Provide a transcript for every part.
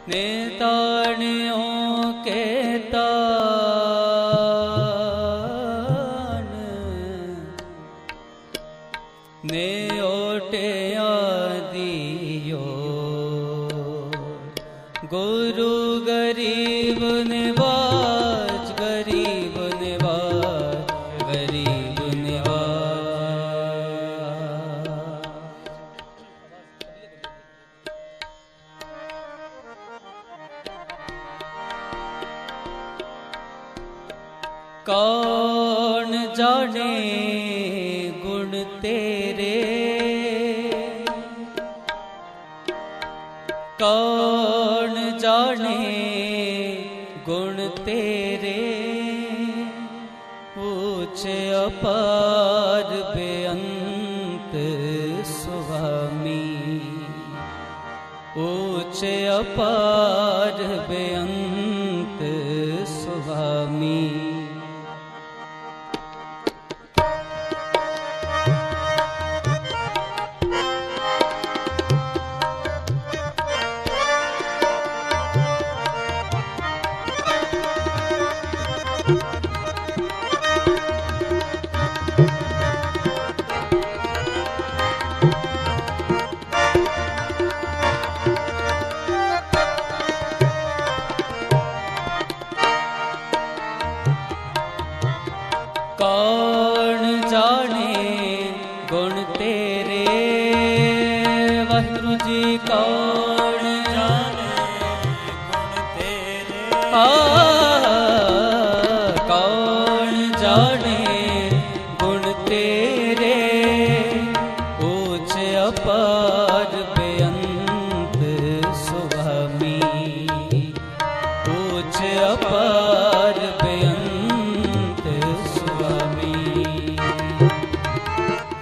ने ताणियों के तान ने ओटे दियो गुरु गरीब निवाज गरीब निवाज गरीब निवाज। कौन जाने गुण तेरे कौन जाने गुण तेरे ऊंचे अपार बेअंत स्वामी ऊंचे अपार बेअंत स्वामी। कौन जाने गुण तेरे वाहिगुरु जी कौन जाने गुण तेरे कौन जाने गुण तेरे ऊंचे अपार बेअंत स्वामी ऊंचे अपार बेअंत स्वामी।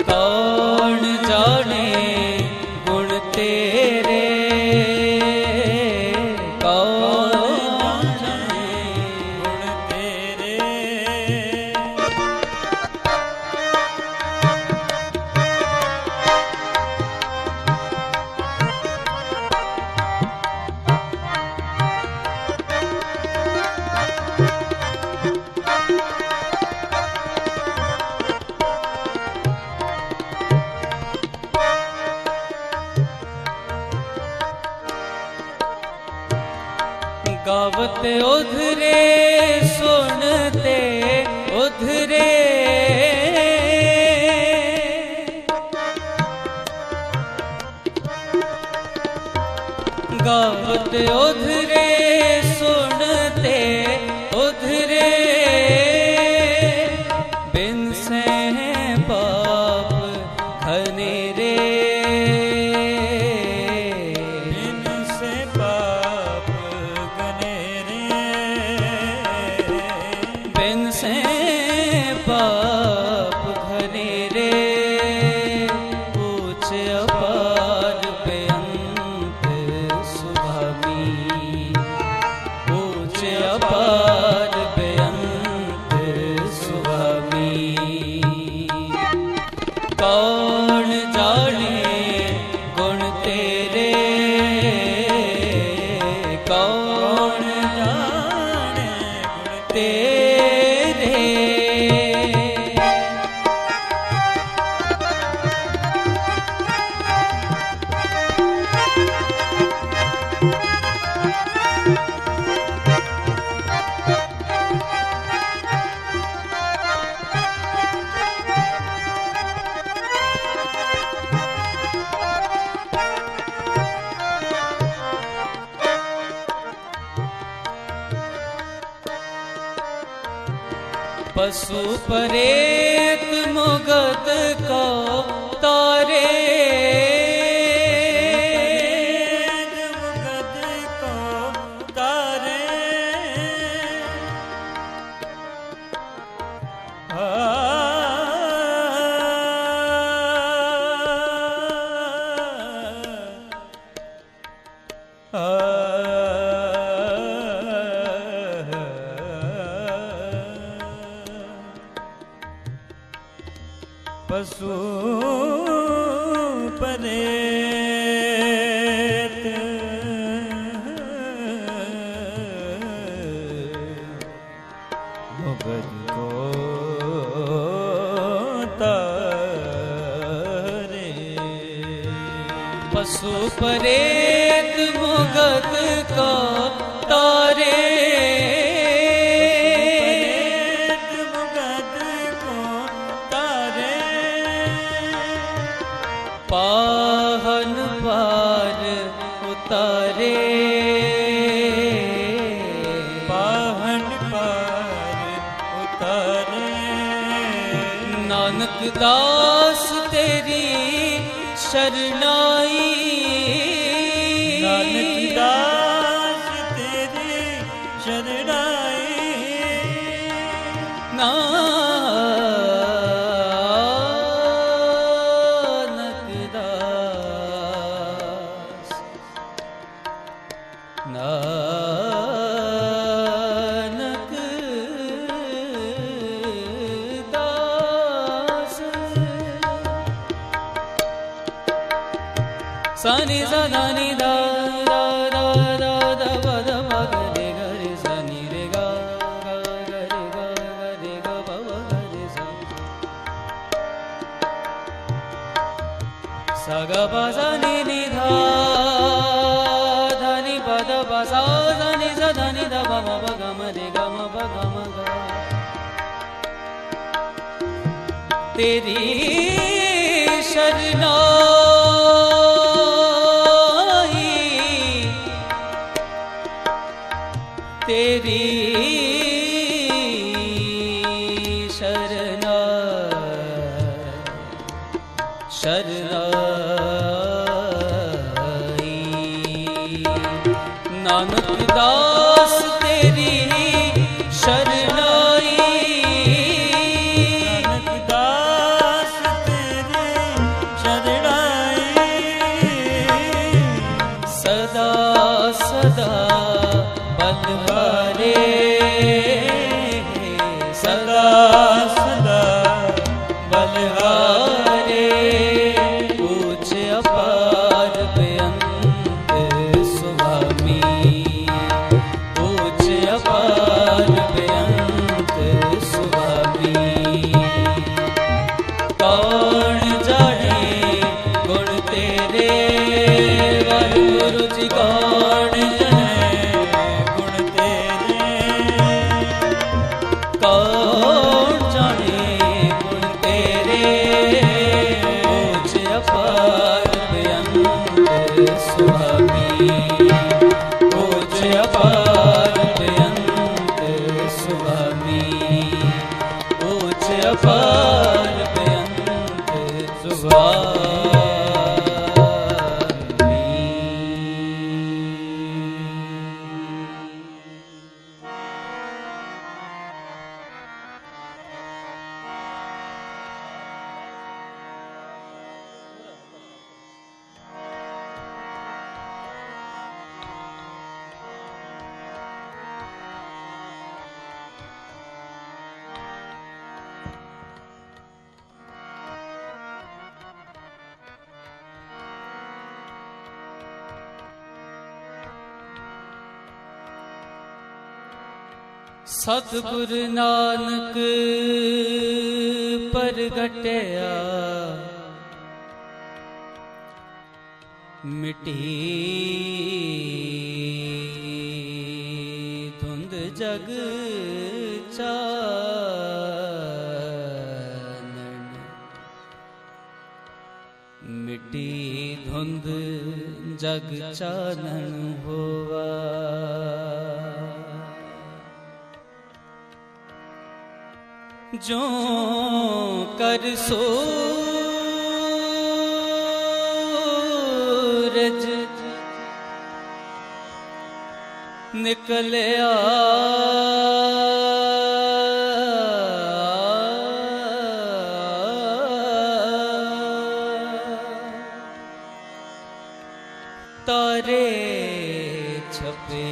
कौन जाने गुण तेरे कौन जाने गुण तेरे गावते उधरे सुनते उधरे गावते उधरे सुनते उधरे बिन से पाप घनेरे पाप घनेरे ऊंचे अपार बेअंत स्वामी ऊंचे अपार बेअंत स्वामी। कौन जाने गुण तेरे कौन जाने गुण तेरे पशु परेत मुगद को तारे मुगद को तारे पशु परेत परेत मुगत को तारे मुगत को तारे पाहन पार उतारे पाहन पार उतारे नानक दास तेरी शरणाई नानक दास तेरी शरणाई नानक दास नानक दास सनि सनि दा दा दा दा दा दा दा गा रे गा रे सनि रे गा गा गा रे गा गा रे गा ब ब गा रे सा सा गा प सा नि नि धा धा नि प द प सा सा नि सा धा नि धा प म प ग म रे ग म प ग म ग तेरी शरणा तेरी शरणा शरणाई नानक दास तेरी शरणाई नानक दास तेरी शरणाई सदा सदा बलहारे सदा सदा बलहारे पूछ अपार बेअंत स्वामी पूछ अपार बेअंत स्वामी कौन जाने गुण तेरे वाहिगुरु जी कौन गुण तेरे कौन जाने गुण तेरे पूछ अपार बेअंत स्वामी पूछ अपार बेअंत स्वामी पूछ अपार बेअंत स्वामी सतगुर नानक प्रगटया मिटी धुंध जग चानन मिटी धुंध जग चानन होवा जो कर सूरज निकलया तारे छपे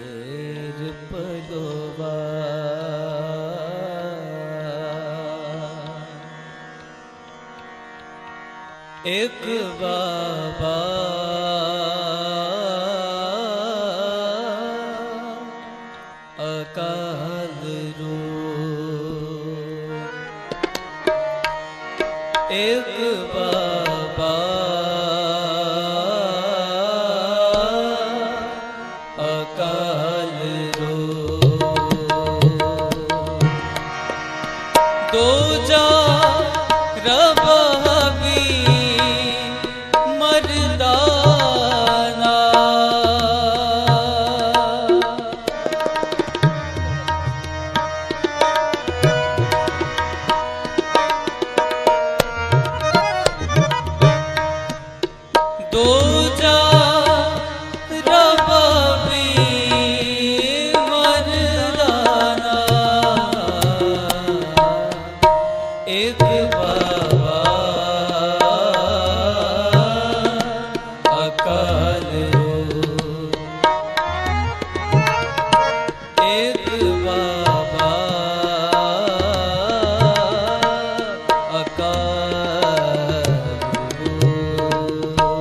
अंधेर पगोबा एक बाबा अकाल रूप एक बाबा अकाल रूप दो जा रब हबी मर्दाना दो जा रब हबी मर्दाना एक बाबा अकाल रूप एक बाबा अकाल रूप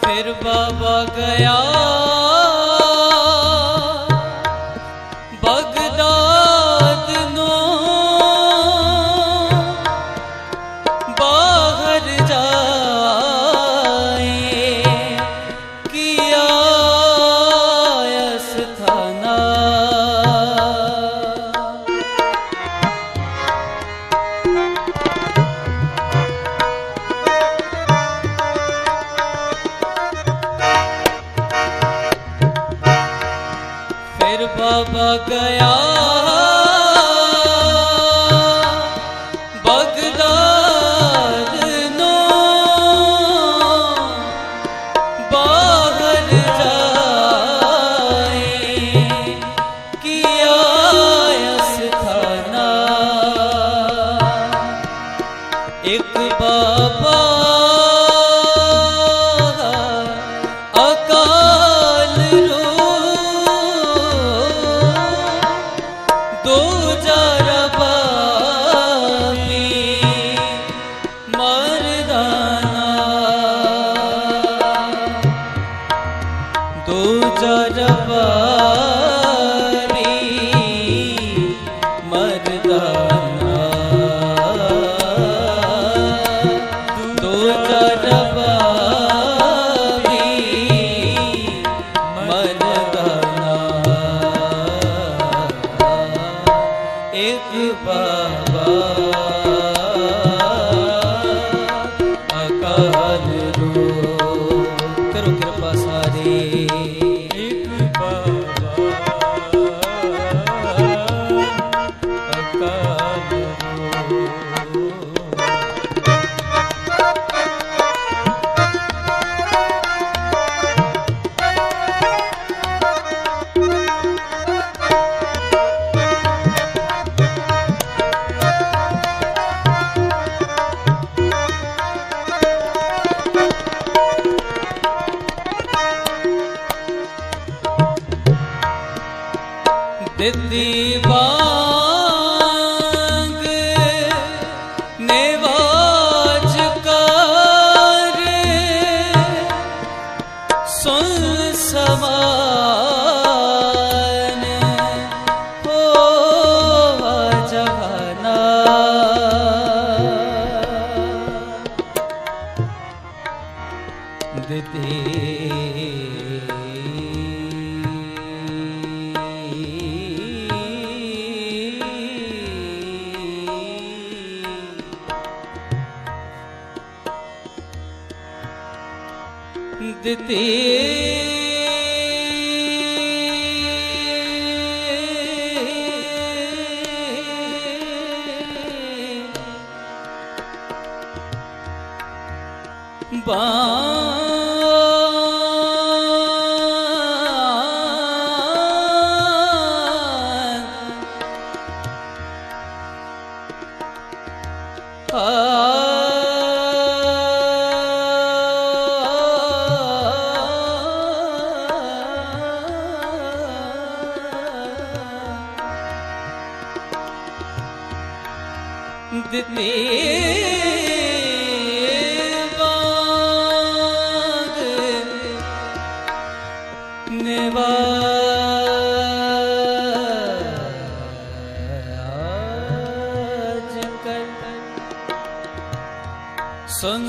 फिर बाबा गया बगदाद नो बाहर जाए किया अस्थाना फिर बाबा गया बगदाद नो बाहर जाए किया अस्थाना एक बाबा अकाल दो जरबाबी मर्दाना दो जरबाबी मर्दाना दो जरबाबी मर्दाना एक बाबा अकाल रूप करो कृपा सारे एक बाबा अकाल रूप दिती बांग नेवाज कार सुन समान हो जहाना दिती दिती सुन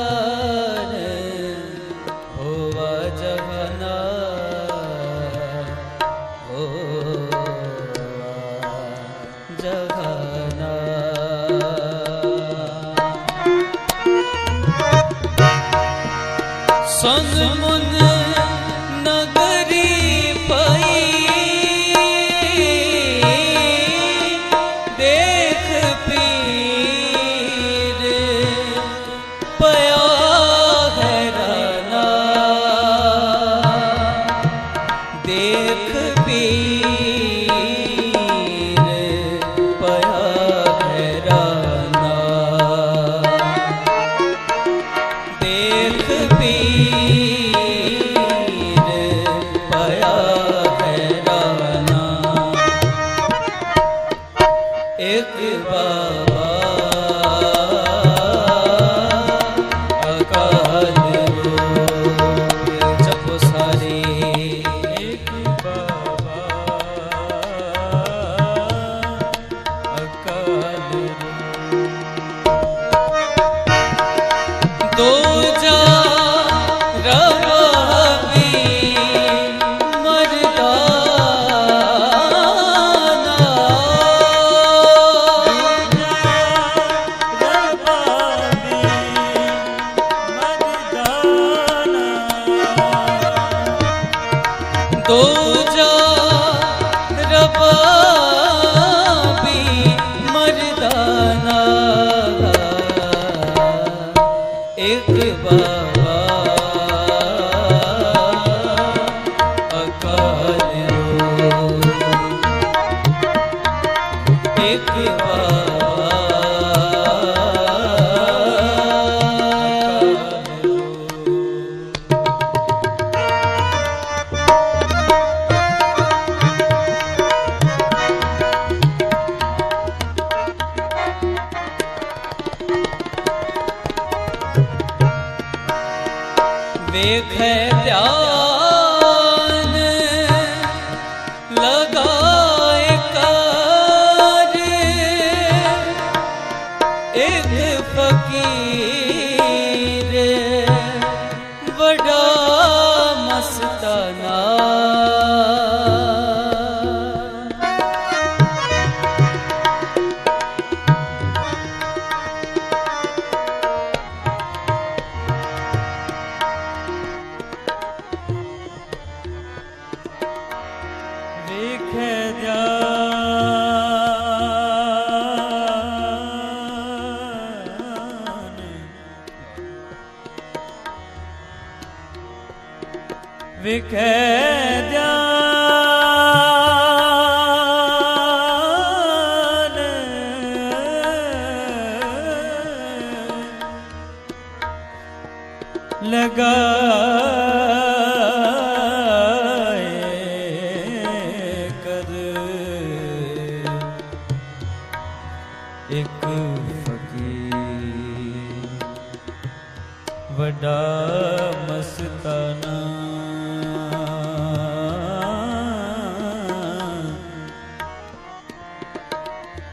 समार होवा जगना जगना सुन मुन नगरी पई देख पीर पया हैराना देख पीर पया हैराना देख पीर पया हैराना एक बाबा अकाल रूप जप सारे एक बाबा अकाल दो जा रवि मर्दाना दो जा रवि मर्दाना एक बाबा अकाल रूप एक बाबा देख ध्यान लगाए कार एक फकीर बड़ा मस्ताना देख ध्यान विख ध्यान लगाए कर एक फकीर बड़ा मस्ताना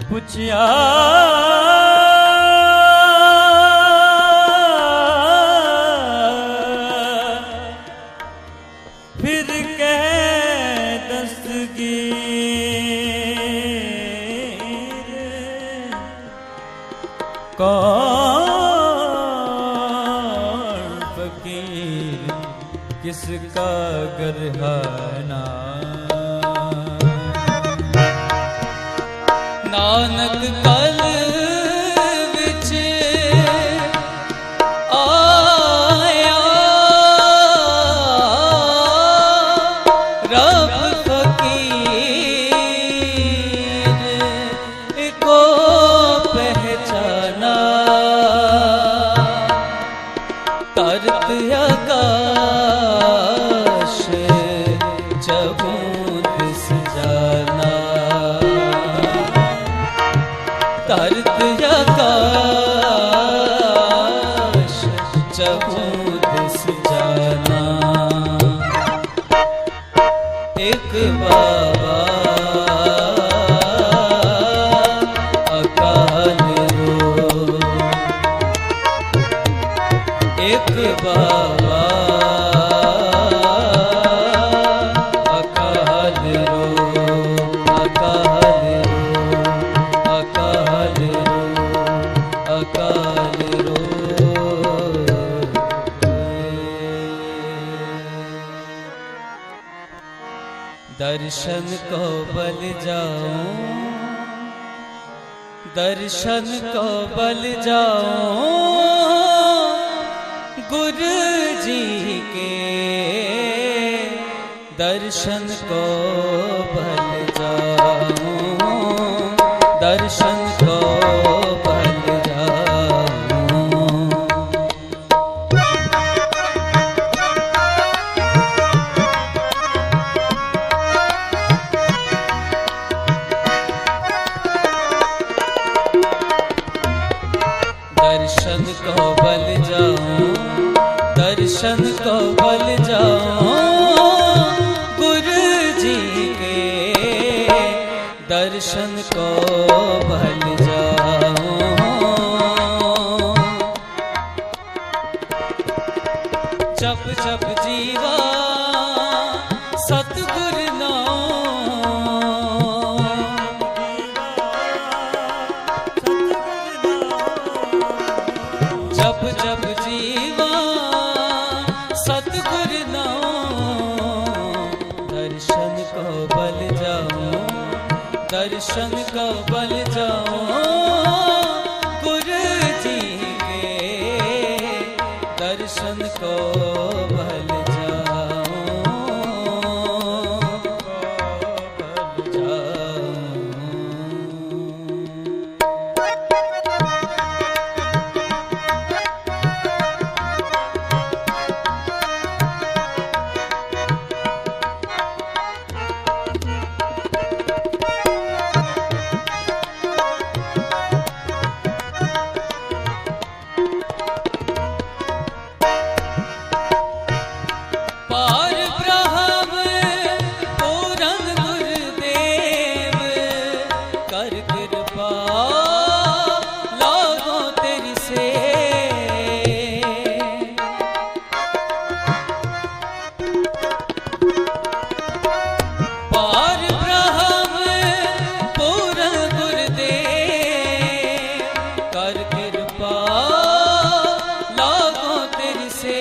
पूछया फिर कह दस्तगीर कौन फकीर किसका गरहाना नानक कल विच आया रब फकीर धरत आकाश चहु दिस जाना। एक बाबा अकाल रो, एक बाबा अकाल रो, अकाल रो, अकाल रो, अकाल रो। दर्शन को बल जाऊं, दर्शन को बल जाऊं गुरु जी के, दर्शन को बल जाऊं, दर्शन को बल जाऊं। दर्शन को बल जाऊं, दर्शन को बल जाऊं गुरु जी के, दर्शन को बल जाऊं। जब जब जीवा सतगुर जब जब जीवा सतगुर नाम, दर्शन को बल जाऊं, दर्शन को बल जाऊं गुरु जी के, दर्शन को बल जाऊं, बल जाऊं। पार ब्रह्म पूरन गुरुदेव, कर कृपा लागो तेरी से। पार ब्रह्म पूरन गुरुदेव, कर कृपा लागो तेरी से।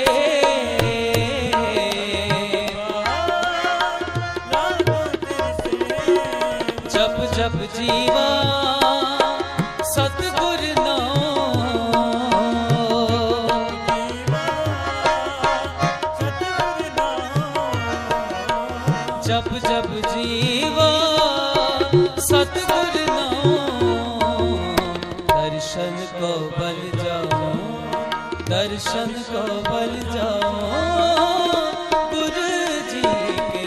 जब जब जीवा सतगुर जब जब जीवा सतगुर दर्शन को बल जाऊं, दर्शन को बल जाऊं गुरु जी के,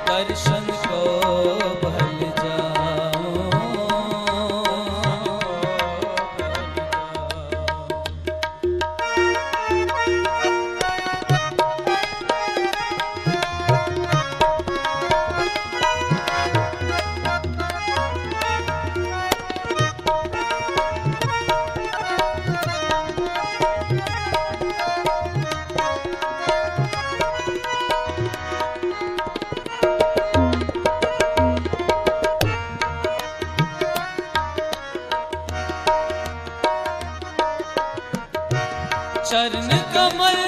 दर्शन को बल जाऊं। चरण कमल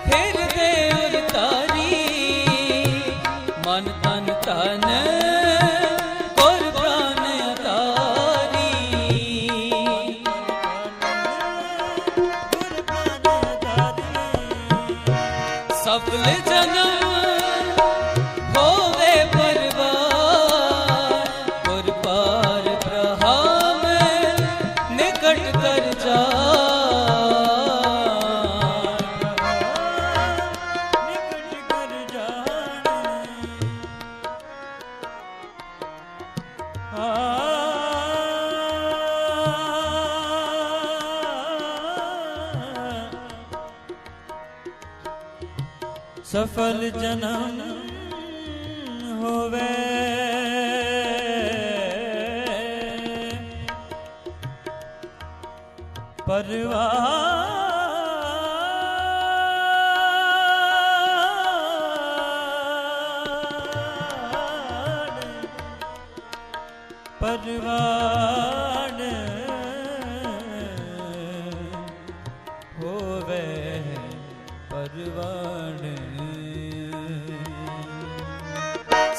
फिर दे उतारी, मन तन तन और प्राण अतारी। सफल जन्म होवे परवार, गुर पार ब्रह्म निकट कर जा। आ सफल जन्म होवे परवान होवे परवान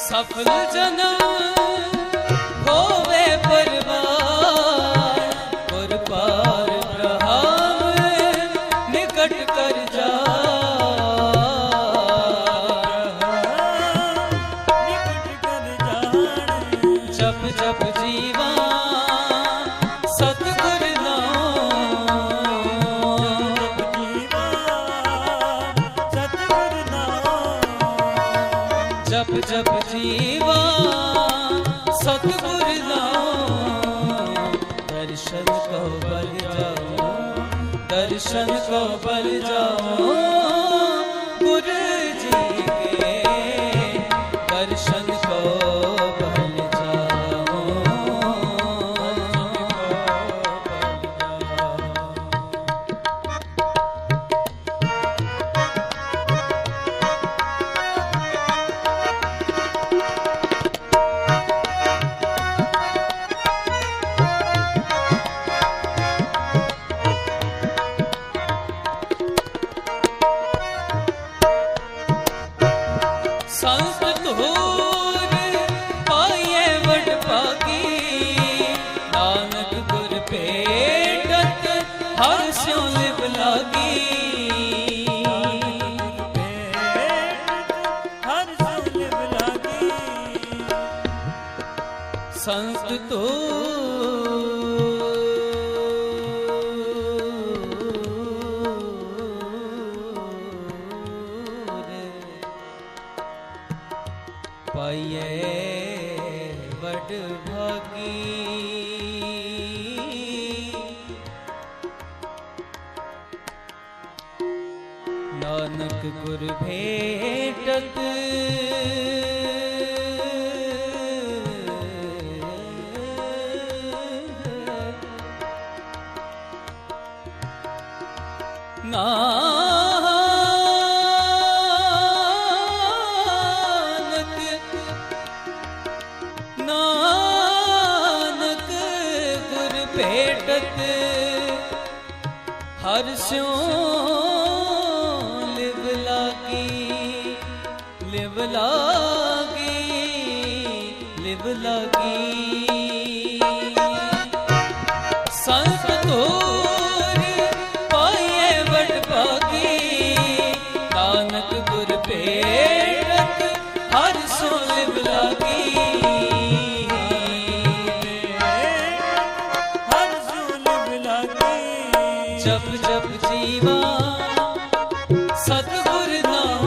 सफल जन्म होवे परवान पुर पार ब्रह्म निकट कर जा जप जप जीवा सतगुर जप जप जीवा सतगुर नाम दर्शन को बल जाओ दर्शन को बल जाओ गुरु जी के दर्शन को बल जाओ संत धूर पाए वड पागी नानक गुर भेटत हर स्यों लिव लागी संत पाइए बड़ भागी नानक गुर भेटत नानक गुर भेटत हर स्यों लिव लागी लिव लागी लिव लागी संत धूर पाए वड भागी नानक गुर भेटत हर स्यों लिव लागी जप जप जीवा सतगुर नाम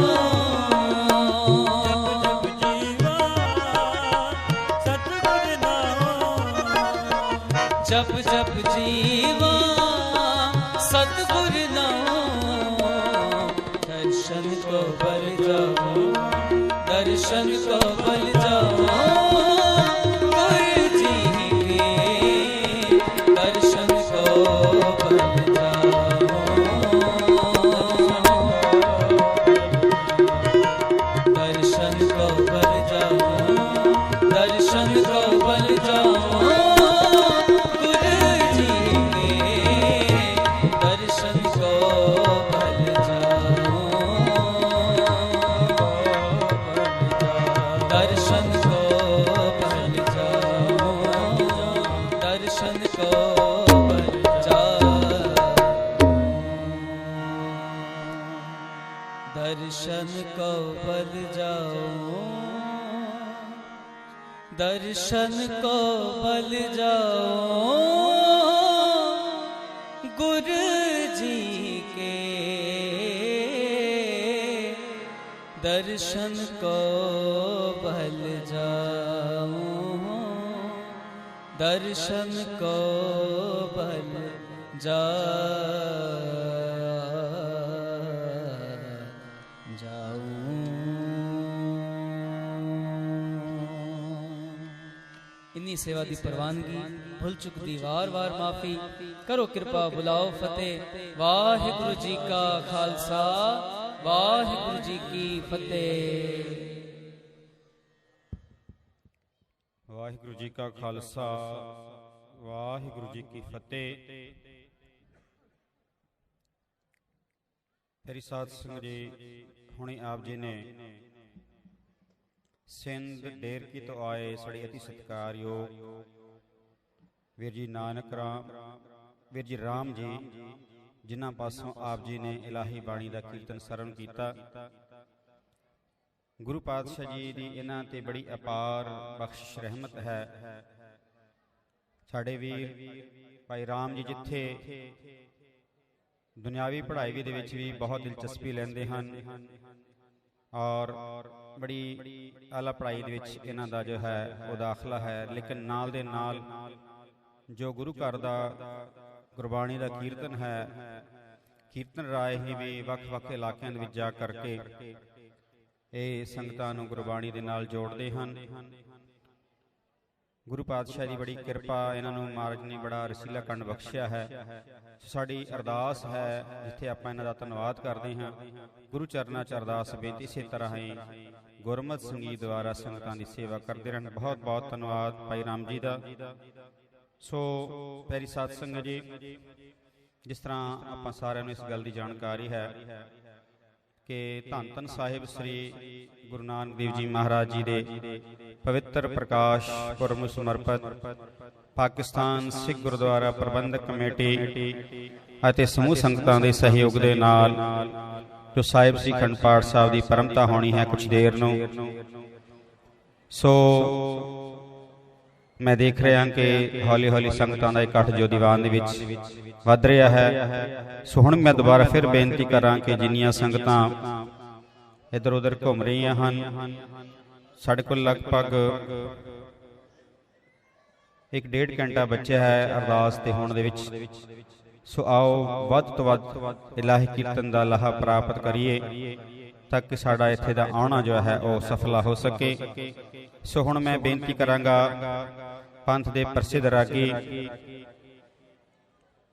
जप जप जीवा सतगुर नाम दर्शन को बल जाओ दर्शन को बल जाओ गुरु जी के दर्शन को बल दर्शन को बल जाओ दर्शन को बल जाओ गुरु जी के दर्शन को बल जाओ दर्शन को बल जाओ दर्शन को बल जाओ दर्शन को बल जाओ दर्शन को बल जाओ गुरु जी के दर्शन को बल जाओ दर्शन को बल जाओ इन्नी सेवा की प्रवानगी, भुल चुक दी वार वार माफ़ी, करो कृपा बुलाओ फतेह। वाहिगुरु जी का खालसा, वाहिगुरु जी की फतेह। वाहिगुरु जी का खालसा, वाहिगुरु जी की फतेह। मेरी साध संगत जी, हुणे आप जी ने सिंध डेरकी तो आए साड़ी अति सत्कारयोग वीर जी नानक राम, वीर जी राम जी, जिन्हां पासों आप जी ने इलाही बाणी का कीर्तन सरन किया। गुरु पातशाह जी की इन्हां ते बड़ी अपार बख्शिश रहमत है। साडे वीर भाई राम जी जिथे दुनियावी पढ़ाई दे विच भी बहुत दिलचस्पी लेंदे हन और बड़ी आला पढ़ाई दे विच इन्हां दा जो है वो दाखला है, लेकिन नाल दे नाल जो गुरु घर दा गुरबाणी दा कीर्तन है, कीर्तन राय ही भी वख-वख इलाकिਆਂ ਦੇ ਵਿੱਚ ਜਾ ਕਰਕੇ ਇਹ ਸੰਗਤਾਂ ਨੂੰ ਗੁਰਬਾਣੀ ਦੇ ਨਾਲ जोड़ते हैं। गुरु पातशाह की बड़ी कृपा, इन्हों महाराज ने बड़ा रसीला कंड बख्शिया है। साड़ी अरदास है जिथे आप इन्हों का धन्यवाद करते हैं। गुरु चरणों च अरदास बेनती इस तरह ही गुरमत संगीत द्वारा संगतां की सेवा करते रहन। बहुत बहुत धन्यवाद भाई राम जी का। सो प्यारी साध संगत जी, जिस तरह आप सारे इस गल की जानकारी है कि धन धन साहिब श्री गुरु नानक देव जी महाराज जी दे पवित्र प्रकाश पुरब नूं समर्पित पाकिस्तान सिख गुरुद्वारा प्रबंधक कमेटी अते समूह संगतां दे सहयोग दे नाल जो साहिब श्री अखंड पाठ साहब की परमता होनी है कुछ देर नूं। सो मैं देख रहा कि हौली हौली संगतां दा इकट्ठ जो दीवान दे विच वध रहा है। सो हुण मैं दोबारा फिर बेनती करां कि जिन्नियां संगतां इधर उधर घूम रही हैं, साढ़े को लगभग 1-1.5 घंटा बचा है अरदास ते होण दे विच। सो आओ वध तो वध इलाही कीर्तन दा लाहा प्राप्त करिए ताकि साडा इत्थे दा आउणा जो है वह सफला हो सके। सो हुण मैं बेनती करांगा पंथ दे प्रसिद्ध रागी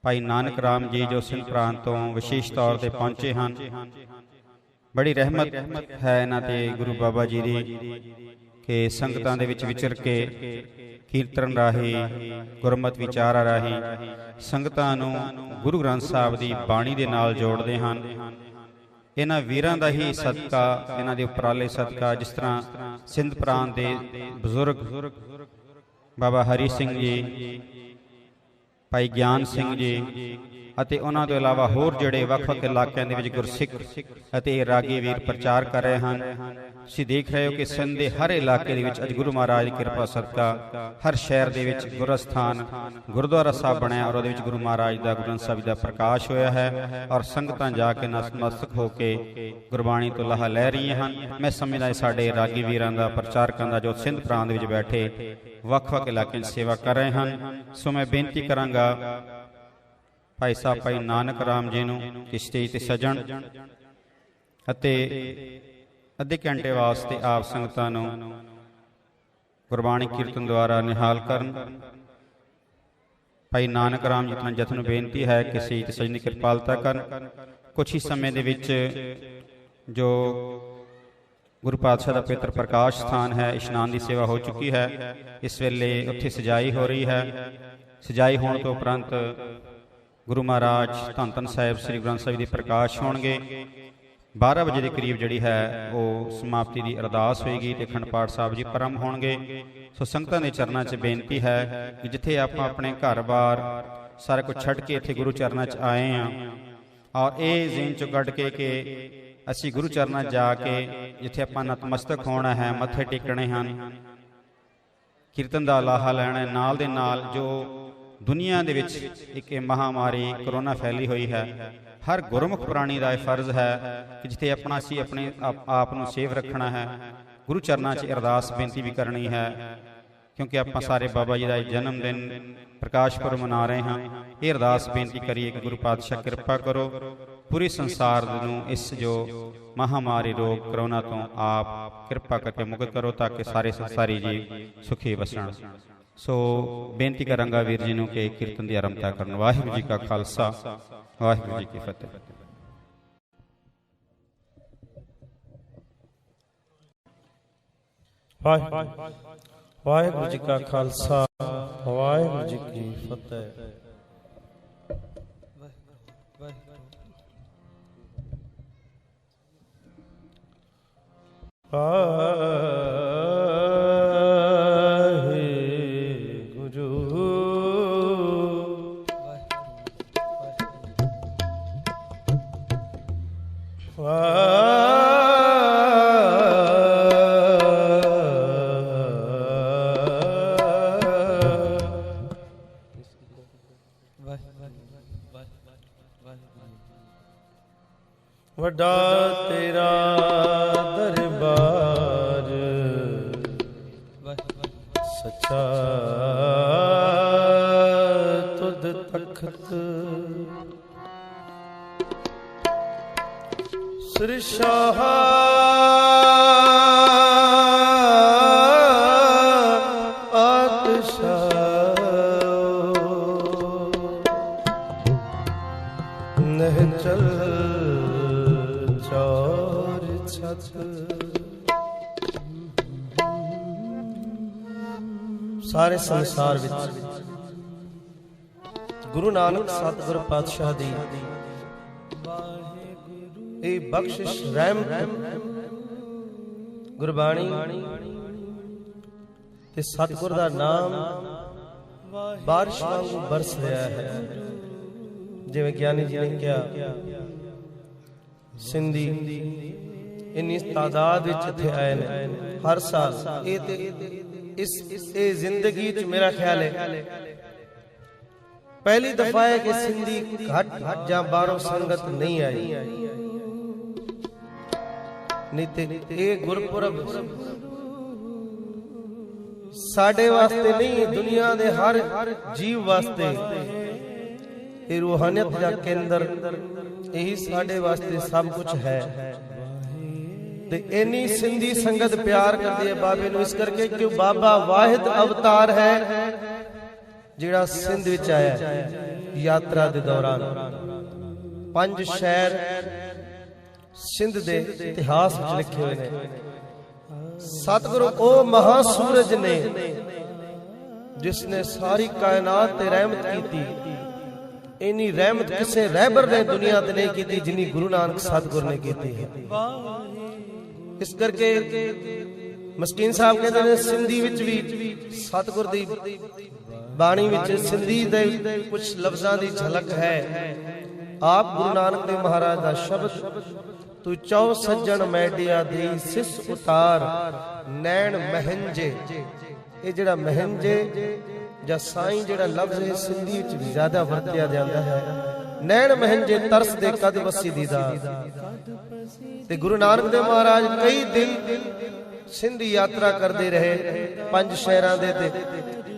भाई नानक राम जी जो सिंध प्रांत तो विशेष तौर पर पहुंचे हैं। बड़ी रहमत है इन्हां ते गुरु बाबा जी दी कि संगतां दे विच विचर के कीर्तन राही गुरमत विचारा राही संगतां नूं गुरु ग्रंथ साहिब दी बाणी दे नाल जोड़दे हन। इन्हां वीरां दा ही सदका, इन्हां दे उपराले सदका, जिस तरह सिंध प्रांत दे बजुर्ग बाबा हरी सिंह जी, भाई ज्ञान सिंह जी ਅਤੇ ਉਹਨਾਂ ਤੋਂ ਇਲਾਵਾ ਹੋਰ ਜਿਹੜੇ ਵੱਖ-ਵੱਖ ਇਲਾਕਿਆਂ ਦੇ ਵਿੱਚ ਗੁਰਸਿੱਖ ਅਤੇ ਰਾਗੀ ਵੀਰ ਪ੍ਰਚਾਰ ਕਰ ਰਹੇ ਹਨ। ਤੁਸੀਂ ਦੇਖ ਰਹੇ ਹੋ ਕਿ ਸਿੰਧ ਦੇ ਹਰ ਇਲਾਕੇ ਦੇ ਵਿੱਚ ਅੱਜ ਗੁਰੂ ਮਹਾਰਾਜ ਦੀ ਕਿਰਪਾ ਸਦਕਾ ਹਰ ਸ਼ਹਿਰ ਦੇ ਵਿੱਚ ਗੁਰਸਥਾਨ ਗੁਰਦੁਆਰਾ ਸਾਹਿਬ ਬਣਿਆ ਔਰ ਉਹਦੇ ਵਿੱਚ ਗੁਰੂ ਮਹਾਰਾਜ ਦਾ ਗੁਰੂ ਗ੍ਰੰਥ ਸਾਹਿਬ ਦਾ ਪ੍ਰਕਾਸ਼ ਹੋਇਆ ਹੈ ਔਰ ਸੰਗਤਾਂ ਜਾ ਕੇ ਨਤਮਸਤਕ ਹੋ ਕੇ ਗੁਰਬਾਣੀ ਤੋਂ ਲਾਹਾ ਲੈ ਰਹੀਆਂ ਹਨ। ਮੈਂ ਸਮਝਦਾ ਸਾਡੇ ਰਾਗੀ ਵੀਰਾਂ ਦਾ ਪ੍ਰਚਾਰਕਾਂ ਦਾ ਜੋ ਸਿੰਧ ਪ੍ਰਾਂਤ ਵਿੱਚ ਬੈਠੇ ਵੱਖ-ਵੱਖ ਇਲਾਕਿਆਂ 'ਚ ਸੇਵਾ ਕਰ ਰਹੇ ਹਨ। ਸੋ ਮੈਂ ਬੇਨਤੀ ਕਰਾਂਗਾ भाई साहब भाई नानक राम जी नूं कि स्टेज ते सजण अते अद्धे घंटे वास्ते आप संगतां नूं गुरबाणी कीर्तन द्वारा निहाल करन। भाई नानक राम जी तां जथन बेनती है कि स्टेज ते सजण दी किरपालता करन। कुछ ही समय दे विच जो गुरु पातशाह दा पवित्र प्रकाश स्थान है, इशनान की सेवा हो चुकी है। इस वेले उत्थे सजाई हो रही है। सजाई होने तो उपरंत गुरु महाराज धन धन साहिब श्री ग्रंथ साहिब जी प्रकाश होणगे। 12 वजे के करीब जिहड़ी है वो समाप्ति की अरदास होएगी ते अखंड पाठ साहिब जी परम होणगे। सो संगतां दे चरनां 'च बेनती है कि जिथे आप अपने घर बार सारा कुछ छड्ड के इत्थे गुरु चरनां 'च आए हैं और ये ज़हन 'चों कढ के कि असीं गुरु चरनां जाके जिथे आपां नतमस्तक होना है, मत्थे टेकने हैं, कीर्तन दा लाहा लैणा, नाल दे नाल जो दुनिया दे विच एक महामारी करोना फैली हुई है, हर गुरमुख प्राणी का फर्ज है कि जिथे अपना असी अपने आप नूं सेफ रखना है, गुरु चरनां 'च अरदास बेनती भी करनी है क्योंकि आप सारे बाबा जी का जन्मदिन प्रकाश पुरब मना रहे हैं। ये अरदास बेनती करिए कि गुरु पातशाह कृपा करो पूरे संसार नूं इस जो महामारी रोग करोना तो आप कृपा करके मुक्त करो ताकि सारे संसारी जीव सुखी बसण। ਸੋ ਬੇਨਤੀ ਕਰਾਂਗਾ ਵੀਰ ਜੀ ਨੂੰ ਕਿ ਕੀਰਤਨ ਦੀ ਆਰੰਭਤਾ ਕਰਨ। ਵਾਹਿਗੁਰੂ ਜੀ ਕਾ ਖਾਲਸਾ, ਵਾਹਿਗੁਰੂ ਜੀ ਕੀ ਫਤਿਹ। ਵਾਹਿਗੁਰੂ ਜੀ ਕਾ ਖਾਲਸਾ, ਵਾਹਿਗੁਰੂ ਜੀ ਕੀ ਫਤਿਹ। ਵੱਡਾ ਤੇਰਾ ਦਰਬਾਰ ਸੱਚਾ ਤੁਧ ਤਖਤ ਸਿਰਸ਼ਾਹ ਨਹ ਚਲ ਚਾਰ ਛਤ ਸਾਰੇ ਸੰਸਾਰ ਵਿੱਚ ਗੁਰੂ ਨਾਨਕ ਸਤਿਗੁਰ ਪਾਤਸ਼ਾਹ ਦੀ ਇਹ ਬਖਸ਼ਿਸ਼ ਰਹਿਮਤ ਗੁਰਬਾਣੀ ਤੇ ਸਤਿਗੁਰ ਦਾ ਨਾਮ ਬਾਰਿਸ਼ ਵਾਂਗੂ ਬਰਸ ਰਿਹਾ ਹੈ। ਜਿਵੇਂ ਗਿਆਨੀ ਜੀ ਨੇ ਕਿਹਾ, ਸਿੰਧੀ ਇੰਨੀ ਤਾਦਾਦ ਵਿੱਚ ਇੱਥੇ ਆਏ ਨੇ ਹਰ ਸਾਲ। ਇਹ ਜ਼ਿੰਦਗੀ 'ਚ ਮੇਰਾ ਖਿਆਲ ਹੈ ਪਹਿਲੀ ਦਫਾ ਹੈ ਕਿ ਸਿੰਧੀ ਘੱਟ ਜਾਂ ਬਾਹਰੋਂ ਸੰਗਤ ਨਹੀਂ ਆਈ। ਨਹੀਂ ਤੇ ਇਹ ਗੁਰਪੁਰਬ ਸਾਡੇ ਵਾਸਤੇ ਨਹੀਂ, ਦੁਨੀਆ ਦੇ ਹਰ ਜੀਵ ਵਾਸਤੇ ਇਹ ਰੂਹਾਨੀਅਤ ਦਾ ਕੇਂਦਰ, ਇਹੀ ਸਾਡੇ ਵਾਸਤੇ ਸਭ ਕੁਝ ਹੈ। ਤੇ ਇੰਨੀ ਸਿੰਧੀ ਸੰਗਤ ਪਿਆਰ ਕਰਦੀ ਹੈ ਬਾਬੇ ਨੂੰ, ਇਸ ਕਰਕੇ ਕਿ ਬਾਬਾ ਵਾਹਿਦ ਅਵਤਾਰ ਹੈ ਜਿਹੜਾ ਸਿੰਧ ਵਿੱਚ ਆਇਆ ਯਾਤਰਾ ਦੇ ਦੌਰਾਨ। 5 ਸ਼ਹਿਰ ਸਿੰਧ ਦੇ ਇਤਿਹਾਸ ਵਿੱਚ ਲਿਖੇ ਹੋਏ ਨੇ। ਸਤਿਗੁਰੂ ਉਹ ਮਹਾ ਸੂਰਜ ਨੇ ਜਿਸ ਨੇ ਸਾਰੀ ਕਾਇਨਾਤ ਤੇ ਰਹਿਮਤ ਕੀਤੀ। ਇੰਨੀ ਰਹਿਮਤ ਕਿਸੇ ਰਹਿਬਰ ਨੇ ਦੁਨੀਆ ਤੇ ਨਹੀਂ ਕੀਤੀ ਜਿੰਨੀ ਗੁਰੂ ਨਾਨਕ ਸਤਿਗੁਰ ਨੇ ਕੀਤੀ ਹੈ। ਇਸ ਕਰਕੇ ਮਸਕੀਨ ਸਾਹਿਬ ਕਹਿੰਦੇ ਨੇ ਸਿੰਧੀ ਵਿੱਚ ਵੀ ਸਤਿਗੁਰ ਦੀ ਬਾਣੀ ਵਿੱਚ ਸਿੰਧੀ ਦੇ ਕੁਝ ਲਫ਼ਜ਼ਾਂ ਦੀ ਝਲਕ ਹੈ। ਆਪ ਗੁਰੂ ਨਾਨਕ ਦੇਵ ਮਹਾਰਾਜ ਦਾ ਸ਼ਬਦ, ਤੂੰ ਚੌ ਸੱਜਣ ਮੈਡਿਆ ਦੀ ਸਿਸ ਉਤਾਰ ਨੈਣ ਮਹਿੰਜੇ। ਇਹ ਜਿਹੜਾ ਮਹਿੰਜੇ ਜਾਂ ਸਾਈਂ ਜਿਹੜਾ ਲਫ਼ਜ਼ ਹੈ ਸਿੰਧੀ ਵਿੱਚ ਵੀ ਜ਼ਿਆਦਾ ਵਰਤਿਆ ਜਾਂਦਾ ਹੈ। ਨੈਣ ਮਹਿੰਜੇ ਤਰਸ ਦੇ ਕਦ ਵਸੀ ਦੀਦਾਰ। ਤੇ ਗੁਰੂ ਨਾਨਕ ਦੇਵ ਮਹਾਰਾਜ ਕਈ ਦਿਨ ਸਿੰਧੀ ਯਾਤਰਾ ਕਰਦੇ ਰਹੇ। 5 ਸ਼ਹਿਰਾਂ ਦੇ ਤੇ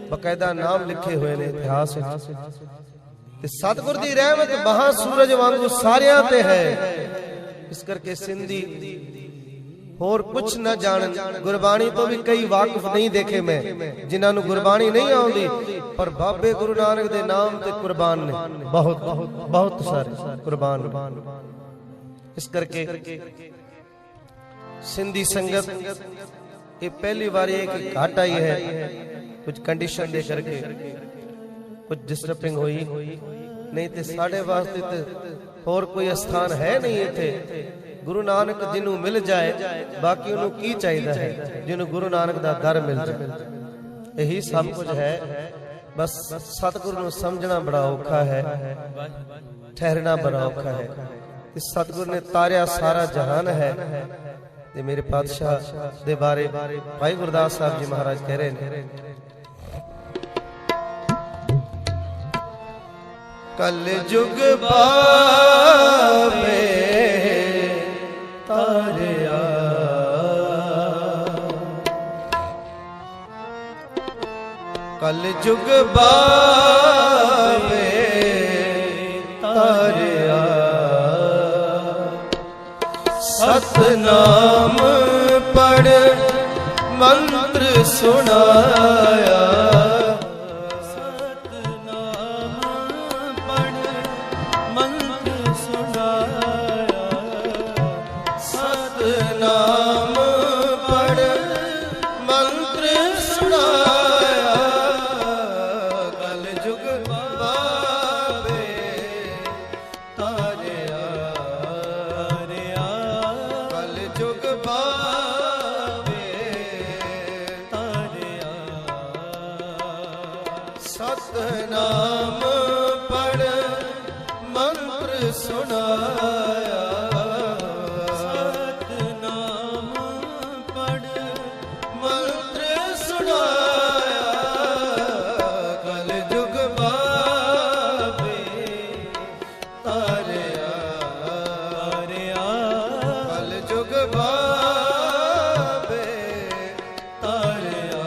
ਬਕਾਇਦਾ ਨਾਮ ਲਿਖੇ ਹੋਏ ਨੇ ਇਤਿਹਾਸ ਵਿੱਚ। ਤੇ ਸਤਿਗੁਰ ਦੀ ਰਹਿਮਤ ਮਹਾ ਸੂਰਜ ਵਾਂਗੂ ਸਾਰਿਆਂ ਤੇ ਹੈ। ਇਸ ਕਰਕੇ ਸਿੰਧੀ ਹੋਰ ਕੁਛ ਨਾ ਜਾਣਨ, ਗੁਰਬਾਣੀ ਤੋਂ ਵੀ ਕਈ ਵਾਕਿਫ ਨਹੀਂ ਦੇਖੇ ਮੈਂ ਜਿਨ੍ਹਾਂ ਨੂੰ ਗੁਰਬਾਣੀ ਨਹੀਂ ਆਉਂਦੀ, ਪਰ ਬਾਬੇ ਗੁਰੂ ਨਾਨਕ ਦੇ ਨਾਮ ਤੇ ਕੁਰਬਾਨ ਨੇ, ਬਹੁਤ ਬਹੁਤ ਸਾਰੇ ਕੁਰਬਾਨ ਨੇ। ਇਸ ਕਰਕੇ ਸਿੰਧੀ ਸੰਗਤ ਇਹ ਪਹਿਲੀ ਵਾਰੀ ਹੈ ਕਿ ਘਾਟ ਆਈ ਹੈ, ਕੁਝ ਕੰਡੀਸ਼ਨ ਦੇ ਕਰਕੇ ਕੁਝ ਡਿਸਟਰਬਿੰਗ ਹੋਈ। ਨਹੀਂ ਤੇ ਸਾਡੇ ਵਾਸਤੇ ਤੇ ਹੋਰ ਕੋਈ ਸਥਾਨ ਹੈ ਨਹੀਂ ਇੱਥੇ। ਗੁਰੂ ਨਾਨਕ ਜਿਹਨੂੰ ਮਿਲ ਜਾਏ ਬਾਕੀ ਉਹਨੂੰ ਕੀ ਚਾਹੀਦਾ ਹੈ, ਜਿਹਨੂੰ ਗੁਰੂ ਨਾਨਕ ਦਾ ਦਰ ਮਿਲ ਜਾਏ, ਇਹੀ ਸਭ ਕੁਝ ਹੈ। ਬਸ ਸਤਿਗੁਰੂ ਨੂੰ ਸਮਝਣਾ ਬੜਾ ਔਖਾ ਹੈ, ਠਹਿਰਨਾ ਬੜਾ ਔਖਾ ਹੈ। ਇਸ ਸਤਿਗੁਰ ਨੇ ਤਾਰਿਆ ਸਾਰਾ ਜਹਾਨ ਹੈ। ਤੇ ਮੇਰੇ ਪਾਤਸ਼ਾਹ ਦੇ ਬਾਰੇ ਭਾਈ ਗੁਰਦਾਸ ਸਾਹਿਬ ਜੀ ਮਹਾਰਾਜ ਕਹਿ ਰਹੇ ਨੇ, ਕਲ ਜੁਗ ਬਾਬੇ ਤਾਰਿਆ, ਕਲ ਜੁਗ ਬਾਬੇ ਤਾਰਿਆ, ਸਤਨਾਮ ਪੜ ਮੰਤਰ ਸੁਣਾਇਆ, ਸਤਨਾਮ ਪੜ ਮੰਤਰ ਸੁਣਾਇਆ, ਸਤਨਾਮ ਪੜ ਮੰਤਰ ਸੁਣਾਇਆ, ਕਲ ਜੁਗ ਬਾਬੇ ਤਾਰਿਆ, ਕਲ ਜੁਗ ਬਾਬੇ ਤਾਰਿਆ।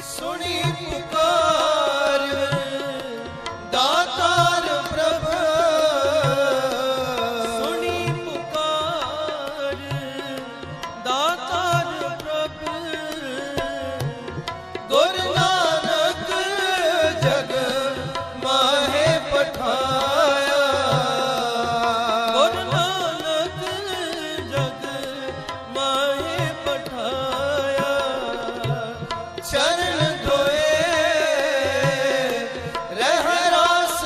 ਸੁਣੀ ਪੁਕਾਰ ਦਾਤਾਰ ਪ੍ਰਭ, ਸੁਣੀ ਪੁਕਾਰ ਦਾਤਾਰ ਪ੍ਰਭ, ਗੁਰ ਨਾਨਕ ਜਗ ਮਾਹੇ ਪਠਾਇਆ, ਗੁਰ ਨਾਨਕ ਜਗ ਮਾਹੇ ਪਠਾਇਆ, ਚਰਨ ਧੋਏ ਰਹਿ ਰਾਸ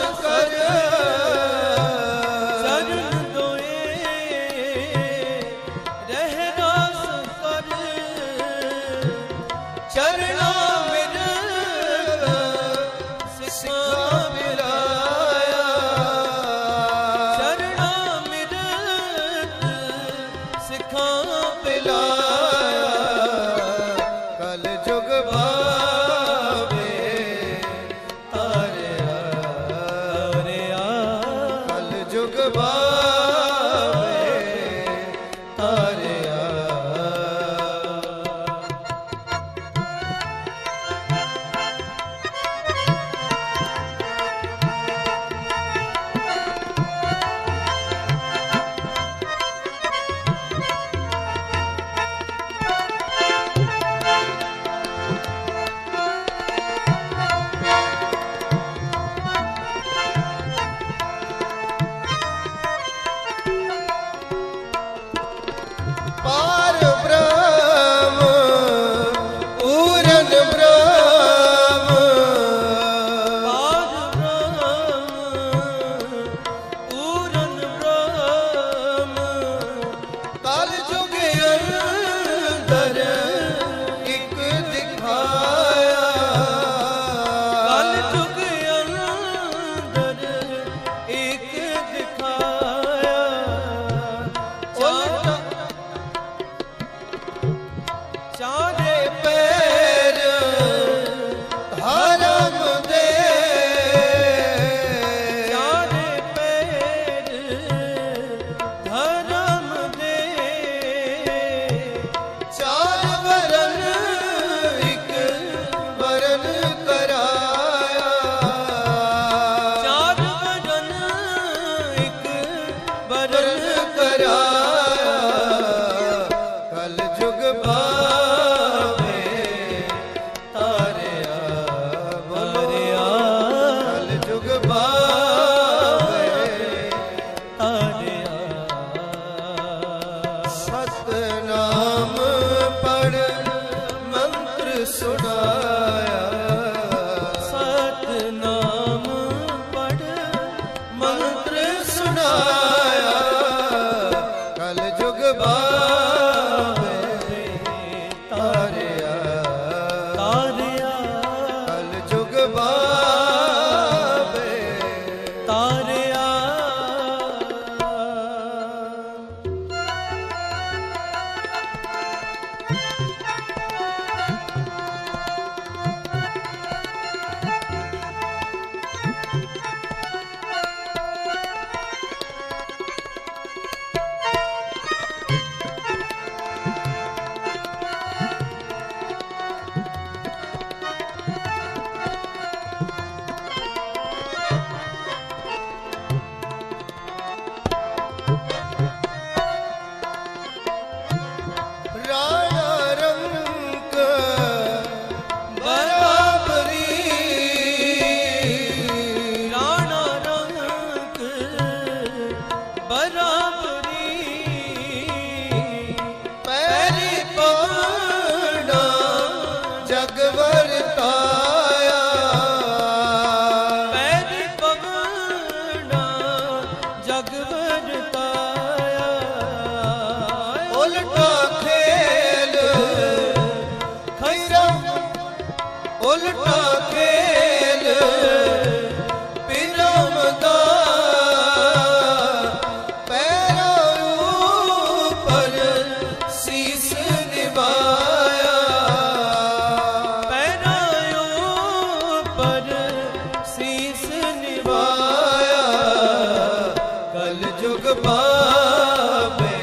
ਬਾਬੇ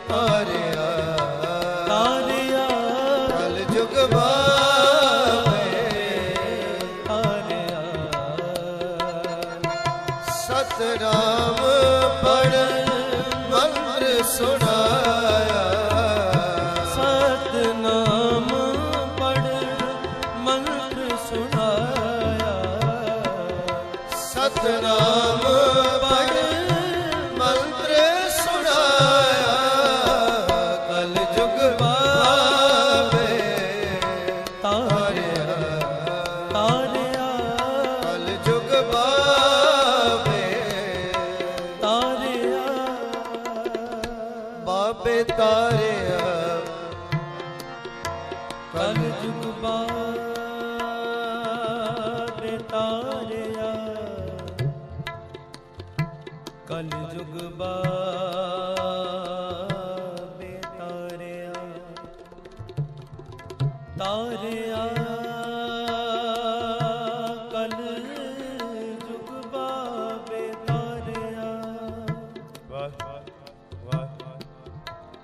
ਤਾਰਿਆ ਤਾਰਿਆ ਕਲ ਜੁਗ ਬਾਬੇ ਤਾਰਿਆ ਸਤਨਾਮ ਪੜ ਮੰਤਰ ਸੁਣਾਇਆ ਸਤਨਾਮ ਪੜ ਮੰਤਰ ਸੁਣਾਇਆ ਸਤਨਾਮ ਪੜ ਮੰਤਰ ਸੁਣਾਇਆ ਕਲ ਜੁਗ ਬਾਬੇ ਤਾਰਿਆ ਤਾਰਿਆ ਕਲ ਜੁਗ ਬਾਬੇ ਤਾਰਿਆ ਬਾਬੇ ਤਾਰਿਆ ਕਲ ਜੁਗ ਬਾਬੇ ਤਾਰਿਆ ਕਲ ਜੁਗ ਬਾਬੇ ਤਾਰਿਆ ਤਾਰਿਆ ਕਲ ਜੁਗ ਬਾਬੇ ਤਾਰਿਆ ਵਾਹ ਵਾਹ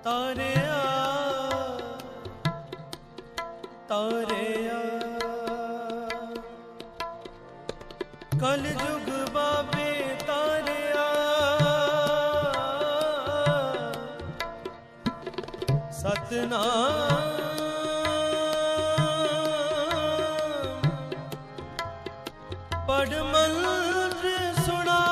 ਤਾਰਿਆ ਤਾਰਿਆ ਕਲ ਜੁਗ ਬਾਬੇ ਤਾਰਿਆ ਸਤਨਾਮ ਪੜ ਮੰਤਰ ਸੁਣਾਇਆ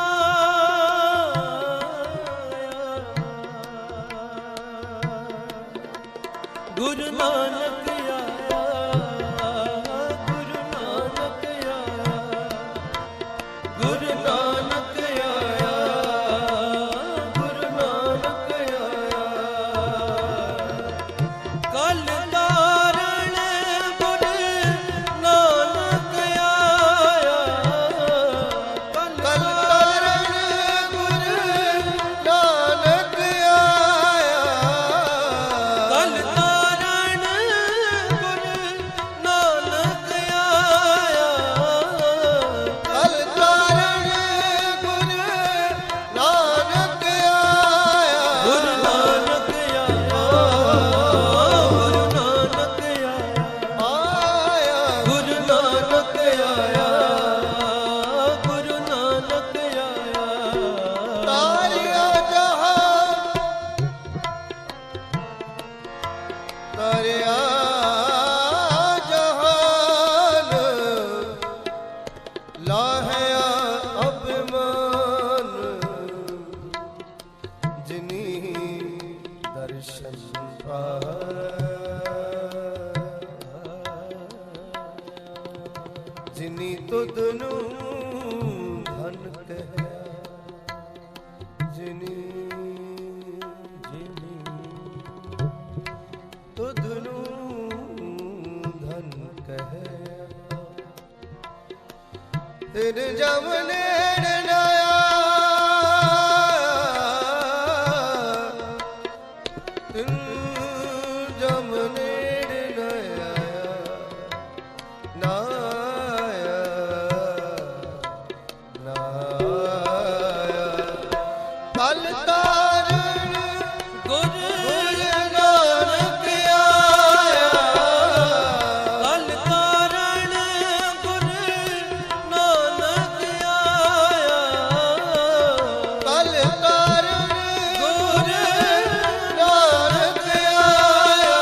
ਗੁਰੂ ਨਾਨਕ ਆਇਆ ਗੁਰੂ ਨਾਨਕ ਆਇਆ ਗੁਰੂ ਨਾਨਕ ਆਇਆ ਗੁਰੂ ਨਾਨਕ ਆਇਆ ਕਲ ਤਾਰਨ ਗੁਰੂ ਨਾਨਕ ਆਇਆ ਕਲ ਤਾਰਨ ਗੁਰੂ ਨਾਨਕ ਆਇਆ ਕਲ ਤਾਰਨ ਗੁਰੂ ਨਾਨਕ ਆਇਆ ਕਲ ਤਾਰਨ ਗੁਰੂ ਨਾਨਕ ਆਇਆ ਗੁਰੂ ਨਾਨਕ ਆਇਆ ਗੁਰੂ ਨਾਨਕ ਆਇਆ ਆਇਆ ਗੁਰੂ ਨਾਨਕ ਆਇਆ ਗੁਰੂ ਨਾਨਕ ਆਇਆ ਤਾਰਿਆ ਜਹਾਂ ਤਾਰਿਆ ਜਹਾਨ ਲਾਹਿਆ ਅਭਿਮਾਨ ਜਿਨੀ ਦਰਸ਼ਨ ਪਾਇਆ ਜਿਨੀ ਤੁਧ ਨੂੰ ਧਨ ਕਹਿਆ ਜਿਨੀ ਤੁਧ ਨੂੰ ਧਨ ਕਹਿਆ ਤਿਨ ਜਮ ਨੇੜ ਨਾਇਆ ਤਿਨ ਜਮ ਨੇੜ ਨਾਇਆ ਨਾਇਆ ਨਾਇਆ ਕਲ ਤਾਰਨ ਗੁਰੂ ਨਾਨਕ ਆਇਆ ਕਲ ਤਾਰਨ ਗੁਰੂ ਨਾਨਕ ਆਇਆ ਕਲ ਤਾਰਨ ਗੁਰੂ ਨਾਨਕ ਆਇਆ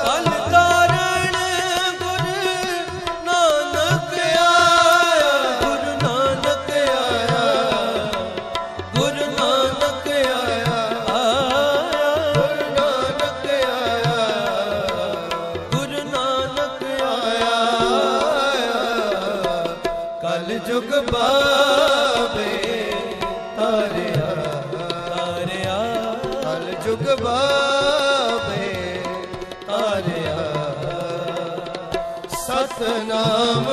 ਕਲ ਤਾਰਨ ਗੁਰੂ ਨਾਨਕ ਆਇਆ ਗੁਰੂ ਨਾਨਕ ਆਇਆ ਗੁਰੂ ਨਾਨਕ ਆਇਆ ਗੁਰੂ ਨਾਨਕ ਆਇਆ ਕਲ ਜੁਗ ਬਾਬੇ ਤਾਰਿਆ ਤਾਰਿਆ ਕਲ ਜੁਗ ਬਾਬੇ ਤਾਰਿਆ ਸਤਨਾਮ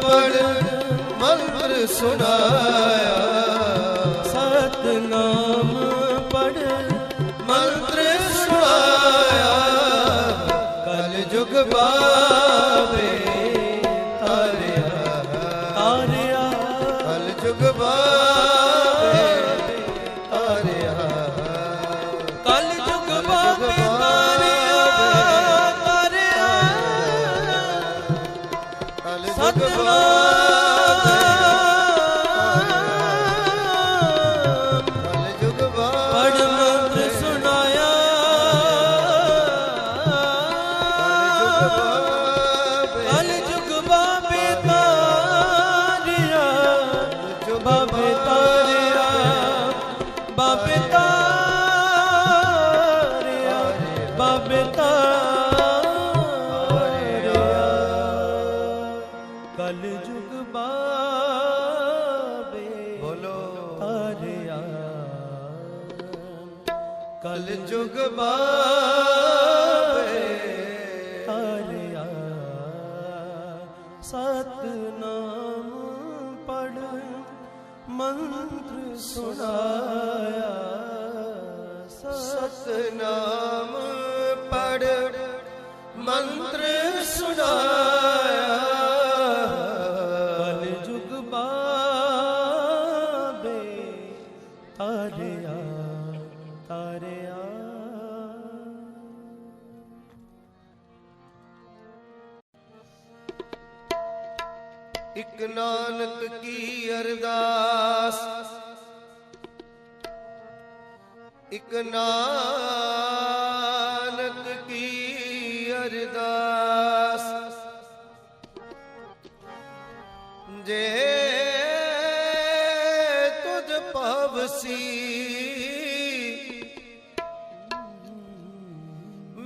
ਪੜ ਮੰਤਰ ਸੁਣਾਇਆ ਸਤਨਾਮ ਪੜ ਮੰਤਰ ਸੁਣਾਇਆ ਕਲ ਜੁਗ ਬਾਬੇ ਤਾਰਿਆ ਤਾਰਿਆ ਕਲ ਜੁਗ ਬਾਬੇ कल जुग बावे तारिया सतनाम पढ़ मंत्र सुनाया सतनाम पढ़ मंत्र सुनाया कल जुग बाबे तारिया तारिया इक नानक की अरदास इक नानक की अरदास जे तुझ पावसी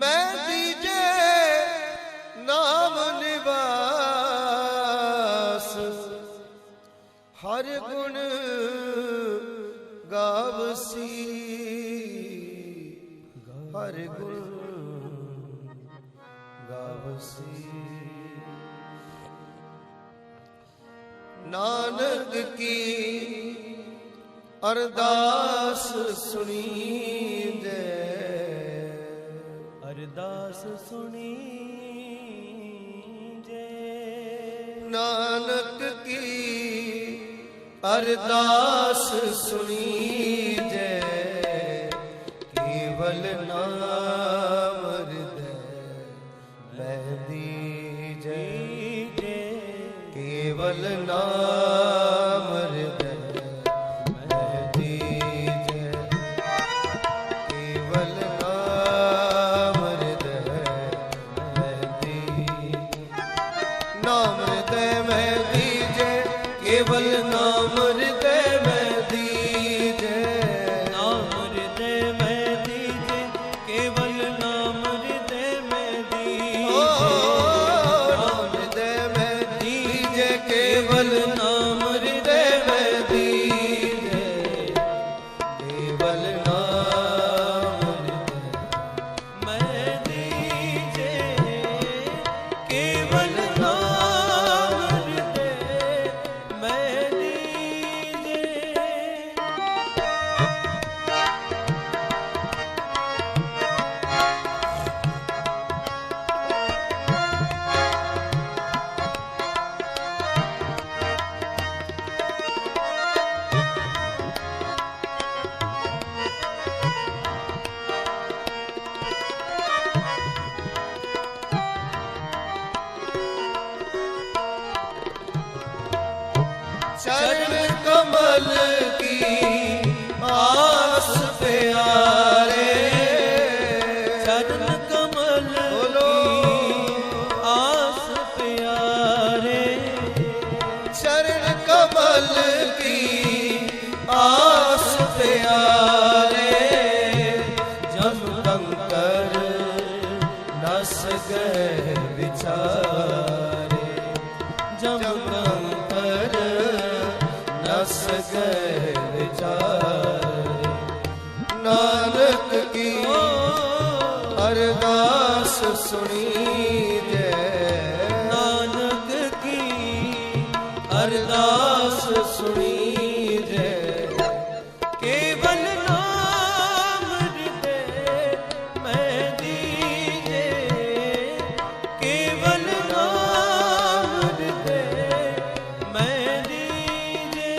मैं दीजे नाम निवास हर गुण गावसी हर गुण गावसी नानक की अरदास सुनी दे अरदास सुनी जे नानक की अरदास सुनी जय केवल नाम हृदय मैं दीजे केवल नाम हृदय मैं दीजे केवल नाम हृदय मैं दीजे नाम हृदय में दीजे केवल नाम हृदय में दीजे नाम हृदय में दीजे केवल नाम हृदय में ओ नाम हृदय में दीजे केवल नाम हृदय में दीजे केवल नाम हृदय मैं दीजे केवल नाम हृदय मैं दीजे चरण कमल की आस प्यारे चरण कमल बोलो आस प्यारे चरण कमल की आस प्यारे जब कंकर नस गए बिचारे जब कंकर नस गए बिचारे नानक की अरदास सुनी जय नानक की अरदास सुनी जय केवल नाम हृदय मैं दीजे केवल नाम हृदय मैं दीजे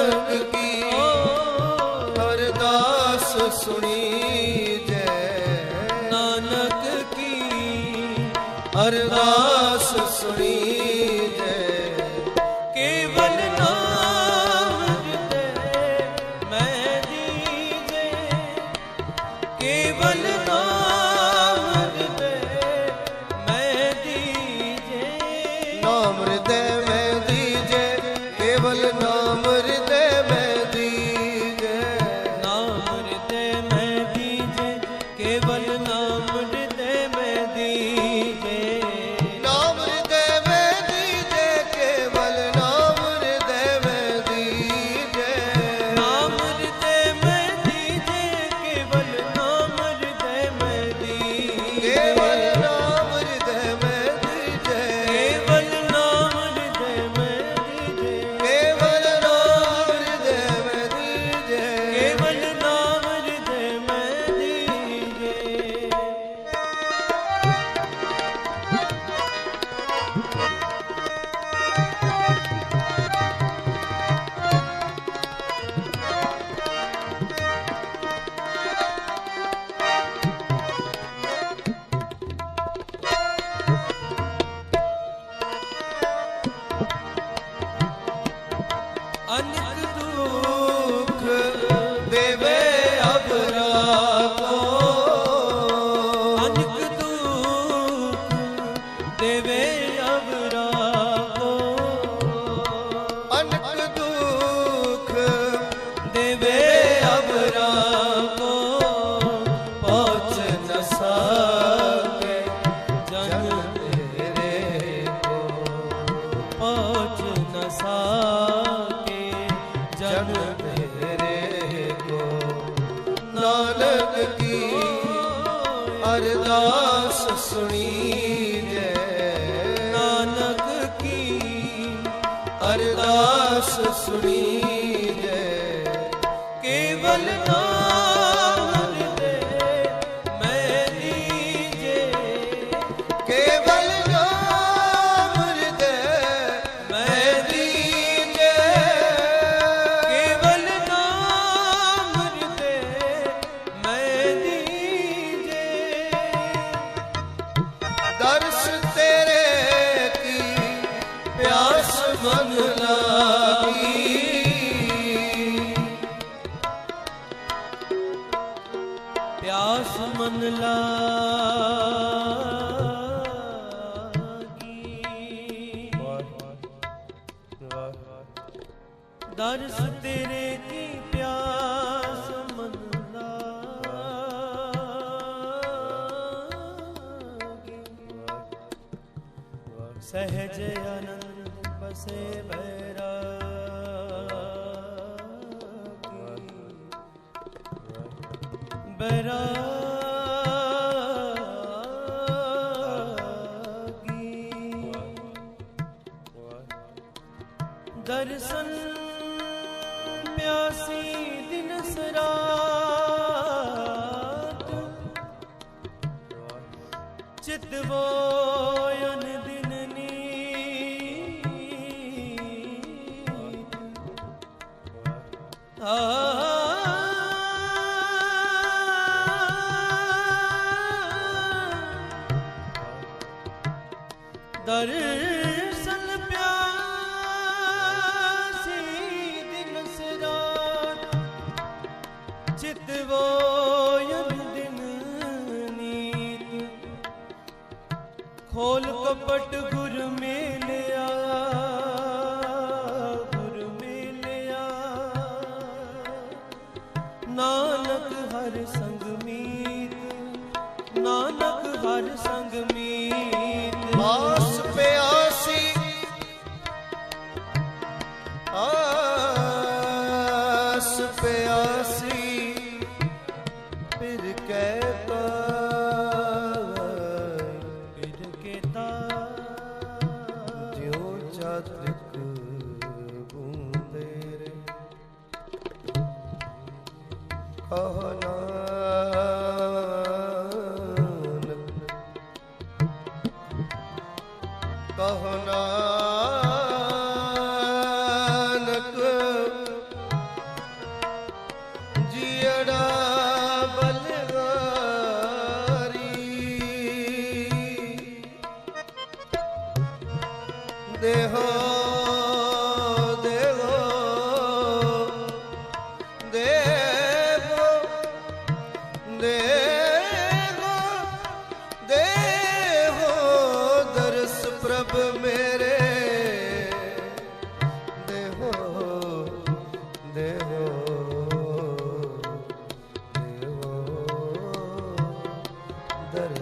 नानक की अरदास सुनी जय, नानक की अरदास सुनी जय। केवल नाम हृदय में दीजे, केवल नाम हृदय में दीजे, नाम हृदय में दीजे, केवल नाम हृदय में दीजे, नाम हृदय में दीजे, केवल नाम हृदय में दीजे, नाम हृदय में दीजे, केवल नाम हृदय में दीजे, नाम हृदय में दीजे, केवल नाम हृदय में दीजे, केवल नाम हृदय में दीजे, केवल नाम हृदय में दीजे, केवल नाम हृदय में दीजे। केवल नाम हृदय में दीजे। अनेक दुख देवे अब राखो, अनेक दुख देवे अब राखो, अनक दुख देवे अब राखो, पहुँच न सके जन तेरे को, पहुँच न सके जन जन तेरे को। नानक की अरदास सुनी जय, नानक की अरदास सुनी जय। केवल नाम हृदय में दीजे, केवल नाम हृदय मैं दीजे, केवल नाम हृदय में दीजे, दर्श तेरे की प्यास मन लागी, प्यास मन लागी, दर्श तेरे की प्यास मन लागी, सहज आनंद बसे बैरागी, दर्शन प्यासी दिन सरात, चितवोयन दिन नीत, दर्शन प्यासी दिन सरात, चितवोयन दिन नीत, खोल कपट गुर मेलिया, गुर मेलिया, नानक हर संग मीत, नानक हर संग मीत, आस प्यासी आस प्यासी फिर कहता फिर केता ज्यों चातृक बूंदे रे, कहो नानक, कहो नानक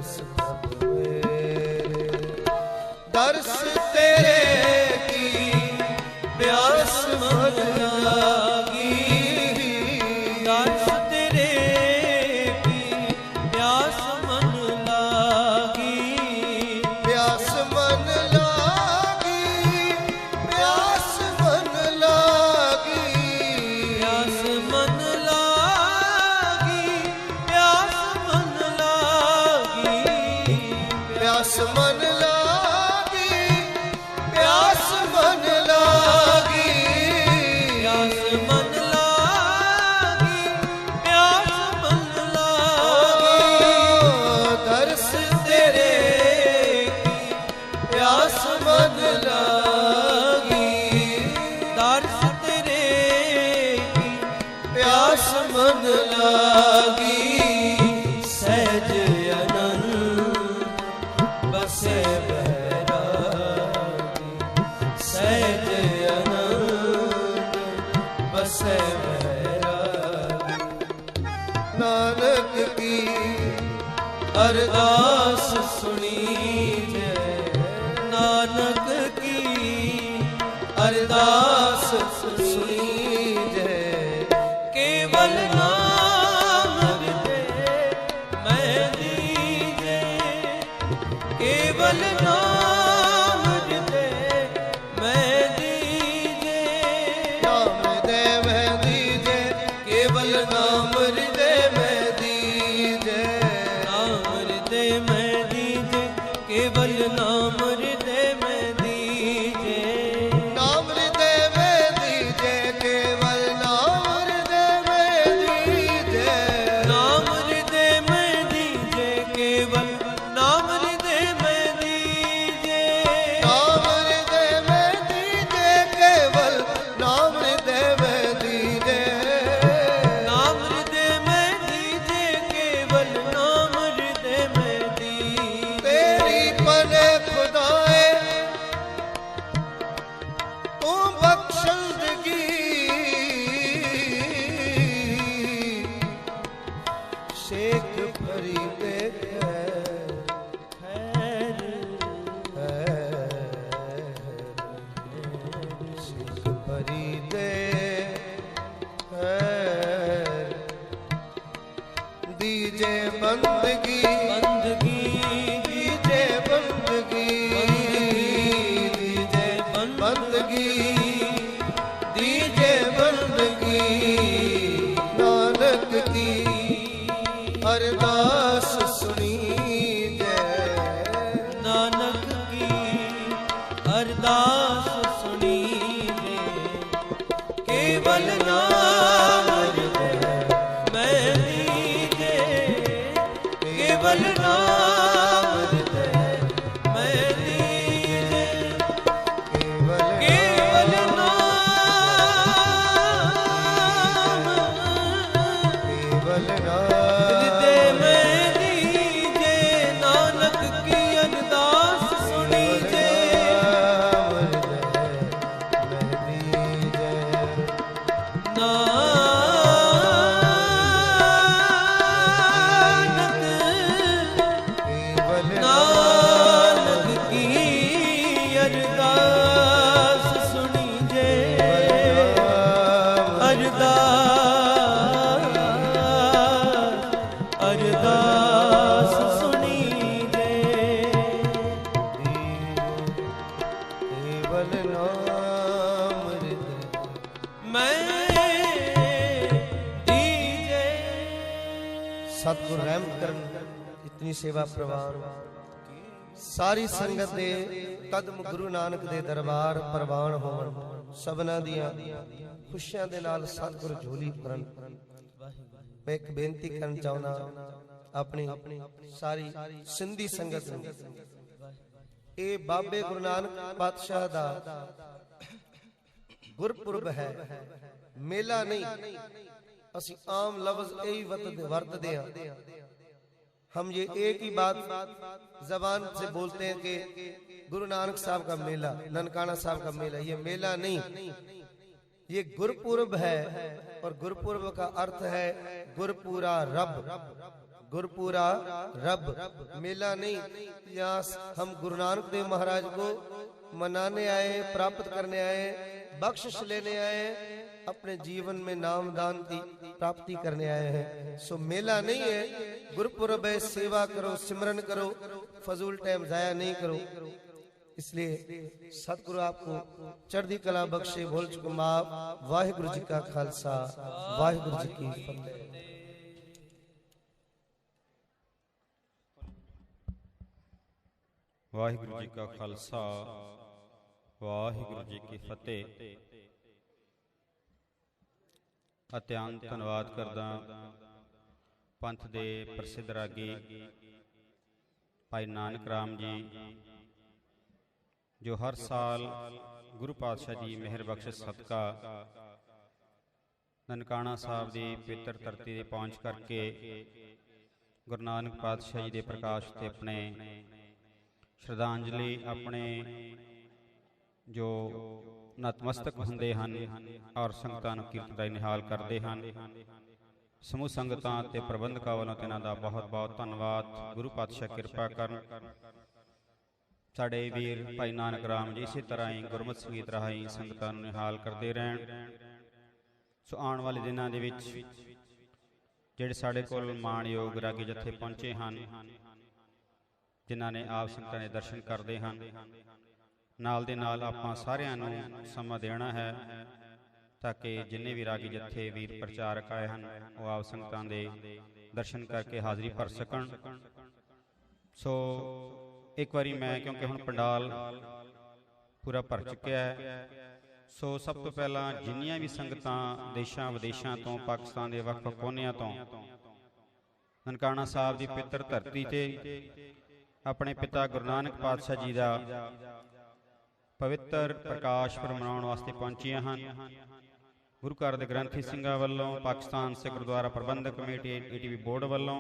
दर्श प्रभु मेरे, दर्श तेरे की प्यास मन लागी, दर्श तेरे की प्यास मन लागी, प्यास मन लागी, प्यास मन लागी, प्यास मन लागी, प्यास मन लागी, प्यास मन लागी, प्यास मन लागी, प्यास मन लागी, प्यास मन लागी, दर्श तेरे प्यास मन लागी, दर्श तेरे की प्यास मन लागी, सहज आनंद बसे बैरागी, सहज आनंद बसे बैरागी, नानक की अरदास सुनी जय, नानक की अरदास सुनी जय, केवल नाम हृदय मैं दीजे, केवल नाम हृदय मैं दीजे, नाम हृदय में दीजे, केवल नाम हृदय में दीजे, नाम हृदय में दीजे, केवल नाम हृदय में दीजे, नाम हृदय में दीजे, केवल नाम हृदय में दीजे, नाम हृदय में दीजे, केवल नाम हृदय में दीजे, नाम हृदय में दीजे, केवल नाम हृदय में दीजे, नाम हृदय में दीजे, केवल नाम हृदय में दीजे, तेरी पने खुदाए तू बख्शंदगी, शेख फरीदे खैर शेख फरीदे दीजे बंदगी, बंदगी दीजे बंदगी, दीजे बंदगी, दीजे बंदगी, नानक की अरदास सुनी जय, नानक की अरदास सुनी रे, केवल नाम हृदय मैं दीजे, केवल नाम हृदय मैं दीजे, केवल केवल नाम केवल हृदय में दीजे, नानक की अरदास सुनी जे, नानक की अरदास सुनी जे, अरदास सुनी जे, केवल नाम हृदय मैं दीजे। सतगुर रहम करन इतनी सेवा प्रवान सारी संगत दे कदम गुरु नानक दे दरबार प्रवान होवन सबना दियां खुशियां दे नाल सतगुर झोली भरन। मैं एक बेनती करना चाहना अपनी सारी सिंधी संगत नूं, ए बाबे गुरु नानक पातशाह दा गुरपुरब है, मेला नहीं। असी आम लफ्ज यही वरतते हैं। हम ये एक ही बात जबान से बोलते हैं कि गुरु नानक साहब का मेला, ननकाना साहब का मेला। ये मेला नहीं, ये गुरपुरब है। और गुरपुरब का अर्थ है गुरपुरा रब, गुरपुरा रब मेला नहीं। यहाँ हम गुरु नानक देव महाराज को मनाने आए, प्राप्त करने आए, बख्शिश लेने आए, अपने जीवन में नाम दान की प्राप्ति करने आए हैं। सो मेला नहीं है, गुरपुरब है, सेवा करो, सिमरन करो, फजूल टाइम जाया नहीं करो। इसलिए सतगुरु आपको चढ़दी कला बख्शे, भूल चुक माफ। वाहिगुरु जी का खालसा, वाहिगुरु जी की फतेह। ਵਾਹਿਗੁਰੂ ਜੀ ਕਾ ਖਾਲਸਾ, ਵਾਹਿਗੁਰੂ ਜੀ ਕੀ ਫਤਿਹ। ਅਤਿਅੰਤ ਧੰਨਵਾਦ ਕਰਦਾ ਪੰਥ ਦੇ ਪ੍ਰਸਿੱਧ ਰਾਗੀ ਭਾਈ ਨਾਨਕ ਰਾਮ ਜੀ, ਜੋ ਹਰ ਸਾਲ ਗੁਰੂ ਪਾਤਸ਼ਾਹ ਜੀ ਮਿਹਰ ਬਖਸ਼ਿਸ਼ ਸਦਕਾ ਨਨਕਾਣਾ ਸਾਹਿਬ ਦੀ ਪਵਿੱਤਰ ਧਰਤੀ ਤੇ ਪਹੁੰਚ ਕਰਕੇ ਗੁਰੂ ਨਾਨਕ ਪਾਤਸ਼ਾਹ ਜੀ ਦੇ ਪ੍ਰਕਾਸ਼ ਤੇ ਆਪਣੇ ਸ਼ਰਧਾਂਜਲੀ, ਆਪਣੇ ਜੋ ਨਤਮਸਤਕ ਹੁੰਦੇ ਹਨ ਔਰ ਸੰਗਤਾਂ ਨੂੰ ਕੀਰਤਨ ਰਾਹੀਂ ਨਿਹਾਲ ਕਰਦੇ ਹਨ। ਸਮੂਹ ਸੰਗਤਾਂ ਤੇ ਪ੍ਰਬੰਧਕਾਂ ਵੱਲੋਂ ਇਹਨਾਂ ਦਾ ਬਹੁਤ ਬਹੁਤ ਧੰਨਵਾਦ। ਗੁਰੂ ਪਾਤਸ਼ਾਹ ਕਿਰਪਾ ਕਰਨ, ਸਾਡੇ ਵੀਰ ਭਾਈ ਨਾਨਕ ਰਾਮ ਜੀ ਇਸੇ ਤਰ੍ਹਾਂ ਹੀ ਗੁਰਮਤਿ ਸੰਗੀਤ ਰਾਹੀਂ ਸੰਗਤਾਂ ਨੂੰ ਨਿਹਾਲ ਕਰਦੇ ਰਹਿਣ। ਸੋ ਆਉਣ ਵਾਲੇ ਦਿਨਾਂ ਦੇ ਵਿੱਚ ਜਿਹੜੇ ਸਾਡੇ ਕੋਲ ਮਾਣਯੋਗ ਰਾਗੀ ਜਥੇ ਪਹੁੰਚੇ ਹਨ, ਜਿਨ੍ਹਾਂ ਨੇ ਆਪ ਸੰਗਤਾਂ ਦੇ ਦਰਸ਼ਨ ਕਰਦੇ ਹਨ, ਨਾਲ ਦੇ ਨਾਲ ਆਪਾਂ ਸਾਰਿਆਂ ਨੂੰ ਸਮਾਂ ਦੇਣਾ ਹੈ ਤਾਂ ਕਿ ਜਿੰਨੇ ਵੀ ਰਾਗੀ ਜਥੇ ਵੀਰ ਪ੍ਰਚਾਰਕ ਆਏ ਹਨ ਉਹ ਆਪ ਸੰਗਤਾਂ ਦੇ ਦਰਸ਼ਨ ਕਰਕੇ ਹਾਜ਼ਰੀ ਭਰ ਸਕਣ। ਸੋ ਇੱਕ ਵਾਰੀ ਮੈਂ, ਕਿਉਂਕਿ ਹੁਣ ਪੰਡਾਲ ਪੂਰਾ ਭਰ ਚੁੱਕਿਆ ਹੈ, ਸੋ ਸਭ ਤੋਂ ਪਹਿਲਾਂ ਜਿੰਨੀਆਂ ਵੀ ਸੰਗਤਾਂ ਦੇਸ਼ਾਂ ਵਿਦੇਸ਼ਾਂ ਤੋਂ, ਪਾਕਿਸਤਾਨ ਦੇ ਵੱਖ-ਵੱਖ ਕੋਨਿਆਂ ਤੋਂ ਨਨਕਾਣਾ ਸਾਹਿਬ ਦੀ ਪਵਿੱਤਰ ਧਰਤੀ ਤੇ ਆਪਣੇ ਪਿਤਾ ਗੁਰੂ ਨਾਨਕ ਪਾਤਸ਼ਾਹ ਜੀ ਦਾ ਪਵਿੱਤਰ ਪ੍ਰਕਾਸ਼ ਪੁਰਬ ਮਨਾਉਣ ਵਾਸਤੇ ਪਹੁੰਚੀਆਂ ਹਨ, ਗੁਰੂ ਘਰ ਦੇ ਗ੍ਰੰਥੀ ਸਿੰਘਾਂ ਵੱਲੋਂ, ਪਾਕਿਸਤਾਨ ਸਿੱਖ ਗੁਰਦੁਆਰਾ ਪ੍ਰਬੰਧਕ ਕਮੇਟੀ ਏਟੀਵੀ ਬੋਰਡ ਵੱਲੋਂ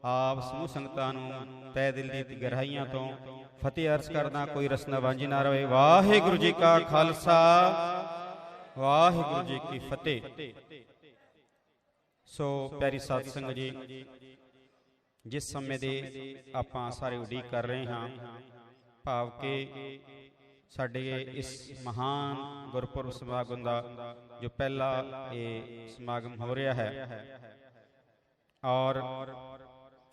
ਆਪ ਸਮੂਹ ਸੰਗਤਾਂ ਨੂੰ ਤਹਿ ਦਿਲ ਦੀ ਗਹਿਰਾਈਆਂ ਤੋਂ ਫਤਿਹ ਅਰਜ਼ ਕਰਦਾ। ਕੋਈ ਰਸਨਾ ਵਾਂਝੀ ਨਾ ਰਹੇ। ਵਾਹਿਗੁਰੂ ਜੀ ਕਾ ਖਾਲਸਾ, ਵਾਹਿਗੁਰੂ ਜੀ ਕੀ ਫਤਿਹ। ਸੋ ਪਿਆਰੀ ਸਾਧ ਸੰਗਤ ਜੀ, ਜਿਸ ਸਮੇਂ ਦੇ ਆਪਾਂ ਸਾਰੇ ਉਡੀਕ ਕਰ ਰਹੇ ਹਾਂ, ਭਾਵ ਕਿ ਸਾਡੇ ਇਸ ਮਹਾਨ ਗੁਰਪੁਰਬ ਸਮਾਗਮ ਦਾ ਜੋ ਪਹਿਲਾ ਇਹ ਸਮਾਗਮ ਹੋ ਰਿਹਾ ਹੈ ਔਰ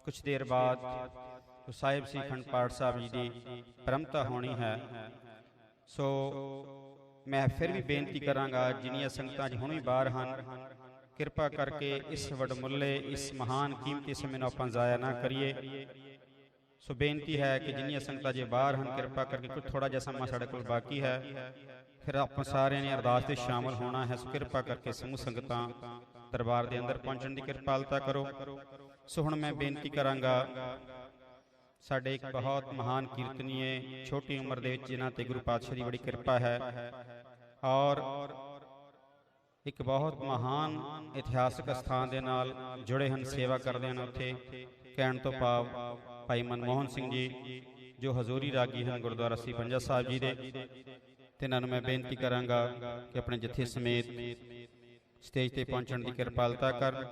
ਕੁਛ ਦੇਰ ਬਾਅਦ ਸਾਹਿਬ ਸ੍ਰੀ ਅਖੰਡ ਪਾਠ ਸਾਹਿਬ ਜੀ ਦੀ ਪ੍ਰੰਪਤਾ ਹੋਣੀ ਹੈ। ਸੋ ਮੈਂ ਫਿਰ ਵੀ ਬੇਨਤੀ ਕਰਾਂਗਾ, ਜਿੰਨੀਆਂ ਸੰਗਤਾਂ ਜੀ ਹੁਣ ਵੀ ਬਾਹਰ ਹਨ, ਕਿਰਪਾ ਕਰਕੇ ਇਸ ਵਡਮੁੱਲੇ, ਇਸ ਮਹਾਨ ਕੀਮਤੀ ਸਮੇਂ ਨੂੰ ਆਪਾਂ ਜ਼ਾਇਆ ਨਾ ਕਰੀਏ। ਸੋ ਬੇਨਤੀ ਹੈ ਕਿ ਜਿੰਨੀਆਂ ਸੰਗਤਾਂ ਜੇ ਬਾਹਰ ਹਨ, ਕਿਰਪਾ ਕਰਕੇ ਕੁਝ ਥੋੜਾ ਜਿਹਾ ਸਮਾਂ ਸਾਡੇ ਕੋਲ ਬਾਕੀ ਹੈ, ਫਿਰ ਆਪਾਂ ਸਾਰਿਆਂ ਨੇ ਅਰਦਾਸ ਤੇ ਸ਼ਾਮਲ ਹੋਣਾ ਹੈ। ਸੋ ਕਿਰਪਾ ਕਰਕੇ ਸਮੂਹ ਸੰਗਤਾਂ ਦਰਬਾਰ ਦੇ ਅੰਦਰ ਪਹੁੰਚਣ ਦੀ ਕਿਰਪਾਲਤਾ ਕਰੋ। ਸੋ ਹੁਣ ਮੈਂ ਬੇਨਤੀ ਕਰਾਂਗਾ, ਸਾਡੇ ਇੱਕ ਬਹੁਤ ਮਹਾਨ ਕੀਰਤਨੀਏ, ਛੋਟੀ ਉਮਰ ਦੇ ਵਿੱਚ ਜਿਨ੍ਹਾਂ ਤੇ ਗੁਰੂ ਪਾਤਸ਼ਾਹ ਦੀ ਬੜੀ ਕਿਰਪਾ ਹੈ ਔਰ ਇੱਕ ਬਹੁਤ ਮਹਾਨ ਇਤਿਹਾਸਕ ਸਥਾਨ ਦੇ ਨਾਲ ਜੁੜੇ ਹਨ, ਸੇਵਾ ਕਰਦੇ ਹਨ ਉੱਥੇ। ਕਹਿਣ ਤੋਂ ਭਾਵ ਭਾਈ ਮਨਮੋਹਨ ਸਿੰਘ ਜੀ, ਜੋ ਹਜ਼ੂਰੀ ਰਾਗੀ ਹਨ ਗੁਰਦੁਆਰਾ ਸ੍ਰੀ ਪੰਜਾ ਸਾਹਿਬ ਜੀ ਦੇ, ਤੇ ਇਹਨਾਂ ਨੂੰ ਮੈਂ ਬੇਨਤੀ ਕਰਾਂਗਾ ਕਿ ਆਪਣੇ ਜਥੇ ਸਮੇਤ ਸਟੇਜ ਤੇ ਪਹੁੰਚਣ ਦੀ ਕਿਰਪਾਲਤਾ ਕਰਨ।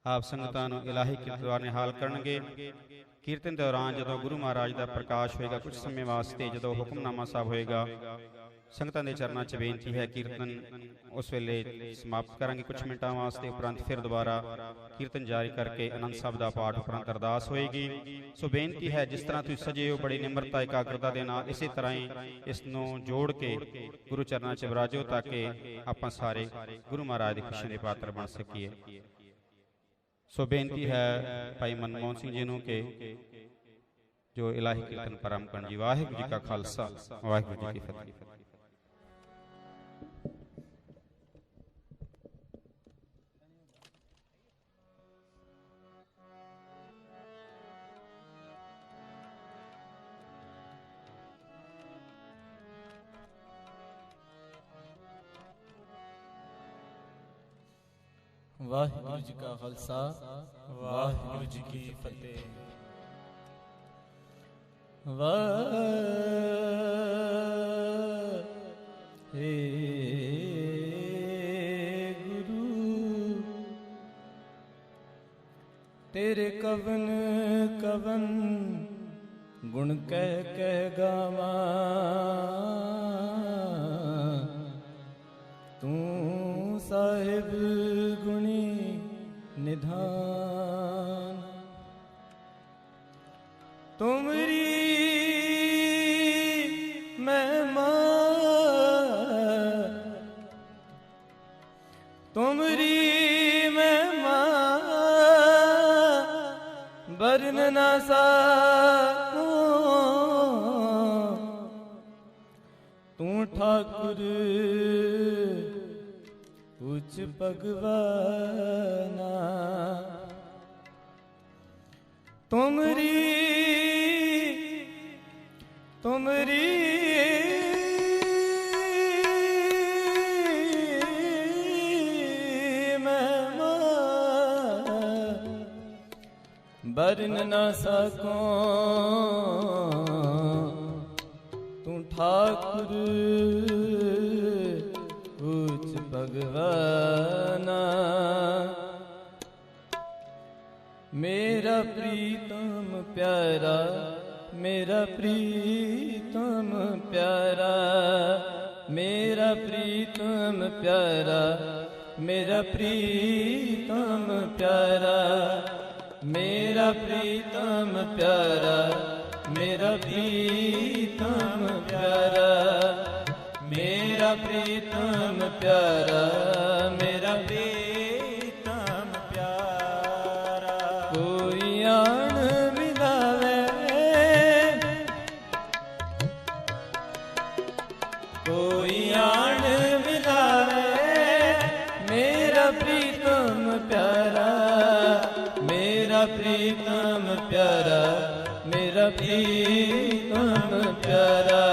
ਆਪ ਸੰਗਤਾਂ ਨੂੰ ਇਲਾਹੀ ਕੀਰਤਨ ਦੁਆਰਾ ਨਿਹਾਲ ਕਰਨਗੇ। ਕੀਰਤਨ ਦੌਰਾਨ ਜਦੋਂ ਗੁਰੂ ਮਹਾਰਾਜ ਦਾ ਪ੍ਰਕਾਸ਼ ਹੋਏਗਾ, ਕੁਝ ਸਮੇਂ ਵਾਸਤੇ ਜਦੋਂ ਹੁਕਮਨਾਮਾ ਸਾਹਿਬ ਹੋਏਗਾ, ਸੰਗਤਾਂ ਦੇ ਚਰਨਾਂ 'ਚ ਬੇਨਤੀ ਹੈ ਕੀਰਤਨ ਉਸ ਵੇਲੇ ਸਮਾਪਤ ਕਰਾਂਗੇ ਕੁਝ ਮਿੰਟਾਂ ਵਾਸਤੇ। ਉਪਰੰਤ ਫਿਰ ਦੁਬਾਰਾ ਕੀਰਤਨ ਜਾਰੀ ਕਰਕੇ ਆਨੰਦ ਸਾਹਿਬ ਦਾ ਪਾਠ ਉਪਰੰਤ ਅਰਦਾਸ ਹੋਏਗੀ। ਸੋ ਬੇਨਤੀ ਹੈ, ਜਿਸ ਤਰ੍ਹਾਂ ਤੁਸੀਂ ਸਜੇ ਹੋ ਬੜੀ ਨਿਮਰਤਾ ਇਕਾਗਰਤਾ ਦੇ ਨਾਲ, ਇਸੇ ਤਰ੍ਹਾਂ ਹੀ ਇਸ ਨੂੰ ਜੋੜ ਕੇ ਗੁਰੂ ਚਰਨਾਂ 'ਚ ਵਿਰਾਜੋ ਤਾਂ ਕਿ ਆਪਾਂ ਸਾਰੇ ਗੁਰੂ ਮਹਾਰਾਜ ਦੀ ਖੁਸ਼ੀ ਦੇ ਪਾਤਰ ਬਣ ਸਕੀਏ। ਸੋ ਬੇਨਤੀ ਹੈ ਭਾਈ ਮਨਮੋਹਨ ਸਿੰਘ ਜੀ ਨੂੰ ਕਿ ਜੋ ਇਲਾਹੀ ਕੀਰਤਨ ਪ੍ਰਾਰੰਭ ਕਰਨ ਜੀ। ਵਾਹਿਗੁਰੂ ਜੀ ਕਾ ਖਾਲਸਾ, ਵਾਹਿਗੁਰੂ ਜੀ ਕੀ ਫਤਿਹ। ਵਾਹਿਗੁਰੂ ਜੀ ਕਾ ਖਾਲਸਾ, ਵਾਹਿਗੁਰੂ ਜੀ ਕੀ ਫਤਿਹ। तेरे कवन कवन गुण कह गावा, तू साहिब गुणी निधान। तुमरी महिमा तुमरी महिमा बरन ना सकूं। तू ठाकुर उच्च भगवाना, तुमरी तुमरी महिमा बरन न सकूं। तू ठाकुर उच्च भगवाना, मेरा प्रीतम प्यारा, मेरा प्रीतम प्यारा, मेरा प्रीतम प्यारा, मेरा प्रीतम प्यारा, मेरा प्रीतम प्यारा, मेरा प्रीतम प्यारा, मेरा प्रीतम प्यारा, मेरा प्रीतम प्यारा। कोई आन मिलावे, कोई आन मिलावे, मेरा प्रीतम प्यारा, मेरा प्रीतम प्यारा, मेरा प्रीतम प्यारा,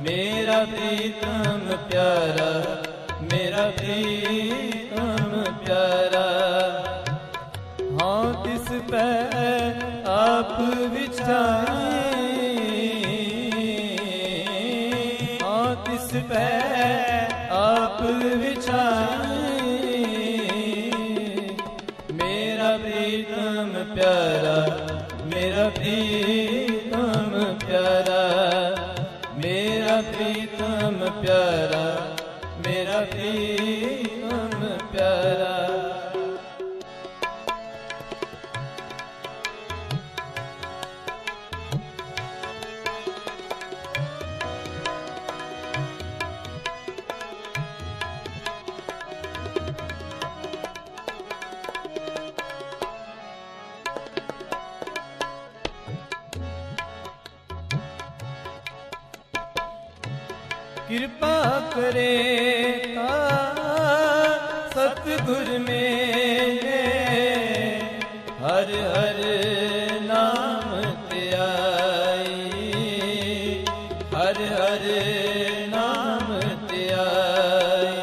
मेरा प्रीतम प्यारा, मेरा प्रीतम प्यारा। हाँ तिस पे आप विचारी, हाँ तिस पे आप विचारी, मेरा प्रीतम प्यारा, मेरा प्रीतम प्यारा, मेरा प्रीतम प्यारा, मेरा प्रीतम प्यारा। कृपा करे सतगुर मेरे, हर हर नाम त्याई, हर हर नाम त्याई।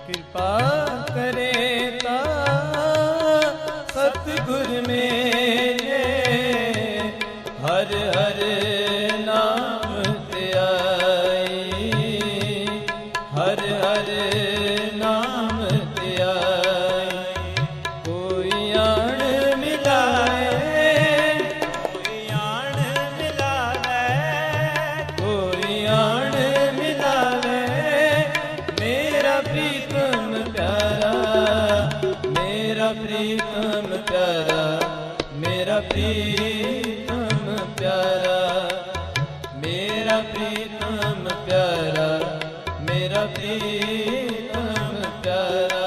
कृपा करे सतगुर मेरे, हर हर नाम त्याई, हर हर नाम त्याई। कोई आन मिलाए, कोई आन मिलावे, कोई आन मिलावे, मेरा प्रीतम प्यारा, मेरा प्रीतम प्यारा, मेरा प्रीतम प्यारा, मेरा प्रीतम प्यारा, मेरा प्रीतम प्यारा।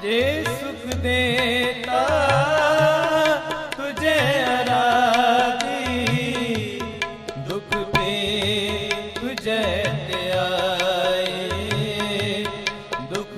जे सुख देता तुझे आराधी, दुख पे तुझे त्याई, दुख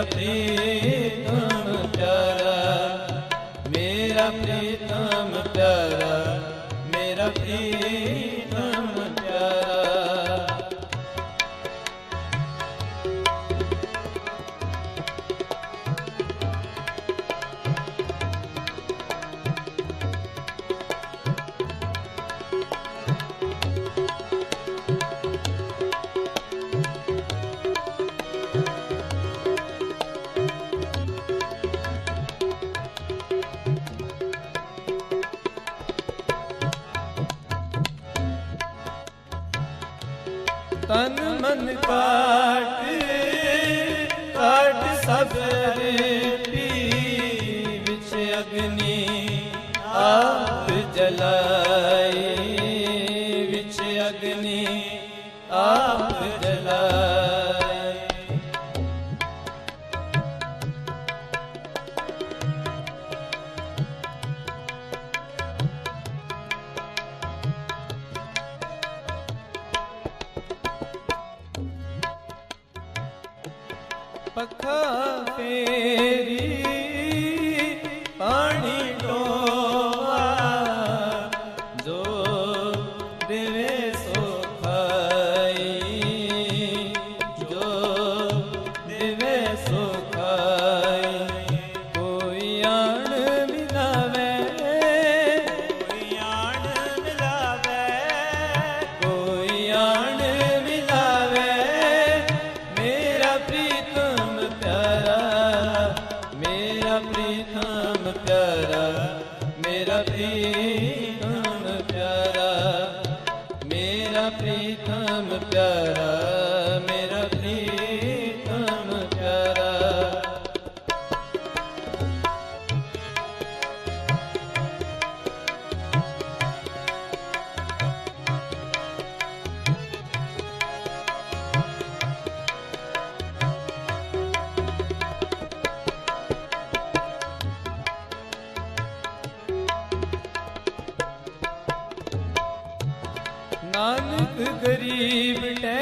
मेरा प्रीतम प्यारा, मेरा प्रीतम प्यारा, मेरा प्रीतम प्यारा। तन मन काट काट सब पी विच अग्नि आप जलाई, विच अग्नि आप जलाई। पखा फेरी पानी डोवा, जो देवे सो खाई, जो देवे सो खाई। कोई आण मिलावे, कोई आण मिलावे, कोई आण मिलावे, मेरा प्रीतम प्यारा, मेरा प्रीतम प्यारा, मेरा प्रीतम प्यारा, मेरा प्रीतम प्यारा, मेरा प्रीतम प्यारा। नानक गरीब टे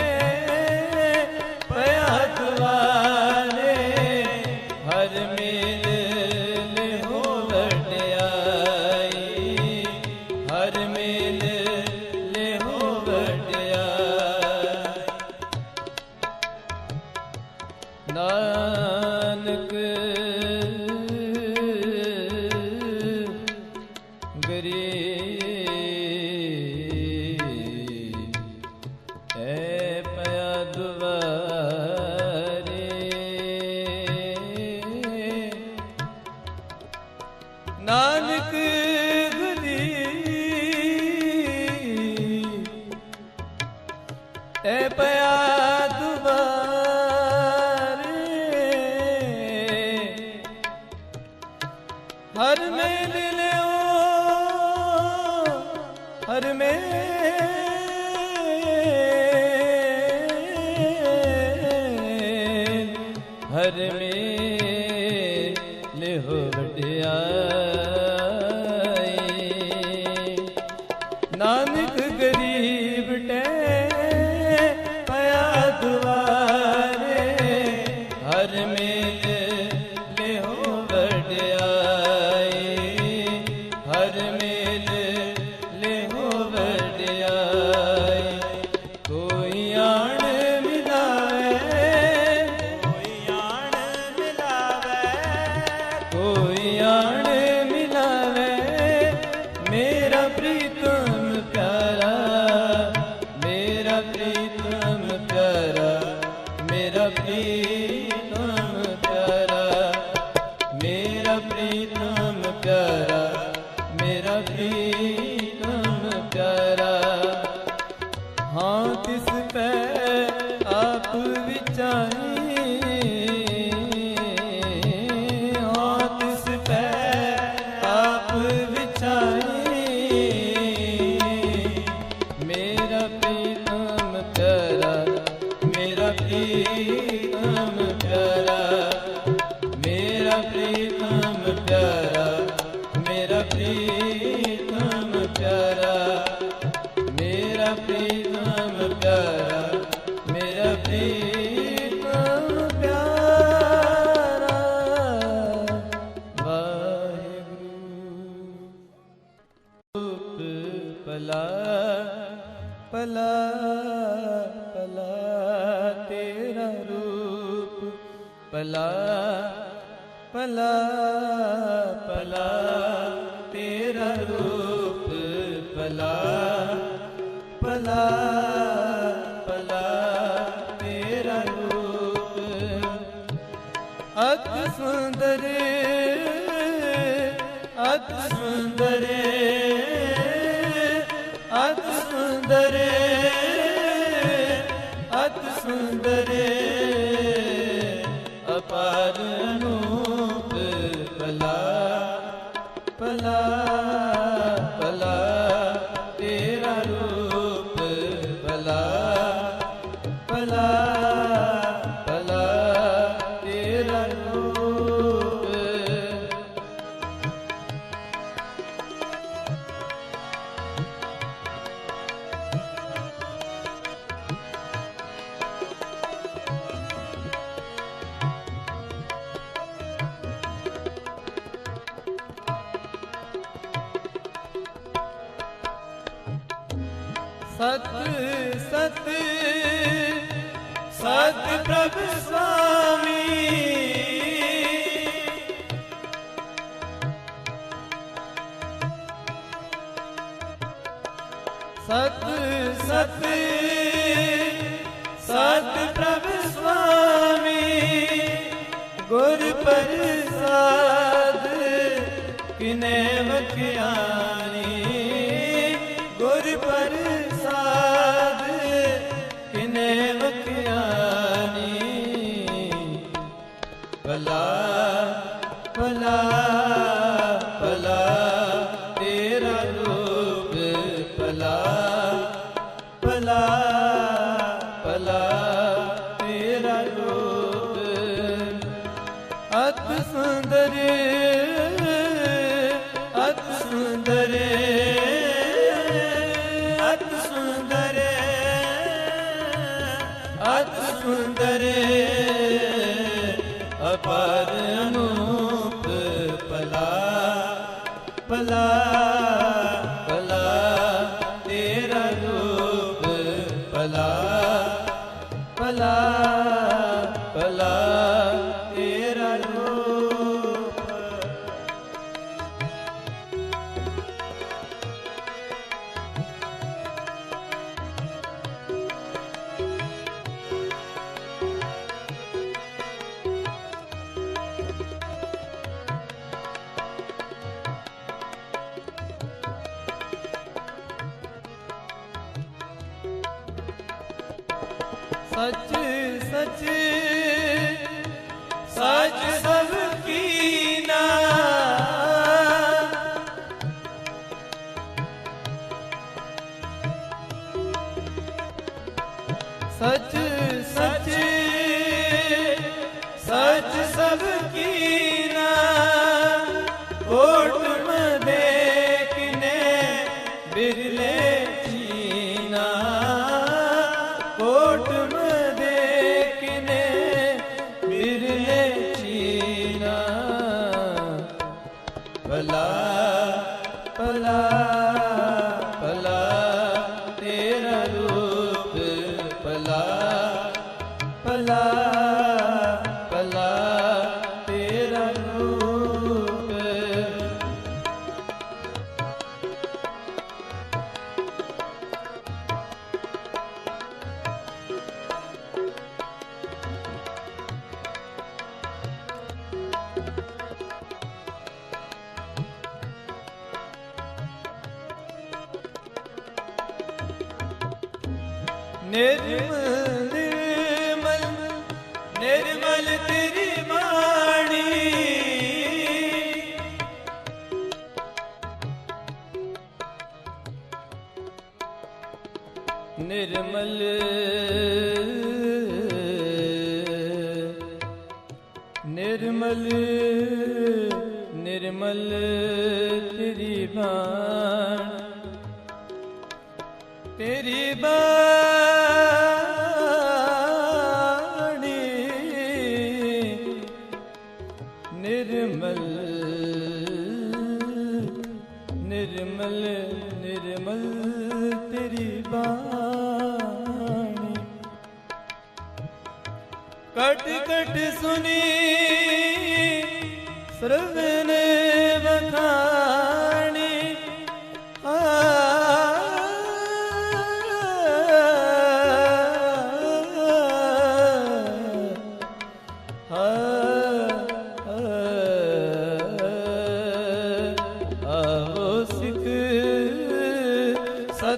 पया दुआरे, हर मेल ले हो वड्याई, हर मेल ले हो वड्याई। नानक नानक गरीब ए पया दुबारे, हर मेल ले हर मेल हर मेल हो वड्याई। नानक गरीब टे पया दुआरे, हर मेल ले हो वड्याई, हर मेल ले हो वड्याई। कोई आण मिलावे, कोई आण मिलावे, कोई आण मिलावे, मेरा प्रीतम प्यारा, मेरा प्रीतम प्यारा, मेरा प्रीतम प्यारा, मेरा प्रीतम प्यारा, मेरा प्रीतम प्यारा। हाँ तिस पे आप विचारी, हाँ तिस ਭਲਾ ਭਲਾ ਤੇਰਾ ਰੂਪ ਭਲਾ ਭਲਾ ਭਲਾ ਤੇਰਾ ਰੂਪ ਅਤਿ ਸੁੰਦਰ ਅਤਿ ਸੁੰਦਰ ਅਤਿ ਸੁੰਦਰ ਅਤਿ ਸੁੰਦਰ ਅਪਾਰ ਅਨੂਪ ਭਲਾ ਭਲਾ ਭਲਾ ਤੇਰਾ ਰੂਪ ਭਲਾ ਭਲਾ ਭਲਾ ਤੇਰਾ ਰੂਪ ਸਤ ਸਤ ਸਤ ਪ੍ਰਭ ਸੁਆਮੀ ਸਤ ਸਤ ਸਤ ਪ੍ਰਭ ਸੁਆਮੀ ਗੁਰ ਪ੍ਰਸਾਦ ਕਿਨੇ ਵਖਿਆਨੀ ਗੁਰ ਪ੍ਰਸਾਦ ਕਿਨੇ ਵਖਿਆਨੀ ਭਲਾ ਭਲਾ ਭਲਾ ਤੇਰਾ ਰੂਪ ਭਲਾ ਭਲਾ ਭਲਾ ਤੇਰਾ ਰੂਪ ਅਤਿ ਸੁੰਦਰ ਅਤਿ ਸੁੰਦਰ ਅਤਿ ਸੁੰਦਰ ਅਤਿ ਸੁੰਦਰ ਅਪਾਰ ਅਨੂਪ ਭਲਾ ਭਲਾ ਭਲਾ ਤੇਰਾ ਰੂਪ ਭਲਾ ਭਲਾ ਭਲਾ ਤੇਰਾ ਰੂਪ सच सच सच सब कीना सच सच सच सब कीना कोट मदे किने बिरले चीना कोट मदे किने बिरले चीना भला भला भला तेरा रूप भला भला भला तेरा रूप निर्मल निर्मल निर्मल तेरी वाणी निर्मल निर्मल निर्मल तेरी वाणी तेरी बाणी निर्मल निर्मल निर्मल तेरी बाणी कट कट सुनी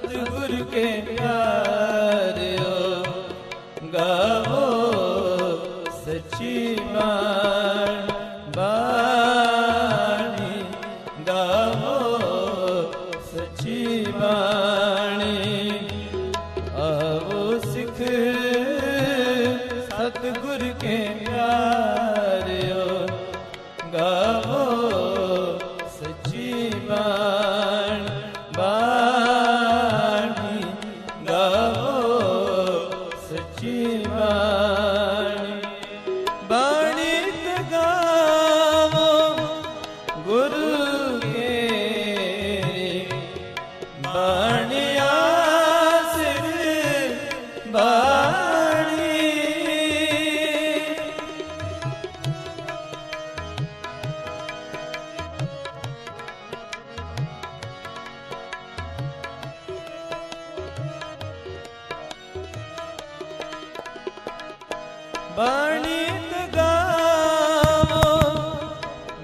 सतगुर के प्यारियो गावो सच्ची बाणी गावो सच्ची बाणी आवो सिख सतगुर के प्यारियो गावो सच्ची बाणी गावो सच्ची बाणी बाणी ते गावो गुरु के बाणी आसिर बाणी बाणी ते गावो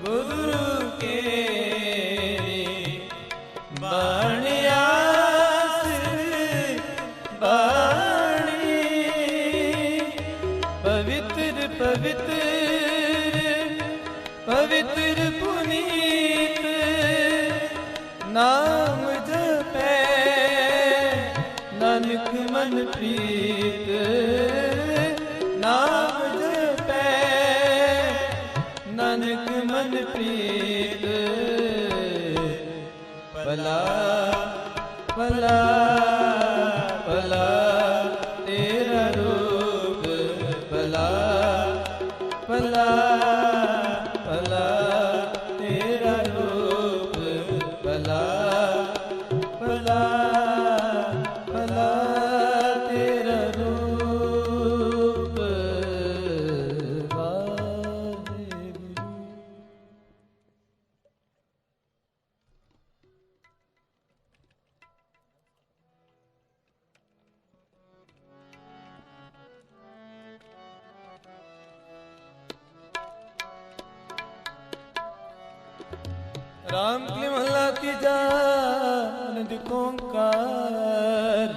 गुरु के बाणी आसिर बाणी पवित्र पवित्र पवित्र पुनीत नाम जपै नानक मन प्रीत नाम जपै नानक मन प्रीत भला भला भला तेरा रूप भला भला भला तेरा रूप भला भला भला तेरा रूप वाहेगुरु। राम की महला तीजा आनंद ओंकार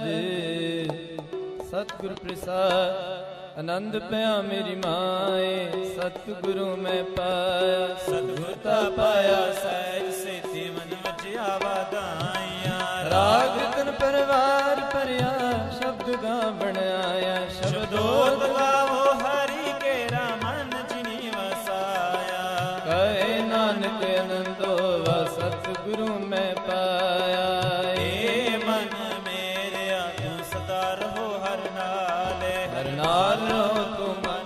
सतगुर प्रसाद आनंद पया मेरी माए सतगुरु मैं पाया सतगुरता पाया सहज सेति मन वजिया वादाइया राग तन परवार परया शब्द गा बनाया शब्दोत गावो हरि के मन जिनी वसाया कहे नानक आनंदो व सतगुरु मैं पाया ए मन मेरे तू सदा रहो हर नाले हर नाल रहो तू मन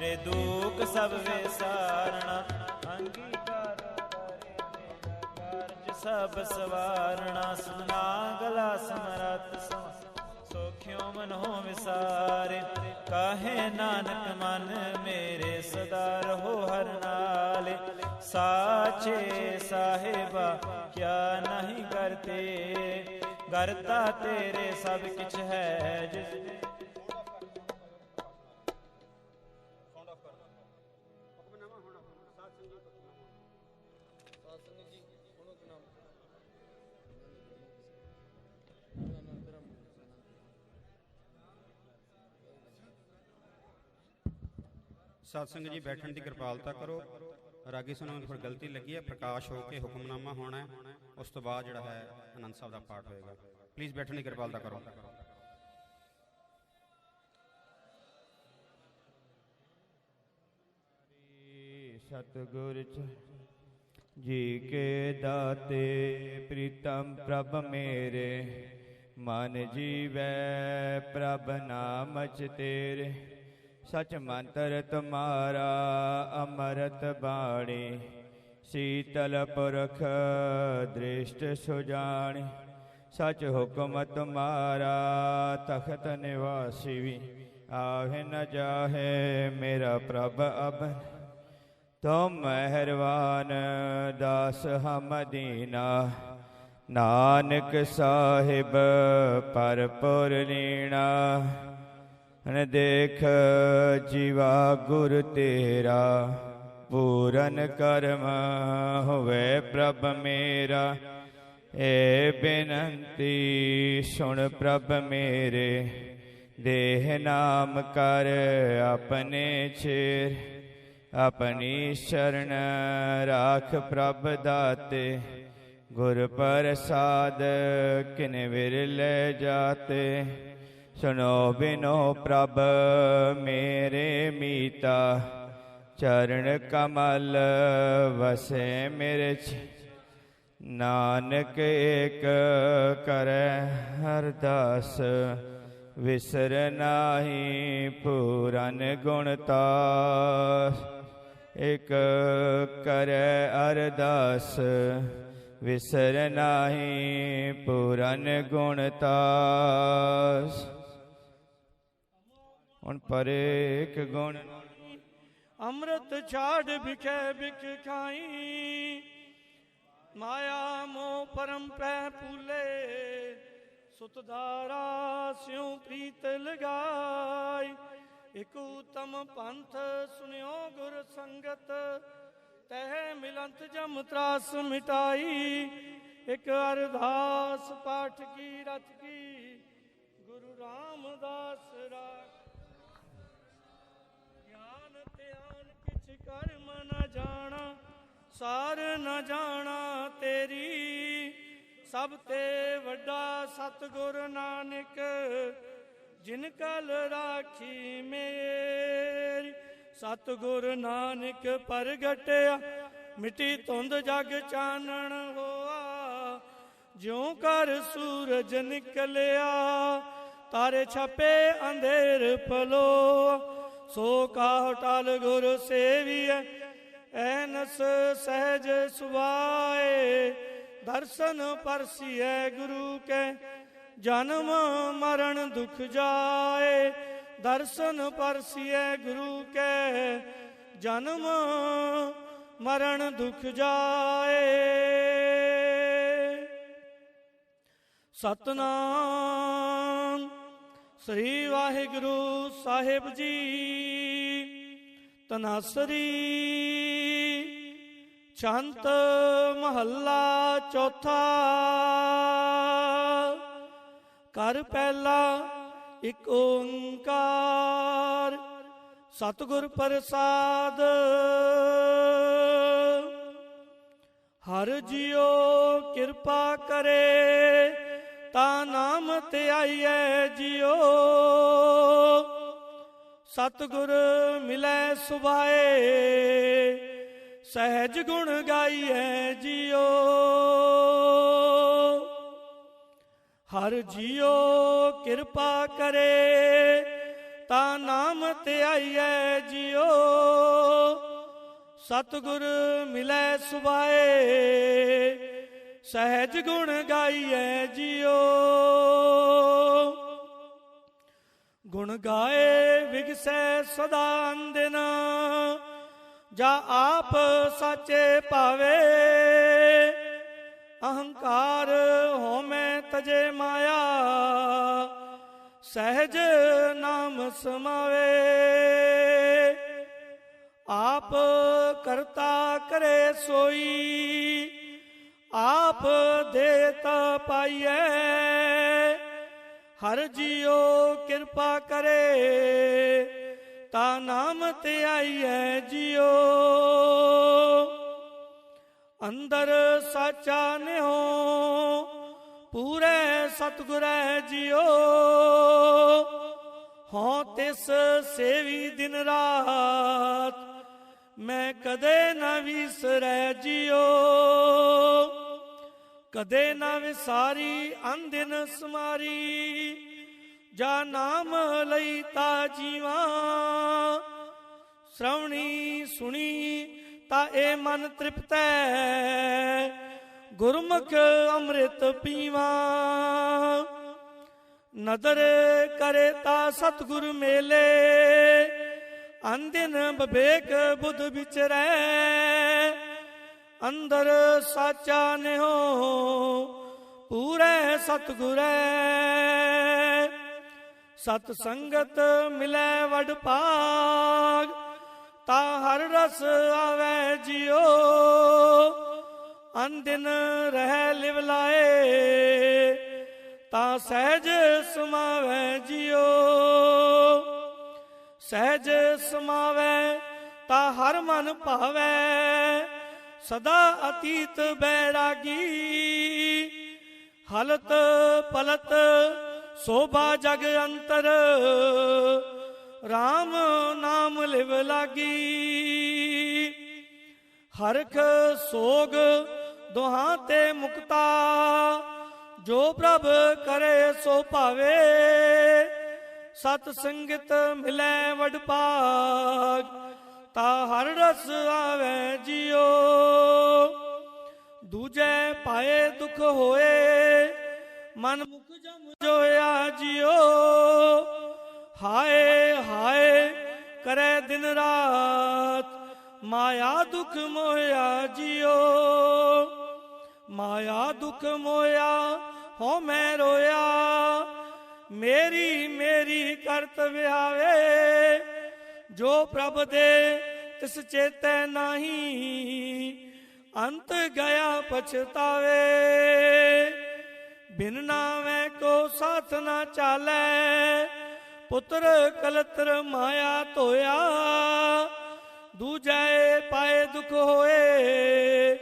रे दुख सब विसारना अंगीकार कार्य सब सवारना सुना गला समरत सोख्यो मन हो विसारे काहे नानक मन मेरे सदा रहो हर नाले साचे साहिबा क्या नहीं करते करता तेरे सब किछ है जिस सत्संग जी बैठने की कृपालता करो। रागी सुनो थोड़ी गलती लगी है, प्रकाश हो के हुक्मनामा होना है, उस तो बाद जो है आनंद साहब का पाठ होएगा। प्लीज़ बैठने की कृपालता करो। सतगुर जी के दाते प्रीतम प्रभ मेरे मन जीवै प्रभ नामच तेरे सच मंत्र तुम्हारा अमृत बाणी शीतल पुरख दृष्ट सुजानी सच हुक्म तुम्हारा तख्त निवासी भी आवे न जाहे मेरा प्रभ अब तुम मेहरबान दास हम दीना नानक साहिब परपुर लीना देख जीवा गुर तेरा पूरन कर्म हुए प्रभ मेरा ਏ ਬੇਨੰਤੀ ਸੁਣ ਪ੍ਰਭ ਮੇਰੇ, ਦੇਹ ਨਾਮ ਕਰ ਆਪਣੇ ਚੇਰ, ਆਪਣੀ ਸ਼ਰਨ ਰਾਖ ਪ੍ਰਭ ਦਾਤੇ, ਗੁਰ ਪ੍ਰਸਾਦ ਕਿਨ ਵਿਰਲੇ ਜਾਤੇ। ਸੁਨੋ ਬਿਨੋ ਪ੍ਰਭ ਮੇਰੇ ਮੀਤਾ, ਚਰਨ ਕਮਲ ਵਸੇ ਮੇਰੇ ਨਾਨਕ ਏਕ ਕਰੈ ਅਰਦਾਸ, ਵਿਸਰ ਨਾਹੀ ਪੂਰਨ ਗੁਣ ਤਾਸ। ਇਕ ਕਰੈ ਅਰਦਾਸ, ਵਿਸਰ ਨਾਹੀ ਪੂਰਨ ਗੁਣ ਤਾਸ। ਹੁਣ ਪਰੇਕ ਗੁਣ ਅੰਮ੍ਰਿਤ ਛਾੜ ਬਿਖੈ ਬਿਖ ਖਾਈ, ਮਾਇਆ ਮੋਹ ਪਰਮ ਪੈ ਭੂਲੇ, ਸੁਤ ਧਾਰਾ ਸਿਉ ਪ੍ਰੀਤ ਲਗਾਈ। ਇਕ ਉਤਮ ਪੰਥ ਸੁਨਿਓ ਗੁਰ ਸੰਗਤ, ਤਹਿ ਮਿਲੰਤ ਜਮ ਤਰਾਸ ਮਿਟਾਈ। ਇਕ ਅਰਦਾਸ ਪਾਠ ਕੀ ਰਚ ਕੀ, ਗੁਰੂ ਰਾਮਦਾਸ ਰਾਗ। ਗਿਆਨ ਧਿਆਨ ਕਿਛ ਕਰਮ ਨ ਜਾਣਾ, ਸਾਰ ਨ ਜਾਣਾ ਤੇਰੀ। ਸਭ ਤੇ ਵੱਡਾ ਸਤਿਗੁਰ ਨਾਨਕ, ਜਿਨ ਕਲ ਰਾਖੀ ਮੇਰੀ। ਸਤਿਗੁਰ ਨਾਨਕ ਪ੍ਰਗਟਿਆ, ਮਿਟੀ ਧੁੰਦ ਜਗ ਚਾਨਣ ਹੋਆ। ਜਿਉ ਕਰ ਸੂਰਜ ਨਿਕਲਿਆ, ਤਾਰੇ ਛਪੇ ਅੰਧੇਰ ਪਲੋਆ। ਸੋ ਕਾਹੁ ਟਲ ਗੁਰ ਸੇਵੀਐ, ਐਨਸ ਸਹਿਜ ਸੁਭਾਏ। ਦਰਸ਼ਨ ਪਰਸੀਐ ਗੁਰੂ ਕੈ, ਜਨਮ ਮਰਨ ਦੁਖ ਜਾਏ। ਦਰਸ਼ਨ ਪਰਸੀਐ ਗੁਰੂ ਕੈ, ਜਨਮ ਮਰਨ ਦੁਖ ਜਾਏ। ਸਤਨਾਮ ਸ੍ਰੀ ਵਾਹਿਗੁਰੂ ਸਾਹਿਬ ਜੀ। ਤਨਾਸਰੀ ਛੰਤ ਮਹੱਲਾ ਚੌਥਾ। ਕਰ ਪਹਿਲਾ ਇਕ ਓੰਕਾਰ, ਸਤਿਗੁਰ ਪ੍ਰਸਾਦ। ਹਰ ਜੀਓ ਕਿਰਪਾ ਕਰੇ, ਤਾ ਨਾਮ ਧਿਆਈਐ ਜੀਓ। ਸਤਿਗੁਰ ਮਿਲੈ ਸੁਭਾਏ, ਸਹਿਜ ਗੁਣ ਗਾਈਐ ਜੀਓ। ਹਰ ਜੀਓ ਕਿਰਪਾ ਕਰੇ, ਤਾ ਨਾਮ ਧਿਆਈਐ ਜੀਓ। ਸਤਿਗੁਰ ਮਿਲੈ ਸੁਭਾਏ, ਸਹਿਜ ਗੁਣ ਗਾਈਐ ਜੀਓ। ਗੁਣ ਗਾਏ ਵਿਗਸੈ ਸਦਾ ਅੰਦਿਨ, ਜਾ ਆਪ ਸਾਚੇ ਭਾਵੇ। ਅਹੰਕਾਰ ਹੋਮੈ ਤਜੇ ਮਾਇਆ, ਸਹਿਜ ਨਾਮ ਸਮਾਵੇ। ਆਪ ਕਰਤਾ ਕਰੇ ਸੋਈ, ਆਪ ਦੇਤ ਪਾਈਐ। ਹਰ ਜੀਓ ਕਿਰਪਾ ਕਰੇ, ਤਾ ਨਾਮ ਧਿਆਈਐ ਜੀਓ। ਅੰਦਰ ਸਾਚਾ ਨਿਉ, ਪੂਰੇ ਸਤਿਗੁਰੈ ਜੀਓ। ਹੋਂ ਤਿਸ ਸੇਵੀ ਦਿਨ ਰਾਤ, ਮੈਂ ਕਦੇ ਨਾ ਵਿਸਰੈ ਜੀਓ। ਕਦੇ ਨਾ ਵਿਸਾਰੀ ਅੰਦਿਨ ਸਮਾਰੀ, ਜਾ ਨਾਮ ਲਈ ਤਾ ਜੀਵਾ। ਸ਼੍ਰਵਣੀ ਸੁਣੀ ਤਾ ਇਹ ਮਨ ਤ੍ਰਿਪਤੈ, ਗੁਰਮੁਖ ਅੰਮ੍ਰਿਤ ਪੀਵਾ। ਨਦਰ ਕਰੇ ਤਾ ਸਤਿਗੁਰ ਮੇਲੇ, ਅੰਦਿਨ ਵਿਵੇਕ ਬੁੱਧ ਵਿਚਰੈ। ਅੰਦਰ ਸਾਚਾ ਨਿਉ, ਪੂਰੇ ਸਤਿਗੁਰੈ। ਸਤ ਸੰਗਤ ਮਿਲੈ ਵਡ ਭਾਗ, ਤਾ ਹਰ ਰਸ ਆਵੈ ਜੀਓ। ਅਨ ਦਿਨ ਰਹਿ ਲਿਵ ਲਾਏ ਤਾਂ ਸਹਿਜ ਸਮਾਵੈ ਜਿਉ। ਸਹਿਜ ਸਮਾਵੈ ਤਾਂ ਹਰ ਮਨ ਭਾਵੈ ਸਦਾ ਅਤੀਤ ਬੈਰਾਗੀ। ਹਲਤ ਪਲਤ ਸੋਭਾ ਜਗ ਅੰਤਰ RAM ਨਾਮ ਲਿਵ ਲਾਗੀ। ਹਰਖ ਸੋਗ ਦੋਹਾਂ ਤੇ ਮੁਕਤਾ ਜੋ ਪ੍ਰਭ ਕਰੇ ਸੋ ਭਾਵੇ। ਸਤ ਸੰਗਤ ਮਿਲੈ ਵਡ ਭਾਗ ਤਾ ਹਰ ਰਸ ਆਵੈ ਜਿਉ। ਦੂਜੈ ਪਾਏ ਦੁਖ ਹੋਏ ਮਨ ਮੁਖ ਜਮ ਜੋਇਆ ਜਿਉ। ਹਾਏ ਹਾਏ ਕਰੇ ਦਿਨ ਰਾਤ ਮਾਇਆ ਦੁਖ ਮੋਇਆ ਜਿਉ। ਮਾਇਆ ਦੁਖ ਮੋਇਆ ਹੋ ਮੈਂ ਰੋਇਆ ਮੇਰੀ ਮੇਰੀ ਕਰਤ ਵਿਆਵੇ। ਜੋ ਪ੍ਰਭ ਦੇ ਤਿਸ ਚੇਤੈ ਨਾਹੀ ਅੰਤ ਗਿਆ ਪਛਤਾਵੇ। ਬਿਨ ਨਾਵੇਂ ਕੋ ਸਾਥ ਨਾ ਚਾਲੈ ਪੁੱਤਰ ਕਲਤਰ ਮਾਇਆ ਧੋਇਆ। ਦੂਜੈ ਪਾਏ ਦੁਖ ਹੋਏ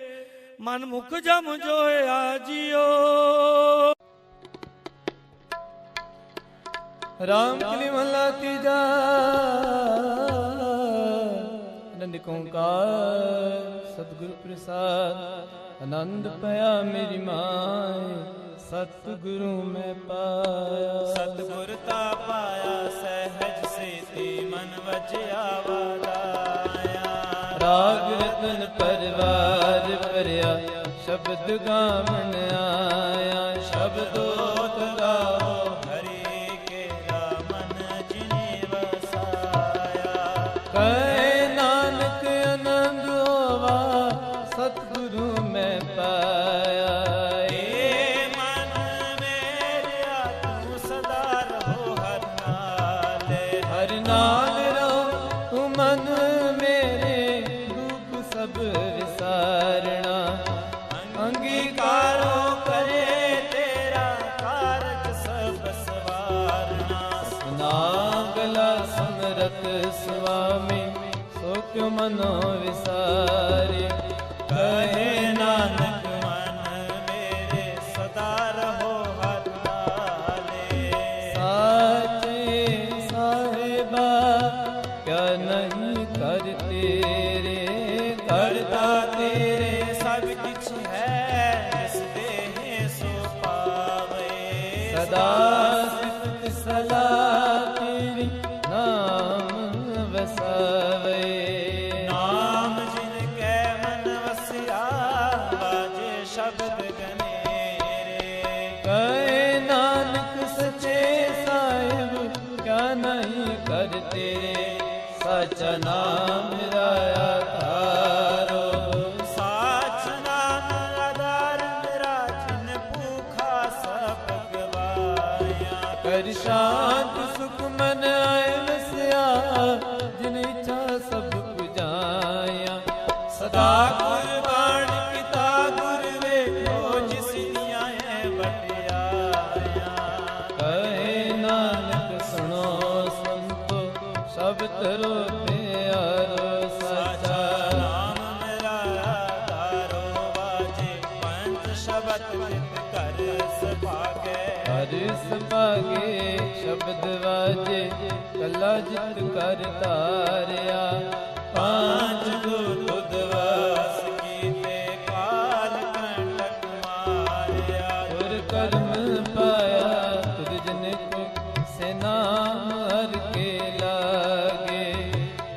ਮਨ ਮੁਖ ਜਮ ਜੋਇਆ ਜਿਉ। ਰਾਮ ਕਲੀ ਮਹਲਾ ਤੀਜਾ। ਆਨੰਦ ਓੰਕਾਰ ਸਤਿਗੁਰ ਪ੍ਰਸਾਦ। ਆਨੰਦ ਪਿਆ ਮੇਰੀ ਮਾਏ ਸਤਿਗੁਰੂ ਮੈਂ ਪਾਇਆ। ਸਤਿਗੁਰ ਤਾ ਪਾਇਆ ਸਹਿਜ ਸੇਤੀ ਮਨ ਵਜਿਆ ਵਾਦਾਇਆ। ਰਾਗ ਰਤਨ ਪਰਵਾਰ ਭਰਿਆ ਸ਼ਬਦ ਗਾਵਣ ਆਇਆ। ਸ਼ਬਦੋਤ ਗਾਓ ਹਰੀ ਕੇਰਾ ਮਨ ਜਿਨੇ ਵਸਾਇਆ। ਕਹੇ ਨਾਨਕ ਆਨੰਦ ਹੋਵਾ ਸਤਿਗੁਰੂ ਮੈਂ ਪਾਇਆ। ਏ ਮਨ ਮੇਰਿਆ ਤੂੰ ਸਦਾ ਰਹੋ ਹਰ ਨਾਲੇ। ਹਰ ਨਾਲ ਰਹੋ ਤੂੰ ਮਨ ਮੇਰੇ ਦੁਖ ਸਭ ਵਿਸਾਰਣਾ। ਅੰਗੀਕਾਰੋ ਕਰੇ ਤੇਰਾ ਕਾਰਜ ਸਭ ਸਵਾਰਨਾ। ਨਾਗਲਾ ਸਮਰਤ ਸੁਆਮੀ ਸੋ ਕਿਉ ਮਨੋ ਵਿਸਾਰੇ। ਕਹੇ ਨਾਨਕ ਮਨ ਮੇਰੇ ਸਦਾ ਰਹੋ ਹਰ ਨਾਲੇ। ਸਾਚੇ ਸਾਹਿਬਾ ਕਿਆ ਨਹੀਂ ਕਰ ਤੇਰੇ। ਕਰਤਾ ਤੇਰੇ ਸਭ ਕਿਛ ਹੈ ਜਿਸ ਦੇਹ ਸੋ ਪਾਵੇ। ਸਦਾ ਸਿਫਤ ਸਲਾਹ ਤੇਰੀ ਨਾਮ ਵਸਾਵੇ। ਨਾਮ ਜਿਨ ਕੈ ਮਨ ਵਸਿਆ ਬਾਜੇ ਸ਼ਬਦ ਗਨੇਰੇ। ਕਹੇ ਨਾਨਕ ਸੱਚੇ ਸਾਹਿਬ ਕਿਆ ਨਹੀਂ ਕਰ ਤੇਰੇ। ਸੱਚਾ ਨਾਮ ਮੇਰਾ ਆਧਾਰੋ। ਸਾਚ ਨਾਮ ਆਧਾਰ ਮੇਰਾ ਜਿਨ ਭੂਖਾ ਸਭ ਗਵਾਇਆ। ਕਰ ਸ਼ਾਂਤ ਸੁਖ ਮਨ ਆਏ ਵਸਿਆ ਜਿਨ ਇੱਛਾ ਸਭ ਪੁਜਾਇਆ। ਸਦਾ ਕੁਰਬਾਨ ਕੀਤਾ ਗੁਰ ਵੇਖੋ ਜਿਸ ਦੀਆਂ ਹੈ ਵਟਿਆਇਆ। ਕਹੇ ਨਾਨਕ ਸੁਣੋ ਸੰਤੋ ਸਭ ਤਰੋ ਪਿਆਰੋ। ਸਾਚਾ ਸਾਚਾ ਨਾਮ ਮੇਰਾ ਆਧਾਰੋ ਵਾਜੇ ਪੰਜ ਸ਼ਬਦ ਜਿਤ ਕਰ ਸੁਭਾਗੈ। ਹਰ ਸੁਭਾਗੇ ਸ਼ਬਦ ਵਾਜੇ ਕੱਲਾ ਜਿਤ ਕਰ ਧਾਰਿਆ। ਪੰਜ ਗੁਰ ਉਦਵਾਸ ਕੀਤੇ ਕਾਲ ਕੰਟਕ ਮਾਰਿਆ। ਗੁਰ ਕਰਮ ਪਾਇਆ ਤੁਧ ਜਨ ਕੋ ਸੇ ਨਾਮ ਹਰ ਕੇ ਲਾਗੇ।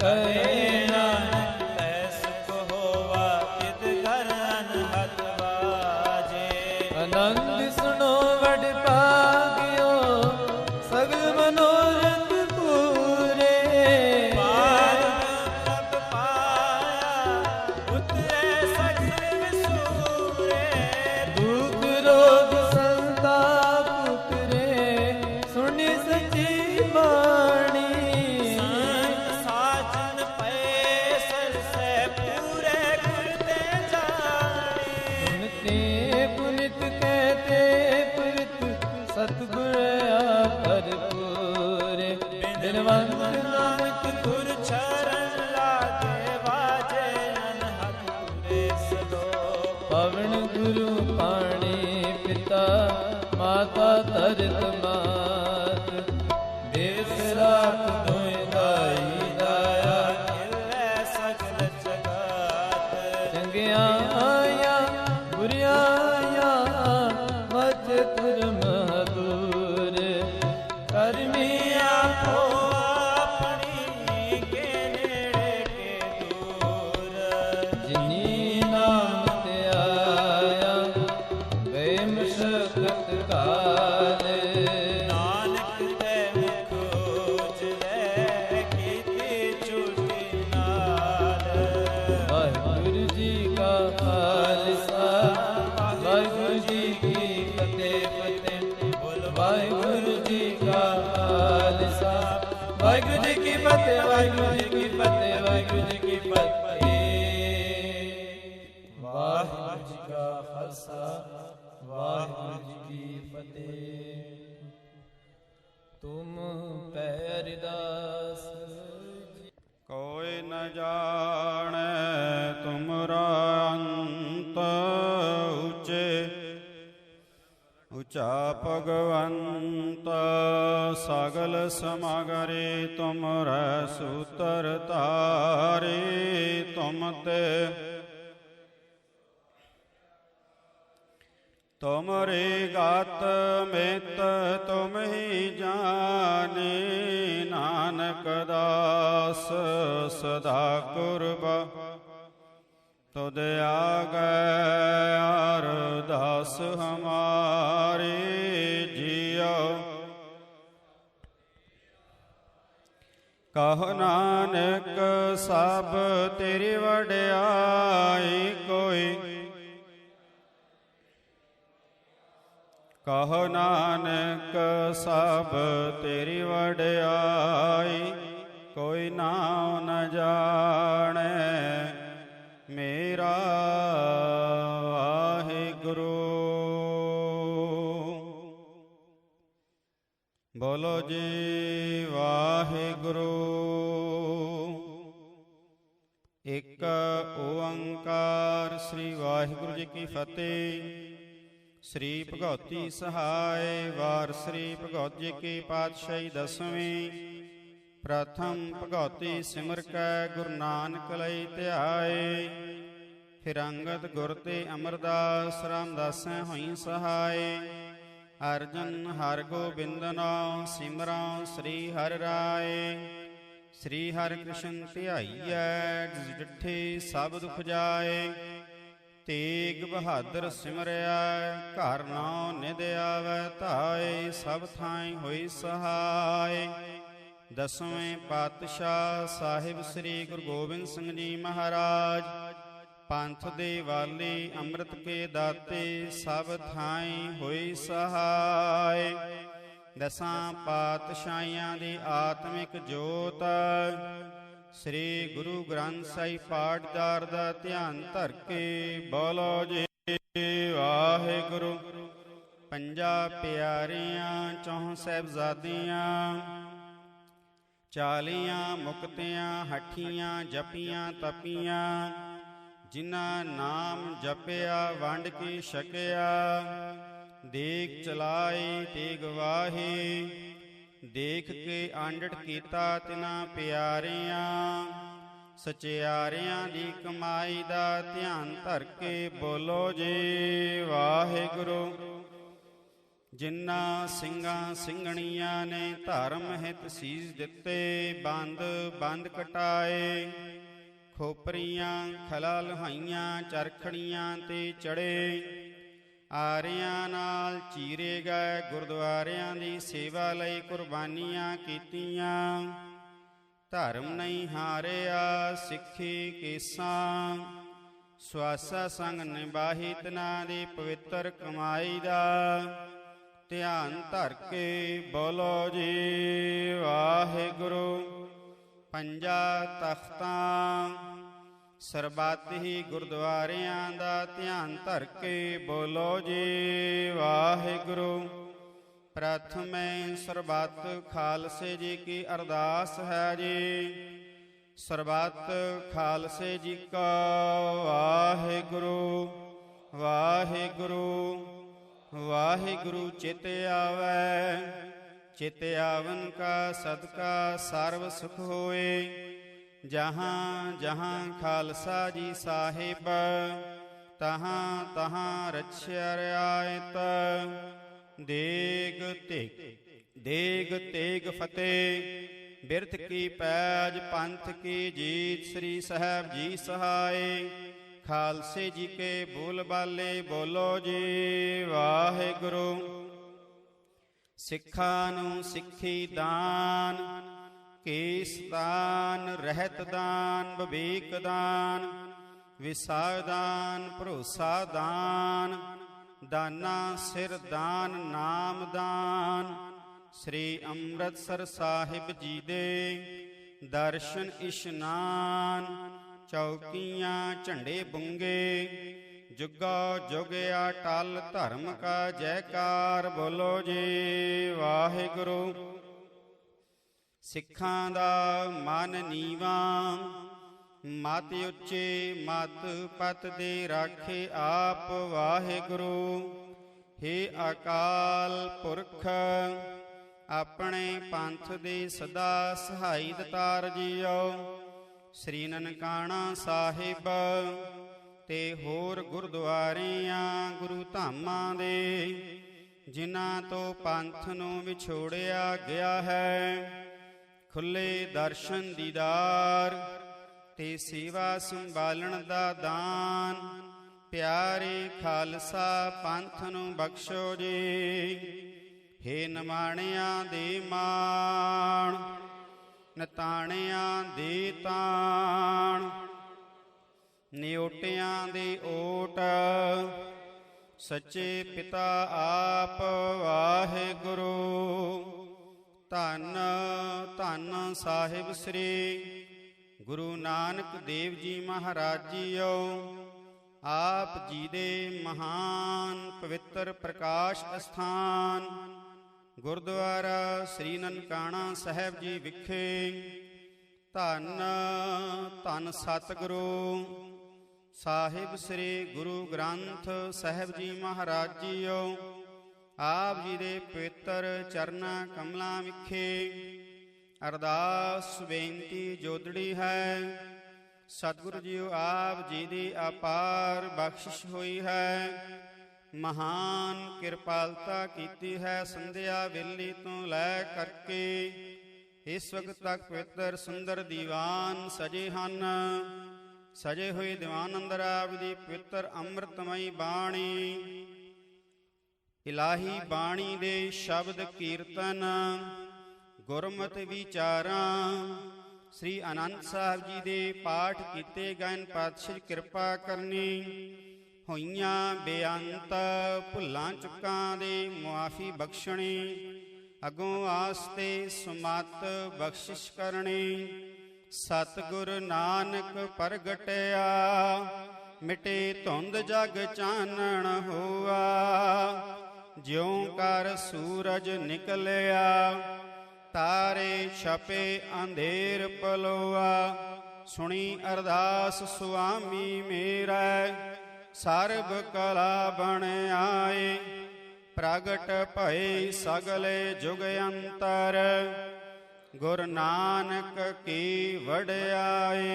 ਕਹੇ ਨਾਨਕ ਤੈ ਸੁਖ ਹੋਵਾ ਕਿਤ ਘਰ ਅਨਹਦ ਵਾਜੇ। ਆਨੰਦ ਸੁਣੋ ਵਡ ਭਾਗਿਓ ਸਗਲ ਮਨੋਰਥ ਪੂਰੇ। ਪਾਰ ਪ੍ਰਭ ਪਾਇਆ ਉਤਰੇ ਸਗਲ ਵਿਸੂਰੇ। ਦੁਖ ਰੋਗ ਸੰਤਾਪ ਉਤਰੇ ਸੁਣੀ ਸੱਚੀ ਬਾਣੀ। ਸੰਤ ਸਾਜਨ ਪਏ ਸਰਸੈ ਪੂਰੇ ਗੁਰ ਤੇ ਜਾਣੇ। गुरु पाणी पिता माता तरत मात बेसरा तुम दाई दाया ਖਿਲੇ ਸਗਲ ਜਗਾਤ ਚੰਗਿਆ ਆਇਆ ਬੁਰੀਆਂ ਆਇਆ ਵਜ ਤੁਰ ਮਹਦੂਰ ਕਰਮੀ ਆਪੋ ਆਪਣੀ ਕੇ ਨੇੜੇ ਕੇ ਦੂਰ ਜਿਨੀ ਨਾਮ ਤੇ ਆਇਆ ਵੇ ਮੁਸ਼ਕਤ ਕਾਲ ਨਾਨਕ ਤੇ ਮੁਖ ਉਜਲੇ ਕੀਤੀ ਝੂਠੀ ਨਾਲ ਵਾਹਿਗੁਰੂ ਜੀ ਕਾ ਖਾਲਸਾ ਵਾਹਿਗੁਰੂ ਜੀ ਕੀ ਫਤਿਹ ਫਤਿਹ ਵਾਹਿਗੁਰੂ ਜੀ ਕਾ ਖਾਲਸਾ ਵਾਹਿਗੁਰੂ ਜੀ ਕੀ ਫਤਿਹ ਵਾਹਿਗੁਰੂ ਜੀ ਕੀ ਫਤਿਹ ਵਾਹਿਗੁਰੂ ਜੀ ਕੀ ਫਤਿਹ ਵਾਹਿਗੁਰੂ ਜੀ ਕਾ ਖਾਲਸਾ ਵਾਹਿਗੁਰੂ ਜੀ ਕੀ ਫਤਿਹ ਤੁਮ ਪੈ ਅਰਦਾਸ ਕੋਈ ਨ ਜਾਣੈ ਤੁਮਰਾ ਅੰਤ ਉਚੇ ਉਚਾ ਭਗਵੰਤ ਸਗਲ ਸਮਾਗਰੇ ਤੁਮਰੈ ਸੂਤਰ ਧਾਰੇ ਤੁਮ ਤੇ ਤੁਮਰੇ ਗਾਤ ਮਿਤ ਤੁਮ ਹੀ ਜਾਣੇ ਨਾਨਕ ਦਾਸ ਸਦਾ ਕੁਰਬਾ ਤੁਧ ਆਗੈ ਅਰਦਾਸ ਹਮਾਰੇ ਜੀਉ ਕਹੋ ਨਾਨਕ ਸਭ ਤੇਰੀ ਵਡਿਆਈ ਕੋਈ ਕਹੋ ਨਾਨਕ ਸਭ ਤੇਰੀ ਵਡਿਆਈ ਕੋਈ ਨਾਉ ਨ ਜਾਣੈ ਮੇਰਾ ਵਾਹਿਗੁਰੂ। ਬੋਲੋ ਜੀ ਵਾਹਿਗੁਰੂ। ਇੱਕ ਓੰਕਾਰ ਸ੍ਰੀ ਵਾਹਿਗੁਰੂ ਜੀ ਕੀ ਫਤਿਹ। ਸ੍ਰੀ ਭਗਉਤੀ ਸਹਾਇ ਵਾਰ ਸ੍ਰੀ ਭਗਉਤ ਜੀ ਕੀ ਪਾਤਸ਼ਾਹੀ ਦਸਵੀਂ। ਪ੍ਰਥਮ ਭਗਉਤੀ ਸਿਮਰ ਕੈ ਗੁਰੂ ਨਾਨਕ ਲਈ ਧਿਆਏ। ਫਿਰ ਅੰਗਦ ਗੁਰ ਤੇ ਅਮਰਦਾਸ ਰਾਮਦਾਸੈ ਹੋਈ ਸਹਾਇ। ਅਰਜਨ ਹਰਿ ਗੋਬਿੰਦ ਨਾਮ ਸਿਮਰਉ ਸ੍ਰੀ ਹਰਿ ਰਾਏ। ਸ੍ਰੀ ਹਰਿ ਕ੍ਰਿਸ਼ਨ ਧਿਆਈਐ ਜਿਸ ਡਿਠੇ ਸਭ ਦੁਖ ਜਾਏ। ਤੇਗ ਬਹਾਦਰ ਸਿਮਰਿਆ ਘਰ ਨਾਉ ਨਿਧ ਆਵੈ ਧਾਏ। ਸਭ ਥਾਈ ਹੋਈ ਸਹਾਇ। ਦਸਵੇਂ ਪਾਤਸ਼ਾਹ ਸਾਹਿਬ ਸ੍ਰੀ ਗੁਰੂ ਗੋਬਿੰਦ ਸਿੰਘ ਜੀ ਮਹਾਰਾਜ ਪੰਥ ਦੇ ਵਾਲੀ ਅੰਮ੍ਰਿਤ ਕੇ ਦਾਤੇ ਸਭ ਥਾਈ ਹੋਈ ਸਹਾਇ। ਦਸਾਂ ਪਾਤਸ਼ਾਹੀਆਂ ਦੀ ਆਤਮਿਕ ਜੋਤ ਸ੍ਰੀ ਗੁਰੂ ਗ੍ਰੰਥ ਸਾਹਿਬ ਪਾਠਦਾਰ ਦਾ ਧਿਆਨ ਧਰ ਕੇ ਬੋਲੋ ਜੀ ਵਾਹਿਗੁਰੂ। ਪੰਜਾਂ ਪਿਆਰਿਆਂ ਚੌਂ ਸਾਹਿਬਜ਼ਾਦੀਆਂ 40 ਮੁਕਤਿਆਂ ਹੱਠੀਆਂ ਜਪੀਆਂ ਤਪੀਆਂ। ਜਿਨ੍ਹਾਂ ਨਾਮ ਜਪਿਆ ਵੰਡ ਕੇ ਛਕਿਆ। ਦੇਖ ਚਲਾਈ ਤੇ ਗਵਾਹੀ ਦੇਖ ਕੇ ਆਂਡਟ ਕੀਤਾ ਤਿਨਾਂ ਪਿਆਰਿਆਂ। ਸਚਿਆਰਿਆਂ ਦੀ ਕਮਾਈ ਦਾ ਧਿਆਨ ਧਰ ਕੇ ਬੋਲੋ ਜੀ ਵਾਹਿਗੁਰੂ। ਜਿਨ੍ਹਾਂ ਸਿੰਘਾਂ ਸਿੰਘਣੀਆਂ ਨੇ ਧਰਮ ਹਿਤ ਸੀਸ ਦਿੱਤੇ। ਬੰਦ ਬੰਦ ਕਟਾਏ ਖੋਪਰੀਆਂ ਖਲਾ ਲੁਹਾਈਆਂ ਚਰਖੜੀਆਂ ਤੇ ਚੜੇ। ਆਰਿਆਂ ਨਾਲ ਚੀਰੇ ਗਏ ਗੁਰਦੁਆਰਿਆਂ ਦੀ ਸੇਵਾ ਲਈ ਕੁਰਬਾਨੀਆਂ ਕੀਤੀਆਂ। ਧਰਮ ਨਹੀਂ ਹਾਰਿਆ ਸਿੱਖੀ ਕੇਸਾਂ। ਸਵਾਸਾ ਸੰਗ ਨਿਭਾਹੀ ਤਿਨਾਂ ਦੀ ਪਵਿੱਤਰ ਕਮਾਈ ਦਾ ਧਿਆਨ ਧਰ ਕੇ ਬੋਲੋ ਜੀ ਵਾਹਿਗੁਰੂ। ਪੰਜਾਂ ਤਖਤਾਂ ਸਰਬੱਤ ਹੀ ਗੁਰਦੁਆਰਿਆਂ ਦਾ ਧਿਆਨ ਧਰ ਕੇ ਬੋਲੋ ਜੀ ਵਾਹਿਗੁਰੂ। ਪ੍ਰਥਮੇ ਸਰਬੱਤ ਖਾਲਸੇ ਜੀ ਕੀ ਅਰਦਾਸ ਹੈ ਜੀ। ਸਰਬੱਤ ਖਾਲਸੇ ਜੀ ਕਾ ਵਾਹਿਗੁਰੂ ਵਾਹਿਗੁਰੂ ਵਾਹਿਗੁਰੂ ਚਿਤ ਆਵੈ, ਚਿਤ ਆਵਨ ਕਾ ਸਦਕਾ ਸਰਬ ਸੁਖ ਹੋਏ। ਜਹਾਂ ਜਹਾਂ ਖਾਲਸਾ ਜੀ ਸਾਹਿਬ, ਤਹਾਂ ਤਹਾਂ ਰਛਿਆ ਰਿਆਇਤ। ਦੇਗ ਤੇਗ ਫਤਿਹ, ਬਿਰਥ ਕੀ ਪੈਜ ਪੰਥ ਕੀ ਜੀਤ। ਸ੍ਰੀ ਸਾਹਿਬ ਜੀ ਸਹਾਏ, ਖਾਲਸੇ ਜੀ ਕੇ ਬੋਲ ਬਾਲੇ ਬੋਲੋ ਜੀ। ਵਾਹਿਗੁਰੂ ਸਿੱਖਾਂ ਨੂੰ ਸਿੱਖੀ ਦਾਨ, ਕੇਸ ਦਾਨ, ਰਹਿਤ ਦਾਨ, ਵਿਵੇਕ ਦਾਨ, ਵਿਸਾਰ ਦਾਨ, ਭਰੋਸਾ ਦਾਨ, ਦਾਨਾ ਸਿਰ ਦਾਨ, ਨਾਮ ਦਾਨ। ਸ੍ਰੀ ਅੰਮ੍ਰਿਤਸਰ ਸਾਹਿਬ ਜੀ ਦੇ ਦਰਸ਼ਨ ਇਸ਼ਨਾਨ, ਚੌਕੀਆਂ ਝੰਡੇ ਬੁੰਗੇ, ਜੁਗਾ ਜੁਗਿਆ ਟਲ ਧਰਮ ਕਾ ਜੈਕਾਰ। ਬੋਲੋ ਜੀ ਵਾਹਿਗੁਰੂ। ਸਿੱਖਾਂ ਦਾ ਮਨ ਨੀਵਾ, ਮਤ ਉੱਚੇ ਮਤ ਪਤ ਦੇ ਰਾਖੇ ਆਪ। ਵਾਹਿਗੁਰੂ ਹੇ ਅਕਾਲ ਪੁਰਖ, ਆਪਣੇ ਪੰਥ ਦੇ ਸਦਾ ਸਹਾਈ ਦਤਾਰ ਜੀਓ। ਸ੍ਰੀ ਨਨਕਾਣਾ ਸਾਹਿਬ ਤੇ ਹੋਰ ਗੁਰਦੁਆਰਿਆਂ ਗੁਰੂ ਧਾਮਾਂ ਦੇ, ਜਿਨ੍ਹਾਂ ਤੋਂ ਪੰਥ ਨੂੰ ਵਿਛੋੜਿਆ ਗਿਆ ਹੈ, ਖੁੱਲੇ ਦਰਸ਼ਨ ਦੀਦਾਰ ਤੇ ਸੇਵਾ ਸੰਭਾਲਣ ਦਾ ਦਾਨ। ਪਿਆਰੇ ਖਾਲਸਾ ਪੰਥ ਨੂੰ ਬਖਸ਼ੋ ਜੀ। ਹੇ ਨਿਮਾਣਿਆਂ ਦੇ ਮਾਣ, ਨਤਾਣਿਆਂ ਦੇ ਤਾਣ, ਨਿਓਟਿਆਂ ਦੇ ਓਟ, ਸੱਚੇ ਪਿਤਾ ਆਪ। ਵਾਹਿਗੁਰੂ ਧੰਨ ਧੰਨ ਸਾਹਿਬ ਸ੍ਰੀ ਗੁਰੂ ਨਾਨਕ ਦੇਵ ਜੀ ਮਹਾਰਾਜ ਜੀਓ। ਆਪ ਜੀ ਦੇ ਮਹਾਨ ਪਵਿੱਤਰ ਪ੍ਰਕਾਸ਼ ਅਸਥਾਨ ਗੁਰਦੁਆਰਾ ਸ੍ਰੀ ਨਨਕਾਣਾ ਸਾਹਿਬ ਜੀ ਵਿਖੇ ਧੰਨ ਧੰਨ ਸਤਿਗੁਰੂ ਸਾਹਿਬ ਸ੍ਰੀ ਗੁਰੂ ਗ੍ਰੰਥ ਸਾਹਿਬ ਜੀ ਮਹਾਰਾਜ ਜੀਓ। ਆਪ ਜੀ ਦੇ ਪਵਿੱਤਰ ਚਰਨਾਂ ਕਮਲਾਂ ਵਿਖੇ ਅਰਦਾਸ ਬੇਨਤੀ ਜੋਦੜੀ ਹੈ। ਸਤਿਗੁਰੂ ਜੀਓ ਆਪ ਜੀ ਦੀ ਅਪਾਰ ਬਖਸ਼ਿਸ਼ ਹੋਈ ਹੈ, ਮਹਾਨ ਕਿਰਪਾਲਤਾ ਕੀਤੀ ਹੈ। ਸੰਧਿਆ ਵੇਲੇ ਤੋਂ ਲੈ ਕਰਕੇ ਇਸ ਵਕਤ ਤੱਕ ਪਵਿੱਤਰ ਸੁੰਦਰ ਦੀਵਾਨ ਸਜੇ ਹਨ। ਸਜੇ ਹੋਏ ਦੀਵਾਨ ਅੰਦਰ ਆਪ ਦੀ ਪਵਿੱਤਰ ਅੰਮ੍ਰਿਤਮਈ ਬਾਣੀ, ਇਲਾਹੀ ਬਾਣੀ ਦੇ ਸ਼ਬਦ ਕੀਰਤਨ, ਗੁਰਮਤਿ ਵਿਚਾਰਾਂ, ਸ੍ਰੀ ਆਨੰਦ ਸਾਹਿਬ ਜੀ ਦੇ ਪਾਠ ਕੀਤੇ ਗਏ। ਪਾਤਸ਼ਾਹ ਕਿਰਪਾ ਕਰਨੀ, ਹੋਈਆਂ ਬੇਅੰਤ ਭੁੱਲਾਂ ਚੁੱਕਾਂ ਦੇ ਮੁਆਫੀ ਬਖਸ਼ਣੀ, ਅਗੋਂ ਆਸਤੇ ਸੁਮਤ ਬਖਸ਼ਿਸ਼ ਕਰਨੀ। ਸਤਿਗੁਰ ਨਾਨਕ ਪ੍ਰਗਟਿਆ, ਮਿਟੇ ਧੁੰਦ ਜਗ ਚਾਨਣ ਹੋਆ। ਜਿਉਂ ਕਰ ਸੂਰਜ ਨਿਕਲਿਆ, ਤਾਰੇ ਛਪੇ ਅੰਧੇਰ ਪਲੋਆ। ਸੁਣੀ ਅਰਦਾਸ ਸੁਆਮੀ ਮੇਰਾ, ਸਰਬ ਕਲਾ ਬਣ ਆਏ। ਪ੍ਰਗਟ ਭਏ ਸਗਲੇ ਜੁਗ ਅੰਤਰ, ਗੁਰ ਨਾਨਕ ਕੀ ਵਡਿਆਈ।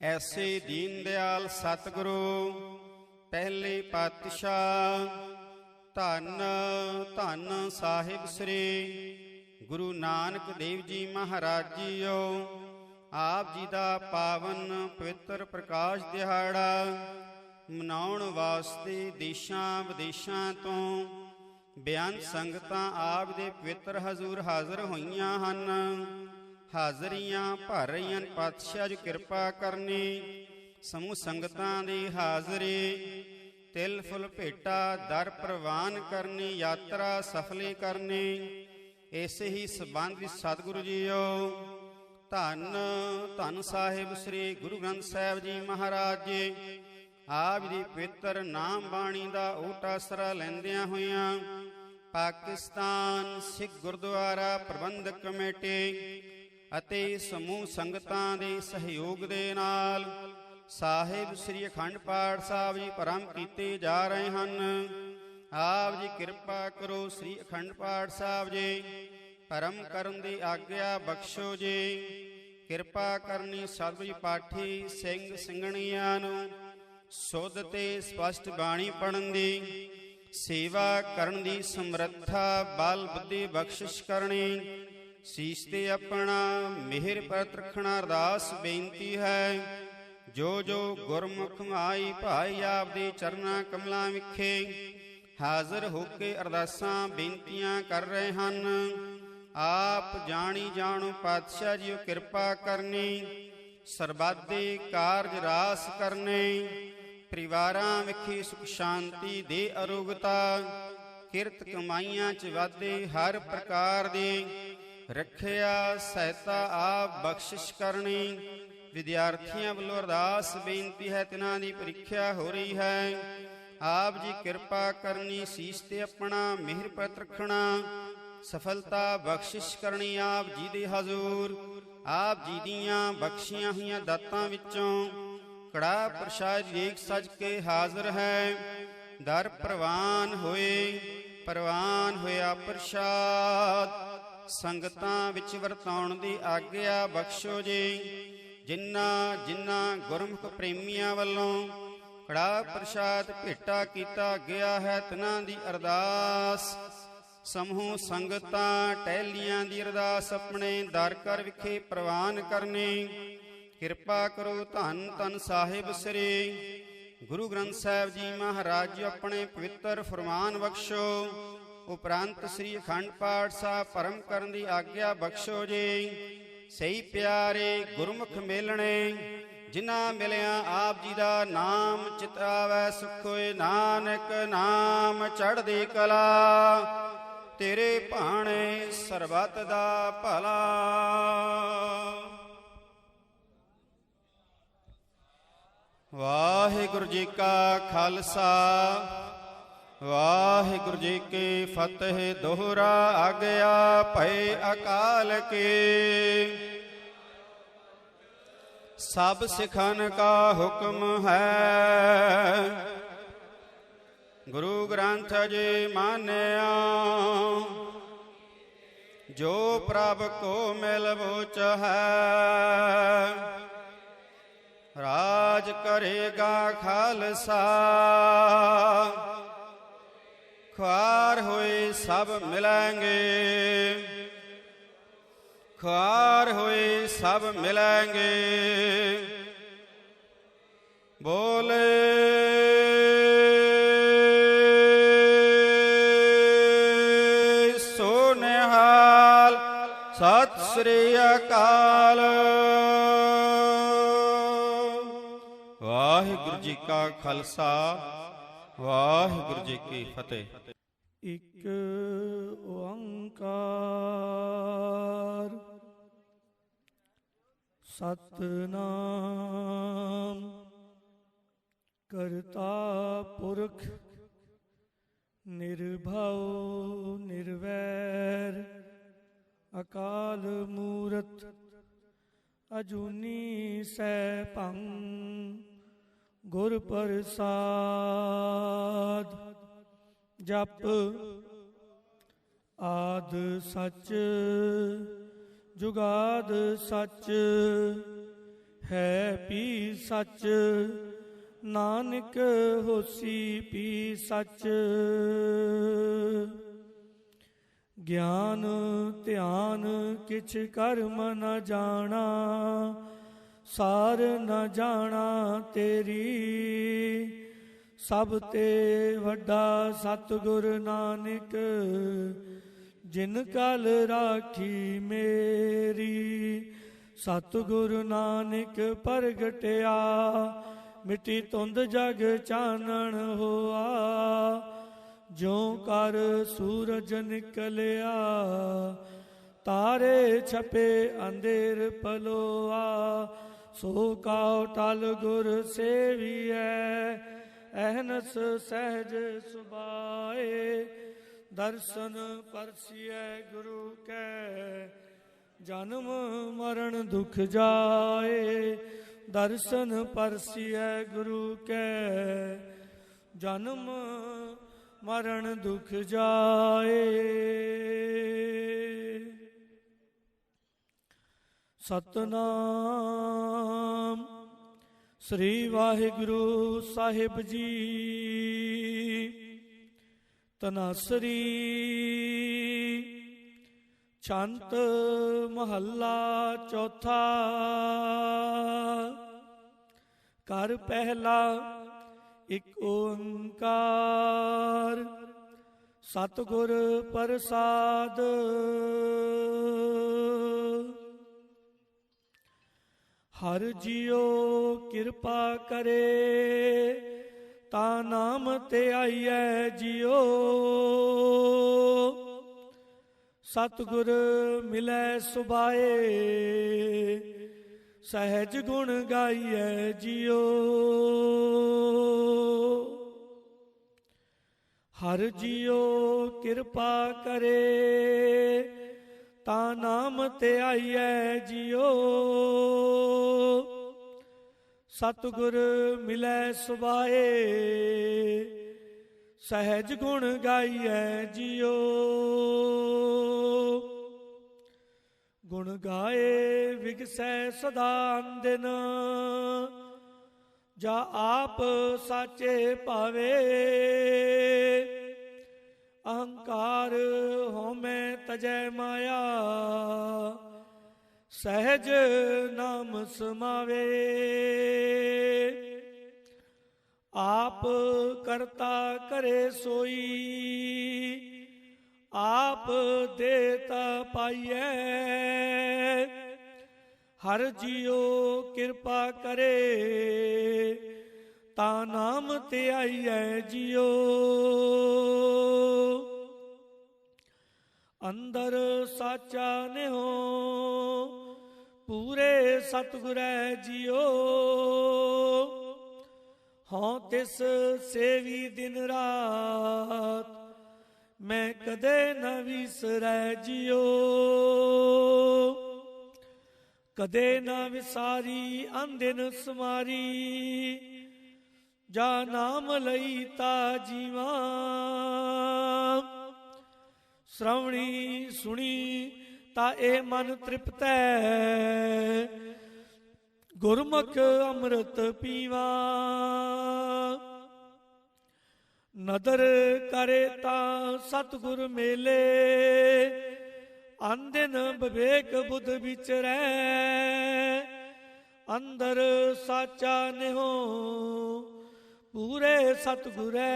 ਐਸੇ ਦੀਨ ਦਿਆਲ ਸਤਿਗੁਰੂ ਪਹਿਲੇ ਪਾਤਸ਼ਾਹ, ਧੰਨ ਧੰਨ ਸਾਹਿਬ ਸ੍ਰੀ ਗੁਰੂ ਨਾਨਕ ਦੇਵ ਜੀ ਮਹਾਰਾਜ ਜੀਓ। ਆਪ ਜੀ ਦਾ ਪਾਵਨ ਪਵਿੱਤਰ ਪ੍ਰਕਾਸ਼ ਦਿਹਾੜਾ ਮਨਾਉਣ ਵਾਸਤੇ ਦੇਸ਼ਾਂ ਵਿਦੇਸ਼ਾਂ ਤੋਂ ਬੇਅੰਤ ਸੰਗਤਾਂ ਆਪ ਦੇ ਪਵਿੱਤਰ ਹਜ਼ੂਰ ਹਾਜ਼ਰ ਹੋਈਆਂ ਹਨ। ਹਾਜ਼ਰੀਆਂ ਭਰ ਰਹੀਆਂ। ਪਾਤਸ਼ਾਹ ਜੀ ਕਿਰਪਾ ਕਰਨੀ, ਸਮੂਹ ਸੰਗਤਾਂ ਦੀ ਹਾਜ਼ਰੀ, ਤਿਲ ਫੁੱਲ ਭੇਟਾ ਦਰ ਪ੍ਰਵਾਨ ਕਰਨੀ, ਯਾਤਰਾ ਸਫਲੀ ਕਰਨੀ। ਇਸੇ ਹੀ ਸੰਬੰਧ ਵਿੱਚ ਸਤਿਗੁਰੂ ਜੀਓ ਧੰਨ ਧੰਨ ਸਾਹਿਬ ਸ੍ਰੀ ਗੁਰੂ ਗ੍ਰੰਥ ਸਾਹਿਬ ਜੀ ਮਹਾਰਾਜ ਜੀ ਆਪ ਦੀ ਪਵਿੱਤਰ ਨਾਮ ਬਾਣੀ ਦਾ ਓਟ ਆਸਰਾ ਲੈਂਦਿਆਂ ਹੋਇਆਂ ਪਾਕਿਸਤਾਨ ਸਿੱਖ ਗੁਰਦੁਆਰਾ ਪ੍ਰਬੰਧਕ ਕਮੇਟੀ ਅਤੇ ਸਮੂਹ ਸੰਗਤਾਂ ਦੇ ਸਹਿਯੋਗ ਦੇ ਨਾਲ ਸਾਹਿਬ ਸ੍ਰੀ ਅਖੰਡ ਪਾਠ ਸਾਹਿਬ ਜੀ ਪ੍ਰਾਰੰਭ ਕੀਤੇ ਜਾ ਰਹੇ ਹਨ। ਆਪ ਜੀ ਕਿਰਪਾ ਕਰੋ ਸ੍ਰੀ ਅਖੰਡ ਪਾਠ ਸਾਹਿਬ ਜੀ ਪ੍ਰਾਰੰਭ ਕਰਨ ਦੀ ਆਗਿਆ ਬਖਸ਼ੋ ਜੀ। ਕਿਰਪਾ ਕਰਨੀ ਸਤਿਗੁਰੂ ਜੀ ਪਾਠੀ ਸਿੰਘ ਸਿੰਘਣੀਆਂ ਨੂੰ ਸੁੱਧ ਤੇ ਸਪਸ਼ਟ ਬਾਣੀ ਪੜ੍ਹਨ ਦੀ, ਸੇਵਾ ਕਰਨ ਦੀ ਸਮਰੱਥਾ ਬਲ ਬੁੱਧੀ ਬਖਸ਼ਿਸ਼ ਕਰਨੀ, ਸੀਸ ਤੇ ਆਪਣਾ ਮਿਹਰ ਪ੍ਰਤ ਰੱਖਣਾ ਅਰਦਾਸ ਬੇਨਤੀ ਹੈ। ਜੋ ਜੋ ਗੁਰਮੁਖ ਮਾਈ ਭਾਈ ਆਪ ਦੇ ਚਰਨਾਂ ਕਮਲਾਂ ਵਿਖੇ ਹਾਜ਼ਰ ਹੋ ਕੇ ਅਰਦਾਸਾਂ ਬੇਨਤੀਆਂ ਕਰ ਰਹੇ ਹਨ। ਆਪ ਜਾਣੀ ਜਾਣੋ ਪਾਤਸ਼ਾਹ ਜੀਓ ਕਿਰਪਾ ਕਰਨੀ, ਸਰਬੱਤ ਦੇ ਕਾਰਜ ਰਾਸ ਕਰਨੇ, ਪਰਿਵਾਰਾਂ ਵਿਖੇ ਸੁਖ ਸ਼ਾਂਤੀ ਦੇ ਅਰੋਗਤਾ, ਕਿਰਤ ਕਮਾਈਆਂ ਚ ਵਾਧੇ ਹਰ ਪ੍ਰਕਾਰ ਦੀ ਰੱਖਿਆ ਸਹਾਇਤਾ ਆਪ ਬਖਸ਼ਿਸ਼ ਕਰਨੀ। ਵਿਦਿਆਰਥੀਆਂ ਵੱਲੋਂ ਅਰਦਾਸ ਬੇਨਤੀ ਹੈ, ਤਿਨਾਂ ਦੀ ਪ੍ਰੀਖਿਆ ਹੋ ਰਹੀ ਹੈ। ਆਪ ਜੀ ਕਿਰਪਾ ਕਰਨੀ, ਸੀਸ ਤੇ ਆਪਣਾ ਮਿਹਰ ਪ੍ਰਤ ਰੱਖਣਾ, ਸਫਲਤਾ ਬਖਸ਼ਿਸ਼ ਕਰਨੀ ਆਪ ਜੀ ਦੇ ਹਜ਼ੂਰ। ਆਪ ਜੀ ਦੀਆਂ ਬਖਸ਼ੀਆਂ ਹੋਈਆਂ ਦਾਤਾਂ ਵਿੱਚੋਂ ਕੜਾ ਪ੍ਰਸ਼ਾਦ ਦੇਖ ਸਜ ਕੇ ਹਾਜ਼ਰ ਹੈ। ਦਰ ਪ੍ਰਵਾਨ ਹੋਇਆ ਪ੍ਰਸ਼ਾਦ ਸੰਗਤਾਂ ਵਿੱਚ ਵਰਤਾਉਣ ਦੀ ਆਗਿਆ ਬਖਸ਼ੋ ਜੀ। ਜਿਨ੍ਹਾਂ ਗੁਰਮੁਖ ਪ੍ਰੇਮੀਆਂ ਵੱਲੋਂ ਕੜਾ ਪ੍ਰਸ਼ਾਦ ਭੇਟਾ ਕੀਤਾ ਗਿਆ ਹੈ, ਤਿਨਾਂ ਦੀ ਅਰਦਾਸ ਸਮੂਹ ਸੰਗਤਾਂ ਟਹਿਲੀਆਂ ਦੀ ਅਰਦਾਸ ਆਪਣੇ ਦਰ ਘਰ ਵਿਖੇ ਪ੍ਰਵਾਨ ਕਰਨੀ। ਕਿਰਪਾ ਕਰੋ ਧੰਨ ਧੰਨ ਸਾਹਿਬ ਸ੍ਰੀ ਗੁਰੂ ਗ੍ਰੰਥ ਸਾਹਿਬ ਜੀ ਮਹਾਰਾਜ ਜੀ ਆਪਣੇ ਪਵਿੱਤਰ ਫਰਮਾਨ ਬਖਸ਼ੋ। ਉਪਰੰਤ ਸ੍ਰੀ ਅਖੰਡ ਪਾਠ ਸਾਹਿਬ ਪ੍ਰਾਰੰਭ ਕਰਨ ਦੀ ਆਗਿਆ ਬਖਸ਼ੋ ਜੀ। ਸਹੀ ਪਿਆਰੇ ਗੁਰਮੁਖ ਮੇਲਣੇ, ਜਿਨ੍ਹਾਂ ਮਿਲਿਆ ਆਪ ਜੀ ਦਾ ਨਾਮ ਚਿਤ ਆਵੈ ਸੁਖ ਹੋਏ। ਨਾਨਕ ਨਾਮ ਚੜ੍ਹਦੀ ਕਲਾ, ਤੇਰੇ ਭਾਣੇ ਸਰਬੱਤ ਦਾ ਭਲਾ। ਵਾਹਿਗੁਰੂ ਜੀ ਕਾ ਖਾਲਸਾ, ਵਾਹਿਗੁਰੂ ਜੀ ਕੀ ਫਤਿਹ। ਦੋਹਰਾ ਆਗਿਆ ਭਏ ਅਕਾਲ ਕੀ, ਸਭ ਸਿਖਨ ਕਾ ਹੁਕਮ ਹੈ। ਗੁਰੂ ਗ੍ਰੰਥ ਜੀ ਮਾਨਿਆ, ਜੋ ਪ੍ਰਭ ਕੋ ਮਿਲ ਬੋਚ ਹੈ। ਰਾਜ ਕਰੇਗਾ ਖਾਲਸਾ, ਖੁਆਰ ਹੋਏ ਸਭ ਮਿਲਾਂਗੇ, ਖੁਆਰ ਹੋਏ ਸਭ ਮਿਲਾਂਗੇ। ਬੋਲੇ ਸੋ ਨਿਹਾਲ, ਸਤਿ ਸ੍ਰੀ ਅਕਾਲ। ਵਾਹਿਗੁਰੂ ਜੀ ਕਾ ਖਾਲਸਾ, ਵਾਹਿਗੁਰੂ ਜੀ ਕੀ ਫਤਿਹ। ਇਕ ਓੰਕਾਰ ਸਤਿਨਾਮ ਕਰਤਾ ਪੁਰਖ ਨਿਰਭਉ ਨਿਰਵੈਰ ਅਕਾਲ ਮੂਰਤ ਅਜੂਨੀ ਸੈਭੰ ਗੁਰ ਪ੍ਰਸਾਦ। ਜਪ ਆਦ ਸੱਚ ਜੁਗਾਦ ਸੱਚ ਹੈ ਪੀ ਸੱਚ, ਨਾਨਕ ਹੋਸੀ ਪੀ ਸੱਚ। ਗਿਆਨ ਧਿਆਨ ਕਿਛ ਕਰਮ ਨ ਜਾਣਾ, ਸਾਰ ਨ ਜਾਣਾ ਤੇਰੀ। ਸਭ ਤੇ ਵੱਡਾ ਸਤਿਗੁਰ ਨਾਨਕ, ਜਿਨ ਕਲ ਰਾਖੀ ਮੇਰੀ। ਸਤਿਗੁਰ ਨਾਨਕ ਪ੍ਰਗਟਿਆ, ਮਿਟੀ ਧੁੰਦ ਜਗ ਚਾਨਣ ਹੋਆ। ਜਿਉ ਕਰ ਸੂਰਜ ਨਿਕਲਿਆ, ਤਾਰੇ ਛਪੇ ਅੰਧੇਰ ਪਲੋਆ। ਸੋ ਕਾਉ ਟਲ ਗੁਰ ਸੇਵੀਐ, ਅਹਨਸ ਸਹਿਜ ਸੁਭਾਏ। ਦਰਸ਼ਨ ਪਰਸੀਐ ਗੁਰੂ ਕੈ, ਜਨਮ ਮਰਨ ਦੁਖ ਜਾਏ। ਦਰਸ਼ਨ ਪਰਸਿਐ ਗੁਰੂ ਕੈ, ਜਨਮ ਮਰਨ ਦੁਖ ਜਾਏ। ਸਤਨਾਮ ਸ੍ਰੀ ਵਾਹਿਗੁਰੂ ਸਾਹਿਬ ਜੀ। ਤਨਾਸਰੀ ਛੰਤ ਮਹੱਲਾ ਚੌਥਾ। ਘਰ ਪਹਿਲਾ ਇਕ ਓੰਕਾਰ, ਸਤਿਗੁਰ ਪ੍ਰਸਾਦ। ਹਰ ਜੀਓ ਕਿਰਪਾ ਕਰੇ, ਤਾ ਨਾਮ ਤੇ ਆਈਐ ਜੀਓ। ਸਤਿਗੁਰ ਮਿਲੈ ਸੁਭਾਏ, ਸਹਿਜ ਗੁਣ ਗਾਈਐ ਜੀਓ। ਹਰ ਜੀਓ ਕਿਰਪਾ ਕਰੇ, ਤਾ ਨਾਮ ਤੇ ਆਈਐ ਜੀਓ। ਸਤਿਗੁਰ ਮਿਲੈ ਸੁਭਾਏ, ਸਹਿਜ ਗੁਣ ਗਾਈਐ ਜੀਓ। ਗੁਣ ਗਾਏ ਵਿਗਸੈ ਸਦਾ ਅੰਦਿਨ, ਜਾ ਆਪ ਸਾਚੇ ਭਾਵੇ। ਅਹੰਕਾਰ ਹਉਮੈ ਤਜੈ ਮਾਇਆ, ਸਹਿਜ ਨਾਮ ਸਮਾਵੇ। ਆਪ ਕਰਤਾ ਕਰੇ ਸੋਈ, ਆਪ ਦੇਤਾ ਪਾਈਐ। ਹਰ ਜੀਓ ਕਿਰਪਾ ਕਰੇ, ਤਾ ਨਾਮ ਤੇ ਆਈਐ ਜੀਓ। ਅੰਦਰ ਸਾਚਾ ਨਿਹੋ, ਪੂਰੇ ਸਤਿਗੁਰੈ ਜੀਓ। ਹਉ ਤਿਸ ਸੇਵੀ ਦਿਨ ਰਾਤ, ਮੈਂ ਕਦੇ ਨਾ ਵਿਸਰੈ ਜੀਓ। ਕਦੇ ਨਾ ਵਿਸਾਰੀ ਅੰਦਿਨ ਸਮਾਰੀ, ਜਾ ਨਾਮ ਲਈ ਤਾ ਜੀਵਾ। ਸ਼੍ਰਵਣੀ ਸੁਣੀ ਤਾ ਇਹ ਮਨ ਤ੍ਰਿਪਤੈ, ਗੁਰਮੁਖ ਅੰਮ੍ਰਿਤ ਪੀਵਾ। ਨਦਰ ਕਰੇ ਤਾਂ ਸਤਿਗੁਰ ਮੇਲੇ, ਅੰਦਿਨ ਵਿਵੇਕ ਬੁੱਧ ਵਿਚਰੈ। ਅੰਦਰ ਸਾਚਾ ਨਿਹੋ, ਪੂਰੇ ਸਤਿਗੁਰੈ।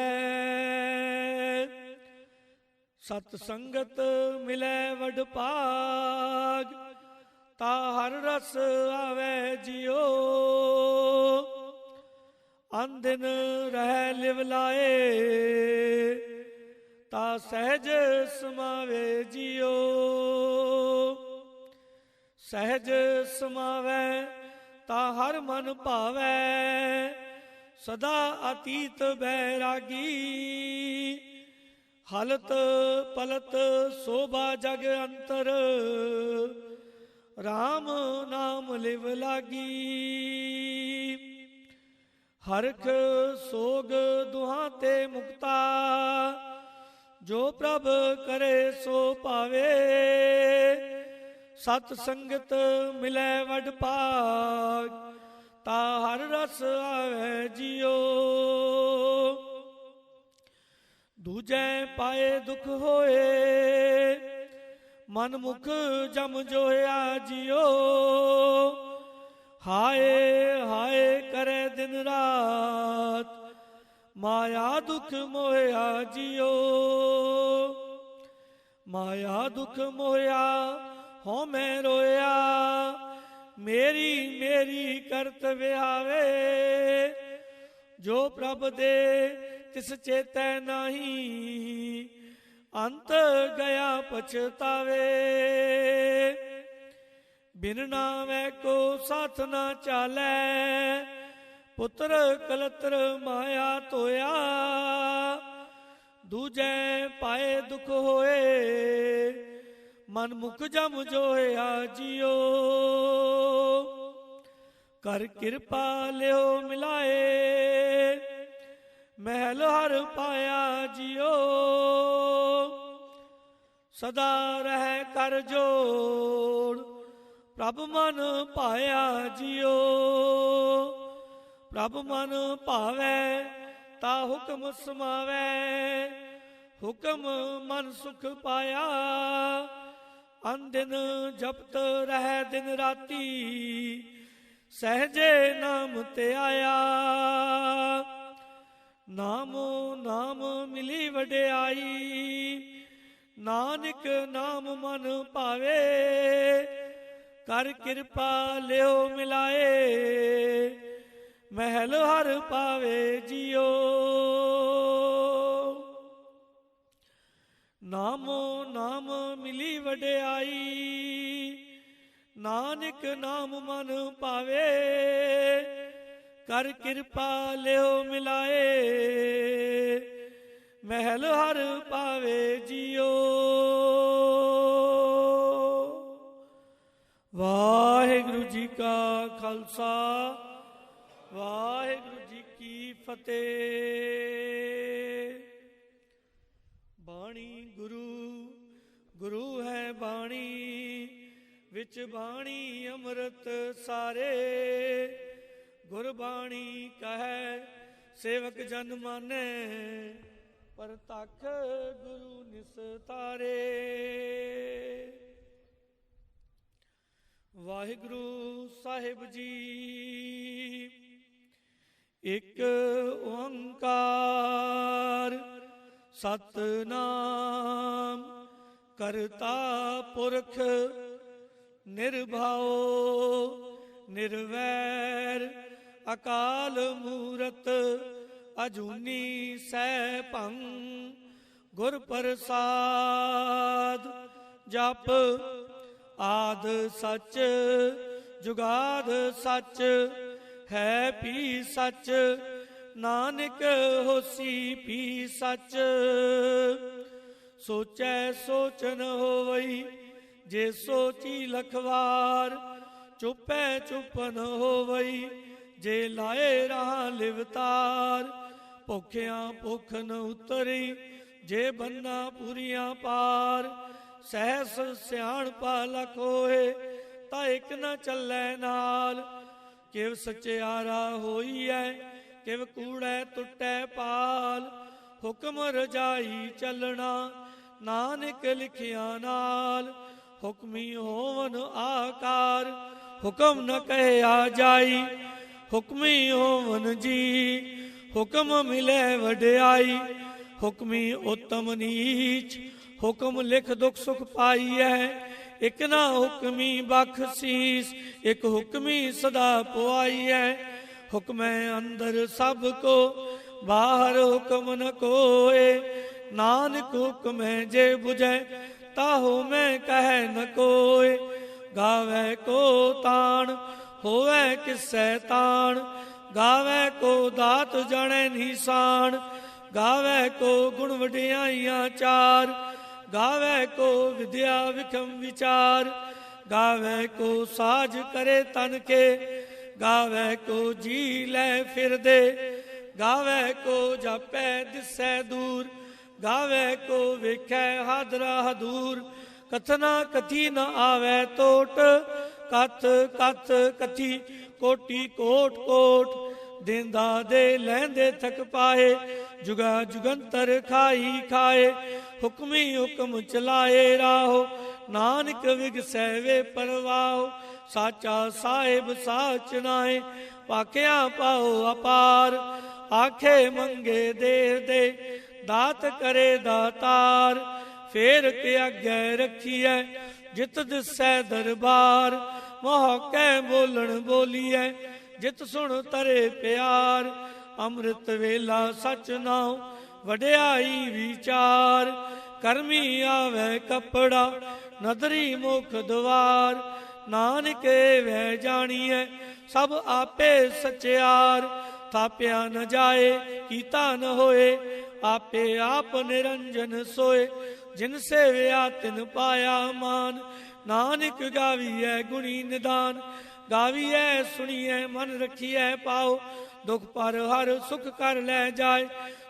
ਸਤ ਸੰਗਤ ਮਿਲੈ ਵਡ ਭਾਗ, ਤਾ ਹਰ ਰਸ ਆਵੈ ਜੀਓ। ਅੰਦਿਨ ਰਹਿ ਲਿਵ ਲਾਏ, ਤਾ ਸਹਿਜ ਸਮਾਵੇ ਜੀਓ। ਸਹਿਜ ਸਮਾਵੈ ਤਾ ਹਰ ਮਨ ਭਾਵੈ, ਸਦਾ ਅਤੀਤ ਬੈਰਾਗੀ। ਹਲਤ ਪਲਤ ਸੋਭਾ ਜਗ ਅੰਤਰ, ਰਾਮ ਨਾਮ ਲਿਵ ਲਾਗੀ। ਹਰਖ ਸੋਗ ਦੁਹਾਂ ਤੇ ਮੁਕਤਾ, ਜੋ ਪ੍ਰਭ ਕਰੇ ਸੋ ਪਾਵੇ। ਸਤ ਸੰਗਤ ਮਿਲੈ ਵਡ ਭਾਗ, ਤਾ ਹਰ ਰਸ ਆਵੈ ਜੀਓ। ਦੂਜੈ ਪਾਏ ਦੁਖ ਹੋਏ, ਮਨ ਮੁਖ ਜਮ ਜੋਇਆ ਜੀਓ। ਹਾਏ ਹਾਏ ਕਰੇ ਦਿਨ ਰਾਤ, ਮਾਇਆ ਦੁਖ ਮੋਹਿਆ ਜੀਓ। ਮਾਇਆ ਦੁਖ ਮੋਹਿਆ ਹਉ ਮੈਂ ਰੋਇਆ, ਮੇਰੀ ਮੇਰੀ ਕਰਤ ਵਿਹਾਵੇ। ਜੋ ਪ੍ਰਭ ਦੇ ਤਿਸ ਚੇਤੈ ਨਾਹੀ, ਅੰਤ ਗਿਆ ਪਛਤਾਵੇ। ਬਿਨ ਨਾਮੈ ਕੋ ਸਾਥ ਨਾ ਚਾਲੈ, ਪੁੱਤਰ ਕਲਤਰ ਮਾਇਆ ਧੋਇਆ। ਦੂਜੈ ਪਾਏ ਦੁਖ ਹੋਏ, ਮਨ ਮੁਖ ਜਮ ਜੋਇਆ ਜੀਓ। ਕਰ ਕਿਰਪਾ ਲਿਓ ਮਿਲਾਏ, ਮਹਿਲ ਹਰ ਪਾਇਆ ਜਿਉ, ਸਦਾ ਰਹਿ ਕਰ ਜੋੜ, ਪ੍ਰਭ ਮਨ ਭਾਇਆ ਜਿਉ। ਪ੍ਰਭ ਮਨ ਭਾਵੈ ਤਾ ਹੁਕਮ ਸਮਾਵੈ, ਹੁਕਮ ਮਨ ਸੁਖ ਪਾਇਆ। ਅਨਦਿਨ ਜਪਤ ਰਹਿ ਦਿਨ ਰਾਤੀ, ਸਹਜੇ ਨਾਮ ਤੇ ਆਇਆ। ਨਾਮੋ ਨਾਮ ਮਿਲੀ ਵਡਿਆਈ, ਨਾਨਕ ਨਾਮ ਮਨ ਭਾਵੇ। ਕਰ ਕਿਰਪਾ ਲਿਓ ਮਿਲਾਏ, ਮਹਿਲ ਹਰ ਪਾਵੇ ਜਿਉ। ਨਾਮੋ ਨਾਮ ਮਿਲੀ ਵਡਿਆਈ, ਨਾਨਕ ਨਾਮ ਮਨ ਭਾਵੇ। ਕਰ ਕਿਰਪਾ ਲਿਓ ਮਿਲਾਏ, ਮਹਿਲ ਹਰ ਪਾਵੇ ਜਿਉ। ਵਾਹਿਗੁਰੂ ਜੀ ਕਾ ਖਾਲਸਾ, ਵਾਹਿਗੁਰੂ ਜੀ ਕੀ ਫਤਿਹ। ਬਾਣੀ ਗੁਰੂ, ਗੁਰੂ ਹੈ ਬਾਣੀ, ਵਿੱਚ ਬਾਣੀ ਅੰਮ੍ਰਿਤ ਸਾਰੇ। ਗੁਰਬਾਣੀ ਕਹੈ ਸੇਵਕ ਜਨ ਮਾਨੈ, ਪਰਤਖ ਗੁਰੂ ਨਿਸਤਾਰੇ। ਵਾਹਿਗੁਰੂ ਸਾਹਿਬ ਜੀ ਇਕ ਓੰਕਾਰ, ਸਤਿਨਾਮ ਕਰਤਾ ਪੁਰਖ ਨਿਰਭਉ ਨਿਰਵੈਰ, ਅਕਾਲ ਮੂਰਤ ਅਜੂਨੀ ਸੈਭੰ। ਗੁਰ ਪ੍ਰਸਾਦ ਜਪ ਆਦ ਸੱਚ ਜੁਗਾਦ ਸੱਚ, ਹੈ ਵੀ ਸੱਚ ਨਾਨਕ ਹੋਸੀ ਵੀ ਸੱਚ। ਸੋਚੈ ਸੋਚ ਨ ਹੋਵਈ, ਜੇ ਸੋਚੀ ਲਖਵਾਰ। ਚੁੱਪੈ ਚੁੱਪ ਨ ਹੋਵਈ, ਜੇ ਲਾਏ ਰਾਹ ਲਿਵਤਾਰ। ਭੁੱਖਿਆਂ ਭੁੱਖ ਨ ਉਤਰੀ, ਜੇ ਬੰਨਾ ਪੂਰੀਆਂ ਪਾਰ। ਸਹਿਸ ਸਿਆਣਪਾ ਲਖ ਹੋਏ, ਤਾਂ ਇੱਕ ਨ ਚੱਲੈ ਨਾਲ। ਕਿਵ ਸਚਿਆਰਾ ਹੋਈਐ, ਕਿਵ ਕੂੜੈ ਟੁੱਟੈ ਪਾਲ। ਹੁਕਮ ਰਜਾਈ ਚੱਲਣਾ, ਨਾਨਕ ਲਿਖਿਆ ਨਾਲ। ਹੁਕਮੀ ਹੋਵਨ ਆਕਾਰ, ਹੁਕਮ ਨ ਕਹਿਆ ਜਾਈ। ਹੁਕਮੀ ਹੋਵਨ ਜੀ, ਹੁਕਮ ਮਿਲੇ ਵਡਿਆਈ। ਹੁਕਮੀ ਉਤਮ ਨੀਚ, ਹੁਕਮ ਲਿਖ ਦੁਖ ਸੁਖ ਪਾਈਐ। ਇਕ ਨਾ ਹੁਕਮੀ ਬਖਸ਼ੀਸ, ਇਕ ਹੁਕਮੀ ਸਦਾ ਪੁਆਈਐ। ਹੁਕਮੈ ਅੰਦਰ ਸਭ ਕੋ, ਬਾਹਰ ਹੁਕਮ ਨ ਕੋਏ। ਨਾਨਕ ਹੁਕਮੈ ਜੇ ਬੁਝੈ, ਤਾਹੋ ਮੈਂ ਕਹਿ ਨ ਕੋਏ। ਗਾਵੈ ਕੋ ਤਾਣ, ਹੋਵੈ ਕਿਸੈ ਤਾਣ। ਗਾਵੈ ਕੋ ਦਾਤ ਜਾਣੈ ਨਿਸ਼ਾਨ। ਗਾਵੈ ਕੋ ਗੁਣ ਵਡਿਆਈਆਂ ਚਾਰ। ਗਾਵੈ ਕੋ ਵਿਦਿਆ ਵਿਖਮ ਵਿਚਾਰ। ਗਾਵੈ ਕੋ ਸਾਜ ਕਰੇ ਤਨ ਕੇ। ਗਾਵੈ ਕੋ ਜੀ ਲੈ ਫਿਰਦੇ। ਗਾਵੈ ਕੋ ਜਾਪੈ ਦਿਸੈ ਦੂਰ। ਗਾਵੈ ਕੋ ਵੇਖੈ ਹਾਦਰਾ ਹਦੂਰ। ਕਥਨਾ ਕਥੀ ਨ ਆਵੈ ਤੋਟ। ਕਥ ਕਥ ਕਥੀ ਕੋਟੀ ਕੋਟ ਕੋਟ। ਦੇਂਦਾ ਦੇ ਲੈਂਦੇ ਥਕ ਪਾਏ। ਜੁਗਾ ਜੁਗੰਤਰ ਖਾਈ ਖਾਏ। ਹੁਕਮੀ ਹੁਕਮ ਚਲਾਏ ਰਾਹੋ। ਨਾਨਕ ਵਿਗਸੈ ਵੇ ਪਰਵਾਹੋ। ਸਾਚਾ ਸਾਹਿਬ ਸਾਚ ਨਾਏ। ਭਾਖਿਆ ਪਾਓ ਅਪਾਰ। ਆਖੇ ਮੰਗੇ ਦੇਵ ਦੇ। ਦਾਤ ਕਰੇ ਦਾਤਾਰ। ਫੇਰ ਕੇ ਅੱਗੇ ਰੱਖੀਐ। ਜਿਤ ਦਿਸੈ ਦਰਬਾਰ। ਮੋਹ ਕੈ ਬੋਲਣ ਬੋਲੀਐ। ਜਿਤ ਸੁਣ ਤਰੇ ਪਿਆਰ। ਅੰਮ੍ਰਿਤ ਵੇਲਾ ਸਚ ਨਾਉ। ਵਡਿਆਈ ਵਿਚਾਰ। ਕਰਮੀ ਆਵੈ ਕਪੜਾ। ਨਦਰੀ ਮੁਖ ਦਵਾਰ। ਨਾਨਕ ਵੈ ਜਾਣੀਐ। ਸਭ ਆਪੇ ਸਚਿਆਰ। ਥਾਪਿਆ ਨ ਜਾਏ ਕੀਤਾ ਨ ਹੋਏ। ਆਪੇ ਆਪ ਨਿਰੰਜਨ ਸੋਏ। ਜਿਨ ਸੇਵਿਆ ਤਿਨ ਪਾਇਆ ਮਾਨ। ਨਾਨਕ ਗਾਵੀਐ ਗੁਣੀ ਨਿਦਾਨ। ਗਾਵੀਐ ਸੁਣੀਐ ਮਨ ਰਖੀਐ ਪਾਓ, ਦੁਖ ਪਰ ਹਰ ਸੁਖ ਕਰ ਲੈ ਜਾਏ।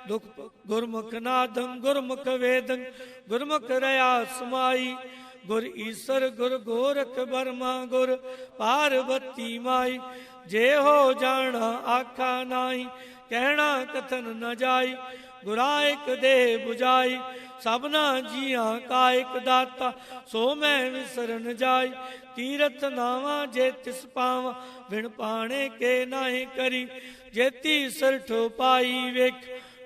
ਦੁਖ ਗੁਰਮੁਖ ਨਾਦੰ ਗੁਰਮੁਖ ਵੇਦੰ, ਗੁਰਮੁਖ ਰਹਾ ਸਮਾਈ। ਗੁਰ ਈਸਰ ਗੁਰ ਗੋਰਖ ਬਰਮਾ, ਗੁਰ ਪਾਰਬਤੀ ਮਾਈ। ਜੇ ਹੋ ਜਾਣਾ ਆਖਾ ਨਾਹੀ, ਕਹਿਣਾ ਕਥਨ ਨ ਜਾਈ। ਗੁਰਾ ਇਕ ਦੇ 부ਜਾਈ, ਸਭਨਾ ਜੀਆਂ ਕਾ ਇਕ ਦਾਤਾ। ਸੋ ਮੈਂ ਵਿਸਰਨ ਜਾਈ, ਤੀਰਥ ਨਾਵਾ ਜੇ ਤਿਸ ਪਾਵਾਂ। ਵਿਣ ਪਾਣੇ ਕੇ ਨਾਹੀ ਕਰੀ, ਜੇਤੀ ਸਰਠੋ ਪਾਈ ਵੇਖ।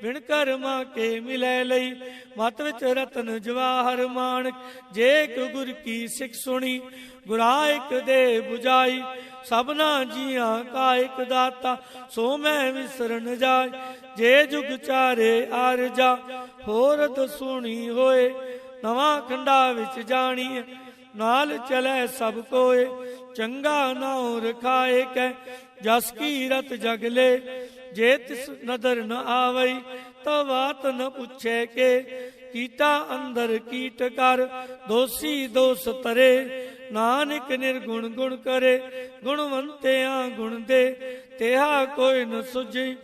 ਵਿਣ ਕਰਮਾ ਕੇ ਮਿਲੈ ਲਈ, ਮਤ ਵਿੱਚ ਰਤਨ ਜਵਾਹਰ ਮਾਣਕ। ਜੇ ਕੋ ਗੁਰ ਕੀ ਸਿੱਖ ਸੁਣੀ, ਗੁਰਾ ਇਕ ਦੇ 부ਜਾਈ। ਸਭਨਾ ਜੀਆਂ ਕਾ ਇਕ ਦਾਤਾ, ਸੋ ਮੈਂ ਵਿਸਰਨ ਜਾਏ। ਜੇ ਜੁਗ ਚਾਰੇ ਆਰਜਾ, ਹੋਰਤ ਸੁਣੀ ਹੋਏ। ਨਵਾਂ ਖੰਡਾ ਵਿੱਚ ਜਾਣੀ, ਨਾਲ ਚਲੇ ਸਭ ਕੋਏ। ਚੰਗਾ ਨਾਉ ਰਖਾਏ ਕੈ, ਜਸ ਕੀ ਰਤ ਜਗ ਲੈ। ਜੇ ਤਿਸ ਨਦਰ ਨ ਆਵਈ, ਤਾਂ ਬਾਤ ਨ ਪੁੱਛੇ ਕੇ। ਕੀਟਾ ਅੰਦਰ ਕੀਟ ਕਰ, ਦੋਸੀ ਦੋਸ ਤਰੇ। ਨਾਨਕ ਨਿਰਗੁਣ ਗੁਣ ਕਰੇ, ਗੁਣਵੰਤਿਆਂ ਗੁਣ ਦੇ। ਤੇਹਾ ਕੋਈ ਨ ਸੁਝੀ,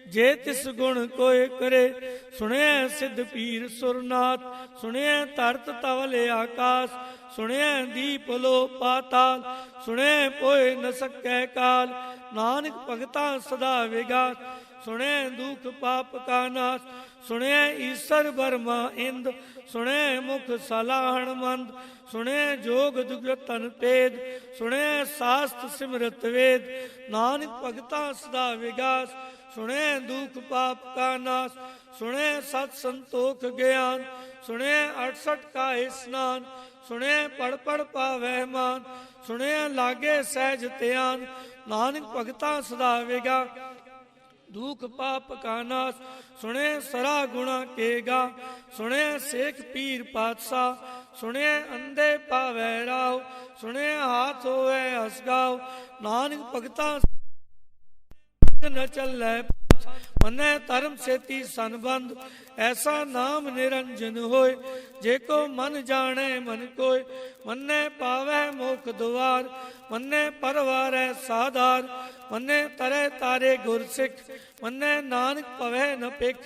ਜੇ ਤਿਸ ਗੁਣ ਕੋਇ ਕਰੇ। ਸੁਣਿਆ ਸਿੱਧ ਪੀਰ ਸੁਰਨਾਥ, ਸੁਣਿਆ ਧਰਤ ਤਵਲ ਆਕਾਸ। ਸੁਣਿਆ ਦੀਪ ਲੋ ਪਾਤਾਲ, ਸੁਣਿਆ ਪੋਇ ਨ ਸਕੈ ਕਾਲ। ਨਾਨਕ ਭਗਤਾਂ ਸਦਾ ਵਿਗਾਸ, ਸੁਣਿਆ ਦੁਖ ਪਾਪ ਕਾ ਨਾਸ। ਸੁਣਿਆ ਈਸਰ ਬਰਮਾ ਇੰਦ, ਸੁਣਿਆ ਮੁਖ ਸਲਾਹਣ ਮੰਦ। ਸੁਣਿਆ ਜੋਗ ਦੁਗਤ ਤਨ ਭੇਦ, ਸੁਣਿਆ ਸਾਸਤ ਸਿਮਰਤ ਵੇਦ। ਨਾਨਕ ਭਗਤਾਂ ਸਦਾ ਵਿਗਾਸ, ਸੁਣਿਆ ਦੁਖ ਪਾਪ ਕਾ ਨਾਸ। ਸੁਣਿਆ ਸਤ ਸੰਤੋਖ ਗਿਆਨ, ਸੁਣਿਆ 68 ਕਾ ਇਸਨਾਨ। ਸੁਣਿਆ ਪੜ ਪੜ ਪਾਵੈ ਮਾਨ, ਸੁਣਿਆ ਲਾਗੇ ਸਹਿਜ ਧਿਆਨ। ਨਾਨਕ ਭਗਤਾਂ ਸਦਾ ਵਿਗਾ, ਦੁਖ ਪਾਪ ਕਾ ਨਾਸ। ਸੁਣਿਆ ਸਰਾ ਗੁਣਾ ਕੇਗਾ, ਸੁਣਿਆ ਸੇਖ ਪੀਰ ਪਾਤਸ਼ਾਹ। ਸੁਣਿਆ ਅੰਧੇ ਪਾਵੈ ਰਾਉ, ਸੁਣਿਆ ਹਾਥ ਹੋਵੇ ਹਸਗਾਉ। ਨਾਨਕ ਭਗਤਾਂ ਨ ਚੱਲੈ, ਮਨੈ ਧਰਮ ਸੇਤੀ ਸੰਬੰਧ। ਐਸਾ ਨਾਮ ਨਿਰੰਜਨ ਹੋਏ, ਜੇ ਕੋ ਮਨ ਜਾਣੈ ਮਨ ਕੋਇ। ਮੰਨੈ ਪਾਵੈ ਮੋਖ ਦੁਆਰ, ਮੰਨੈ ਪਰਵਾਰੈ ਸਾਧਾਰ। ਮੰਨੈ ਤਰੈ ਤਾਰੇ ਗੁਰ ਸਿੱਖ, ਮੰਨੈ ਨਾਨਕ ਪਵੈ ਨ ਭਿਖ।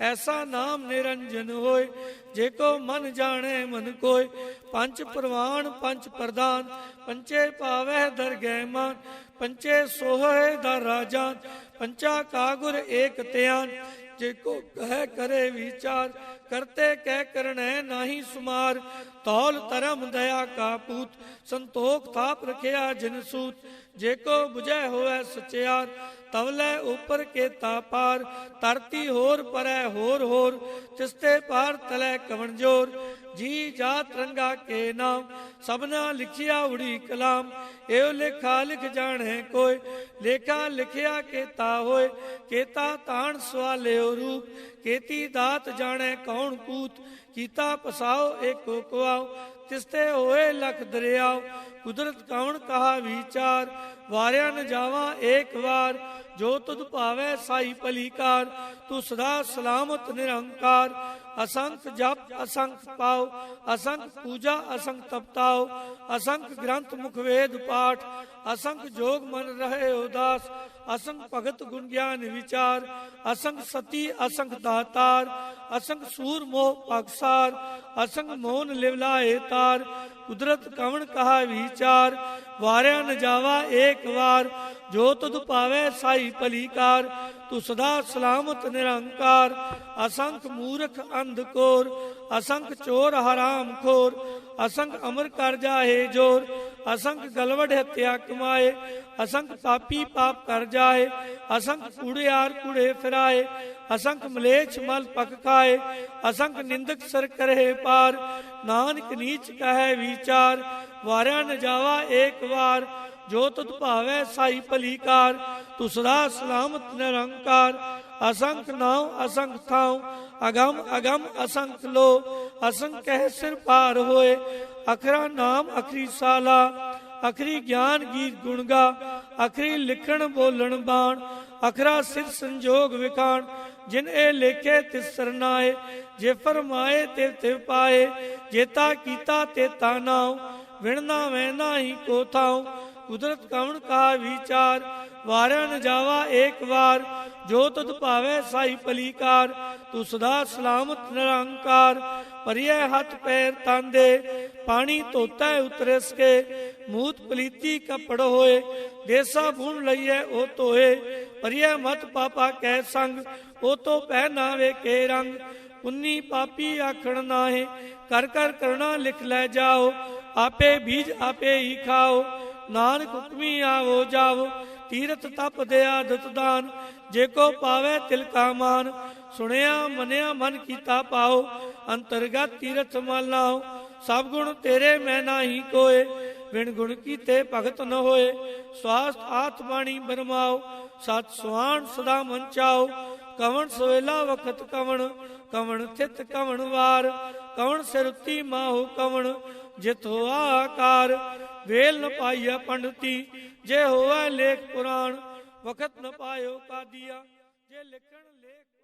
ਐਸਾ ਨਾਮ ਨਿਰੰਜਨ ਹੋਏ, ਜੇ ਕੋ ਮਨ ਜਾਣੈ ਮਨ ਕੋਇ। ਪੰਚ ਪ੍ਰਵਾਨ ਪੰਚ ਪ੍ਰਦਾਨ, ਪੰਚੇ ਪਾਵੈ ਦਰਗਹਿ ਮਾਨ। ਪੰਚੇ ਸੋਹੈ ਦਰ ਰਾਜਾਨ, ਪੰਚਾ ਕਾ ਗੁਰ ਏਕ ਧਿਆਨ। ਜੇ ਕੋ ਕਹਿ ਕਰੇ ਵਿਚਾਰ, ਕਰਤੇ ਕਹਿ ਕਰਣੈ ਨਾਹੀ ਸੁਮਾਰ। ਤੌਲ ਧਰਮ ਦਇਆ ਕਾ ਪੂਤ, ਸੰਤੋਖ ਥਾਪ ਰਖਿਆ ਜਿਨ ਸੂਤ। ਜੇ ਕੋ 부ਝੈ ਹੋਵੈ ਸਚਿਆਰ, ਤਵਲੇ ਉਪਰ ਕੇਤਾ ਪਾਰ। ਧਰਤੀ ਹੋਰ ਪਰੈ ਹੋਰ ਹੋਰ, ਤਿਸਤੇ ਪਾਰ ਤਲੈ ਕਵਣ ਜੋਰ। ਜੀ ਜਾਤ ਰੰਗਾ ਕੇ ਨਾਮ, ਸਭਨਾ ਲਿਖਿਆ ਉੜੀ ਕਲਾਮ। ਏਉ ਲੇਖਾ ਲਿਖ ਜਾਣੈ ਕੋਇ, ਲੇਖਾ ਲਿਖਿਆ ਕੇਤਾ ਹੋਏ। ਕੇਤਾ ਤਾਣ ਸਵਾਲਿਓ ਰੂਪ, ਕੇਤੀ ਦਾਤ ਜਾਣੈ ਕੌਣ ਕੂਤ। ਕੀਤਾ ਪਸਾਓ ਏਕੋ ਕੁਆਓ, ਤਿਸਤੇ ਹੋਏ ਲਖ ਦਰਿਆਓ। ਕੁਦਰਤ ਕੌਣ ਕਹਾ ਵਿਚਾਰ, ਵਾਰਿਆ ਨ ਜਾਵਾਂ ਏਕ ਵਾਰ। ਜੋ ਤੁਧ ਭਾਵੈ ਸਾਈ ਭਲੀਕਾਰ, ਤੂੰ ਸਦਾ ਸਲਾਮਤ ਨਿਰੰਕਾਰ। असंख जप असंख पाओ, असंख पूजा असंख तपताओ। असंख ग्रंथ मुख वेद पाठ, असंख जोग मन रहे उदास। असंख भगत गुण ज्ञान विचार, असंख सती असंख दातार। असंख सूर मोह पाकसार, असंख मोहन लिवलाए तार। कुदरत कवण कहा विचार, वार्या न जावा एक बार। जो तुध पावे साई भलीकार, तू सदा सलामत निरंकार। असंख मूर्ख अंधकोर, असंख चोर हराम खोर। असंख अमर कर जाहे जोर, असंख गलवड हत्या कमाए। असंख पापी पाप कर जाए, असंख कूड़ियार कूड़े फिराए। असंख मलेच्छ मल पक खाए, असंख निंदक सर करे पार। नानक नीच कहे विचार, वार्या न जावा एक बार। जो तुध भावै साई भलीकार, तू सदा सलामत निरंकार। असंख नाव असंख थाव, अगम अगम असंख लो। असंख कह सिर पार होए, अखरा नाम अखरी साला। अखरी ज्ञान गीत गुण गा, अखरी लिखण बोलण बाण। अखरा सिर संजोग विखाण, जिन ए लेखे तिस सरनाए। जे फरमाए तिव तिव पाए, जेता कीता तेता नाव। विणना वैना ही को थाव, कुदरत कवन का विचार, वारा न जावा एक बार, जो तुद भावे साई पलीकार, तू सदा सलामत निरंकार, परिय हथ पैर तांदे, पानी धोता उतरस के, मूत पलीती कपड़ होए, देसा बुन लइए ओ तोए, परिय मत पापा कै संग, ओ तो पहनावे के रंग, पुन्नी पापी आखण नाहे, कर कर करना लिख ले जाओ, आपे बीज आपे ही खाओ, नानक हुक्मी आवो जाओ, तीरथ तप दया दत दान, जेको पावे तिल का मान, सुनिया मनिया मन कीता पाओ, अंतर्गत तीरथ मालाओ, सब गुण तेरे मैं नाही कोय, बिन गुण कीते भगत न होए, स्वास्थ्य आत्माणी बरमाओ, सत सुहान सदा मन चाओ, कवन सोएला वखत कवन, कवन थित कवन वार, कवन सिरुती माहु कवन, जित होआ आकार, वेल न पाइया पंडिती, जे होआ लेख पुराण, वखत न पायो कादिया, जे लिखण लेख